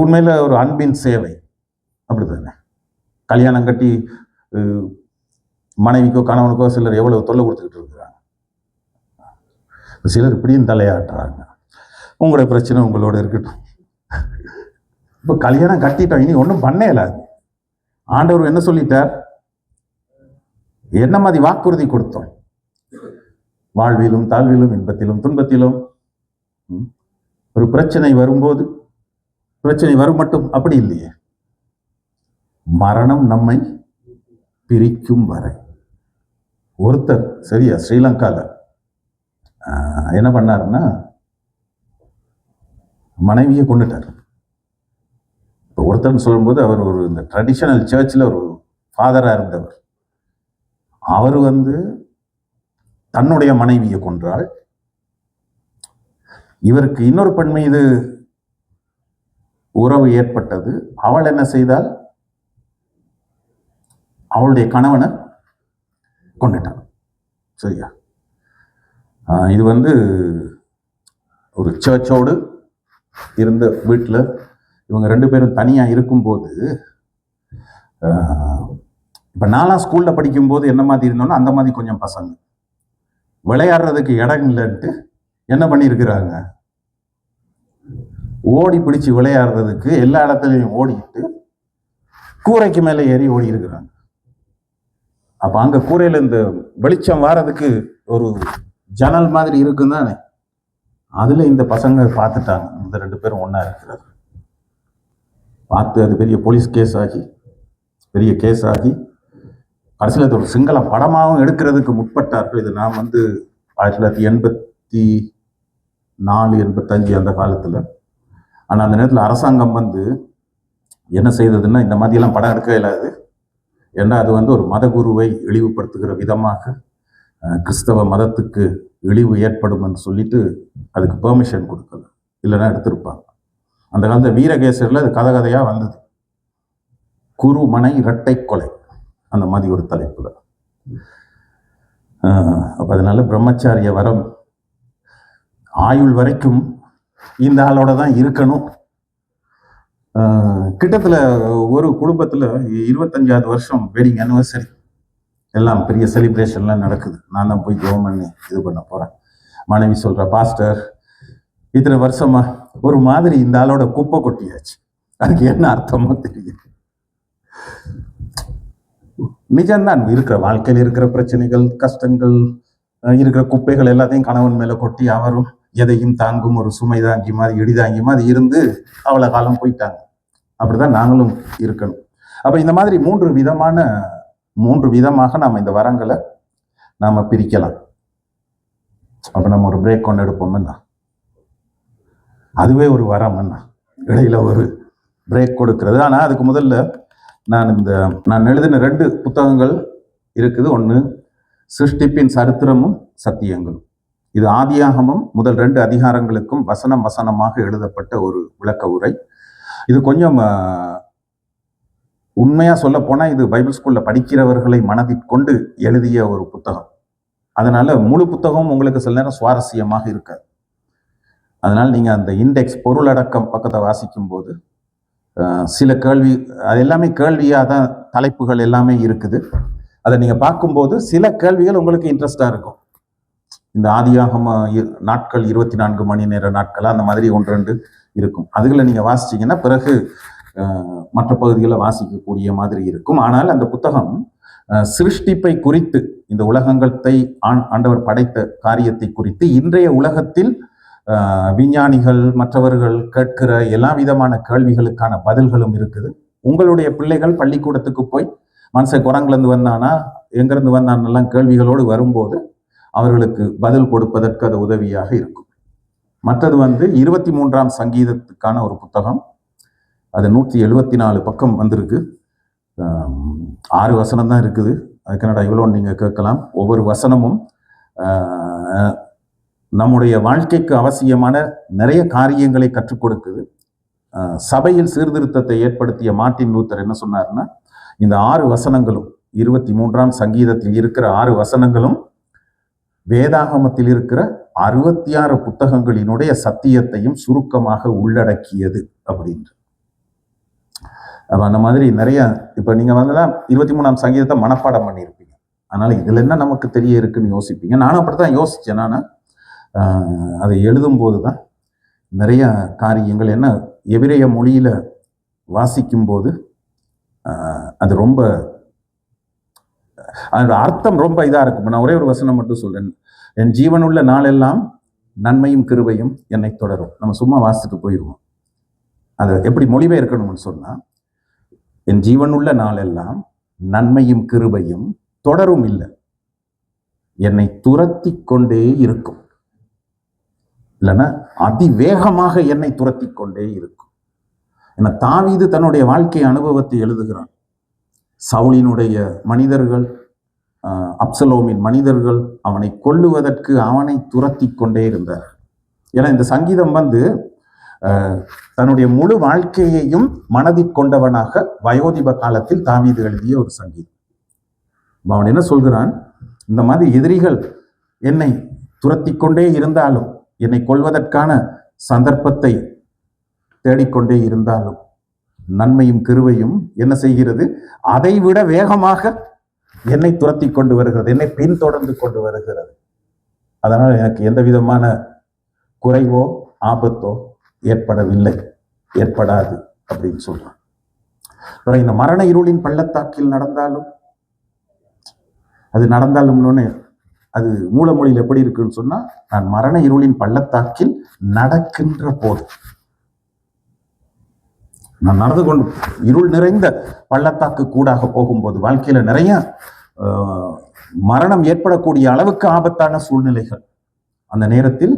உண்மையில ஒரு அன்பின் சேவை. அப்படித்தானே? கல்யாணம் கட்டி மனைவிக்கோ கணவனுக்கோ சிலர் எவ்வளவு தொல்லை கொடுத்துக்கிட்டு இருக்கிறாங்க. சிலர் இப்படியும் தலையாட்டுறாங்க. உங்களுடைய பிரச்சனை உங்களோட இருக்கட்டும். இப்போ கல்யாணம் கட்டிட்டோம், இனி ஒன்றும் பண்ண இயலாது. ஆண்டவர் என்ன சொல்லிட்டார்? என்ன மாதிரி வாக்குறுதி கொடுத்தோம்? வாழ்விலும் தாழ்விலும், இன்பத்திலும் துன்பத்திலும். ஒரு பிரச்சனை வரும்போது, பிரச்சனை வரும் மட்டும் அப்படி இல்லையே, மரணம் நம்மை பிரிக்கும் வரை. ஒருத்தர் சரியா ஸ்ரீலங்கால என்ன பண்ணாருன்னா மனைவியை கொண்டுட்டார். இப்போ ஒருத்தர்னு சொல்லும்போது அவர் ஒரு இந்த ட்ரெடிஷனல் சர்ச்சில் ஒரு ஃபாதரா இருந்தவர். அவர் வந்து தன்னுடைய மனைவியை கொன்றாள். இவருக்கு இன்னொரு பெண் மீது உறவு ஏற்பட்டது. அவள் என்ன செய்தால்? அவளுடைய கணவனை கொண்டுட்டான். சரியா? இது வந்து ஒரு சர்ச்சோடு இருந்த வீட்டில் இவங்க 2 பேரும் தனியாக இருக்கும்போது, இப்போ நான்லாம் ஸ்கூலில் படிக்கும்போது என்ன மாதிரி இருந்தோன்னா அந்த மாதிரி கொஞ்சம் பசங்க விளையாடுறதுக்கு இடம் இல்லைன்ட்டு என்ன பண்ணியிருக்கிறாங்க? ஓடி பிடிச்சி விளையாடுறதுக்கு எல்லா இடத்துலையும் ஓடிட்டு கூரைக்கு மேலே ஏறி ஓடி இருக்கிறாங்க. அப்போ அங்கே கூரையில் இந்த வெளிச்சம் வாரதுக்கு ஒரு ஜன்னல் மாதிரி இருக்கும் தானே, அதில் இந்த பசங்க பார்த்துட்டாங்க. இந்த 2 பேரும் ஒன்றா இருக்கிறது பார்த்து அது பெரிய போலீஸ் கேஸ் ஆகி, பெரிய கேஸ் ஆகி, கடைசியில் ஒரு சிங்கள படமாகவும் எடுக்கிறதுக்கு முற்பட்டார்கள். இது நான் வந்து 1984, 85 அந்த காலத்தில். ஆனால் அந்த நேரத்தில் அரசாங்கம் வந்து என்ன செய்ததுன்னா, இந்த மாதிரியெல்லாம் படம் எடுக்க இயலாது, ஏன்னா அது வந்து ஒரு மதகுருவை இழிவுபடுத்துகிற விதமாக கிறிஸ்தவ மதத்துக்கு இழிவு ஏற்படும் சொல்லிட்டு அதுக்கு பெர்மிஷன் கொடுக்கல. இல்லைன்னா எடுத்திருப்பாங்க. அந்த காலத்தில் வீரகேசரில் அது கதையாக வந்தது. குருமனை இரட்டை கொலை, அந்த மாதிரி ஒரு தலைப்புல. அப்போ அதனால பிரம்மச்சாரிய வரம் ஆயுள் வரைக்கும் இந்த ஆளோட தான் இருக்கணும். கிட்டத்தில் ஒரு குடும்பத்தில் 25வது வருஷம் வெட்டிங் ஆனிவர்சரி எல்லாம் பெரிய செலிப்ரேஷன்லாம் நடக்குது. நான் தான் போய் ஜெபம் பண்ணி இது பண்ண போகிறேன். மனைவி சொல்கிற, பாஸ்டர் இத்தனை வருஷமா ஒரு மாதிரி இந்த ஆளோட குப்பை கொட்டியாச்சு. அதுக்கு என்ன அர்த்தமோ தெரியும். நிஜம்தான், இருக்கிற வாழ்க்கையில் இருக்கிற பிரச்சனைகள், கஷ்டங்கள், இருக்கிற குப்பைகள் எல்லாத்தையும் கணவன் மேல கொட்டி அவரும் எதையும் தாங்கும் ஒரு சுமை தாங்கி மாதிரி இடிதாங்கி மாதிரி இருந்து அவ்வளவு காலம் போயிட்டாங்க. அப்படிதான் நாங்களும் இருக்கணும். அப்ப இந்த மாதிரி மூன்று விதமாக நாம இந்த வரங்களை நாம பிரிக்கலாம். அப்ப நம்ம ஒரு பிரேக் கொண்டு எடுப்போம்னா அதுவே ஒரு வரம் என்ன, இடையில ஒரு பிரேக் கொடுக்கிறது. ஆனா அதுக்கு முதல்ல நான் எழுதின 2 புத்தகங்கள் இருக்குது. ஒன்று சிருஷ்டிப்பின் சரித்திரமும் சத்தியங்களும். இது ஆதியாகமம் முதல் 2 அதிகாரங்களுக்கும் வசனமாக எழுதப்பட்ட ஒரு விளக்க உரை. இது கொஞ்சம் உண்மையா சொல்ல போனா இது பைபிள் ஸ்கூல்ல படிக்கிறவர்களை மனதிற்கொண்டு எழுதிய ஒரு புத்தகம். அதனால முழு புத்தகம் உங்களுக்கு சில நேரம் சுவாரஸ்யமாக இருக்காது. அதனால நீங்க அந்த இண்டெக்ஸ் பொருளடக்கம் பக்கத்தை வாசிக்கும் போது சில கேள்வி, அது எல்லாமே கேள்வியாக தான் தலைப்புகள் எல்லாமே இருக்குது. அதை நீங்க பார்க்கும்போது சில கேள்விகள் உங்களுக்கு இன்ட்ரெஸ்டா இருக்கும். இந்த ஆதியாகம நாட்கள் 24 மணி நேர நாட்களா அந்த மாதிரி 1-2 இருக்கும். அதுகளை நீங்க வாசிச்சீங்கன்னா பிறகு மற்ற பகுதிகளை வாசிக்கக்கூடிய மாதிரி இருக்கும். ஆனால் அந்த புத்தகம் சிருஷ்டிப்பை குறித்து, இந்த உலகத்தை ஆண்டவர் படைத்த காரியத்தை குறித்து இன்றைய உலகத்தில் விஞ்ஞானிகள் மற்றவர்கள் கேட்கிற எல்லா விதமான கேள்விகளுக்கான பதில்களும் இருக்குது. உங்களுடைய பிள்ளைகள் பள்ளிக்கூடத்துக்கு போய் மனுஷன் குரங்கிலிருந்து வந்தானா எங்கிருந்து வந்தானெல்லாம் கேள்விகளோடு வரும்போது அவர்களுக்கு பதில் கொடுப்பதற்கு அது உதவியாக இருக்கும். மற்றது 23ஆம் சங்கீதத்துக்கான ஒரு புத்தகம். அது 174 பக்கம் வந்திருக்கு. 6 வசனம் தான் இருக்குது. அதுக்கு என்னடா இவ்வளோ நீங்க கேட்கலாம். ஒவ்வொரு வசனமும் நம்முடைய வாழ்க்கைக்கு அவசியமான நிறைய காரியங்களை கற்றுக் கொடுக்குது. சபையில் சீர்திருத்தத்தை ஏற்படுத்திய மார்ட்டின் லூத்தர் என்ன சொன்னார்னா, இந்த 6 வசனங்களும் 23ஆம் சங்கீதத்தில் இருக்கிற 6 வசனங்களும் வேதாகமத்தில் இருக்கிற 66 புத்தகங்களினுடைய சத்தியத்தையும் சுருக்கமாக உள்ளடக்கியது அப்படின்ற. அப்ப அந்த மாதிரி நிறைய, இப்ப நீங்க 23ஆம் சங்கீதத்தை மனப்பாடம் பண்ணியிருப்பீங்க. அதனால இதுல என்ன நமக்கு தெரிய இருக்குன்னு யோசிப்பீங்க. நானும் அப்படித்தான் யோசிச்சேன். நான் அதை எழுதும் போதுதான் நிறைய காரியங்கள் என்ன எபிரேய மொழியில வாசிக்கும் போது அது ரொம்ப அதோட அர்த்தம் ரொம்ப இதா இருக்கும். நான் ஒரே ஒரு வசனம் மட்டும் சொல்றேன். என் ஜீவனுள்ள நாளெல்லாம் நன்மையும் கிருபையும் என்னை தொடரும். நம்ம சும்மா வாசிச்சுட்டு போயிடுவோம். அதை எப்படி மொழிபெயர்க்கணும்னு சொன்னா, என் ஜீவனுள்ள நாளெல்லாம் நன்மையும் கிருபையும் தொடரும் இல்லை, என்னை துரத்தி கொண்டே இருக்கும். இல்லைன்னா அதிவேகமாக என்னை துரத்தி கொண்டே இருக்கும். ஏன்னா தாவீது தன்னுடைய வாழ்க்கை அனுபவத்தை எழுதுகிறான். சவுலினுடைய மனிதர்கள், அப்சலோமின் மனிதர்கள் அவனை கொல்லுவதற்கு அவனை துரத்தி கொண்டே இருந்தார். ஏன்னா இந்த சங்கீதம் தன்னுடைய முழு வாழ்க்கையையும் மனதில் கொண்டவனாக வயோதிப காலத்தில் தாவீது எழுதிய ஒரு சங்கீதம். அவன் என்ன சொல்கிறான், இந்த மாதிரி எதிரிகள் என்னை துரத்தி கொண்டே இருந்தாலும், என்னை கொல்வதற்கான சந்தர்ப்பத்தை தேடிக்கொண்டே இருந்தாலும், நன்மையும் கிருபையும் என்ன செய்கிறது, அதைவிட வேகமாக என்னை துரத்தி கொண்டு வருகிறது, என்னை பின்தொடர்ந்து கொண்டு வருகிறது. அதனால் எனக்கு எந்த விதமான குறைவோ ஆபத்தோ ஏற்படவில்லை, ஏற்படாது அப்படின்னு சொல்றான். இந்த மரண இருளின் பள்ளத்தாக்கில் நடந்தாலும், அது நடந்தாலும்னு அது மூலமொழியில் எப்படி இருக்குன்னு சொன்னா, நான் மரண இருளின் பள்ளத்தாக்கில் நடக்கின்ற போது, நான் நடந்து கொண்டு இருள் நிறைந்த பள்ளத்தாக்கு கூடாக போகும்போது, வாழ்க்கையில நிறைய மரணம் ஏற்படக்கூடிய அளவுக்கு ஆபத்தான சூழ்நிலைகள், அந்த நேரத்தில்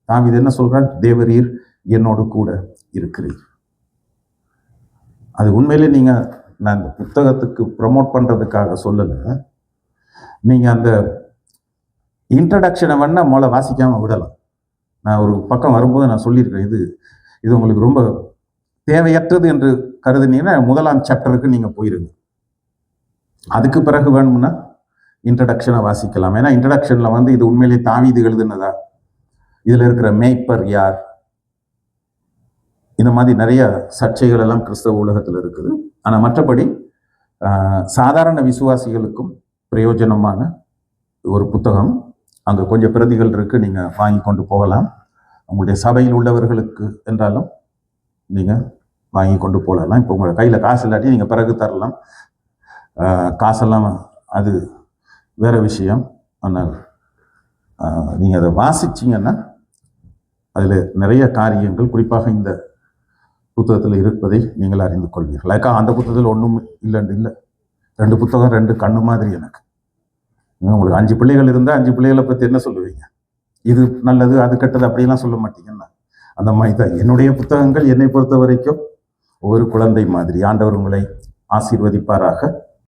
தாவீது என்ன சொல்றான், தேவரீர் என்னோடு கூட இருக்கிறீர். அது உண்மையிலே நீங்க, நான் இந்த புத்தகத்துக்கு ப்ரமோட் பண்றதுக்காக சொல்லல, நீங்க அந்த இன்ட்ரடக்ஷனை வேணா முதல்ல வாசிக்காம விடலாம். நான் ஒரு பக்கம் வரும்போது நான் சொல்லியிருக்கேன், இது உங்களுக்கு ரொம்ப தேவையற்றது என்று கருதுனீங்கன்னா 1ஆம் சாப்டருக்கு நீங்க போயிருங்க. அதுக்கு பிறகு வேணும்னா இன்ட்ரடக்ஷனை வாசிக்கலாம். ஏன்னா இன்ட்ரடக்ஷன்ல இது உண்மையிலேயே தாவீது எழுதுனதா, இதுல இருக்கிற மேய்ப்பர் யார், இந்த மாதிரி நிறைய சர்ச்சைகள் எல்லாம் கிறிஸ்தவ உலகத்தில் இருக்குது. ஆனால் மற்றபடி சாதாரண விசுவாசிகளுக்கும் பிரயோஜனமான ஒரு புத்தகம். அங்கே கொஞ்சம் பிரதிகள் இருக்குது, நீங்கள் வாங்கி கொண்டு போகலாம். உங்களுடைய சபையில் உள்ளவர்களுக்கு என்றாலும் நீங்கள் வாங்கி கொண்டு போகலாம். இப்போ உங்களோட கையில் காசு இல்லாட்டி நீங்கள் பிறகு தரலாம். காசெல்லாம் அது வேற விஷயம். ஆனால் நீங்கள் அதை வாசிச்சிங்கன்னா அதில் நிறைய காரியங்கள் குறிப்பாக இந்த புத்தகத்தில் இருப்பதை நீங்கள் அறிந்து கொள்வீர்கள். அதுக்காக அந்த புத்தகத்தில் ஒன்றும் இல்லைன்னு இல்லை. 2 புத்தகம் 2 கண்ணு மாதிரி எனக்கு. உங்களுக்கு 5 பிள்ளைகள் இருந்தால் 5 பிள்ளைகளை பற்றி என்ன சொல்லுவீங்க? இது நல்லது அது கெட்டது அப்படியெல்லாம் சொல்ல மாட்டீங்கன்னா அந்த மாதிரி தான் என்னுடைய புத்தகங்கள். என்னை பொறுத்த வரைக்கும் ஒரு குழந்தை மாதிரி. ஆண்டவர் உங்களை ஆசீர்வதிப்பாராக.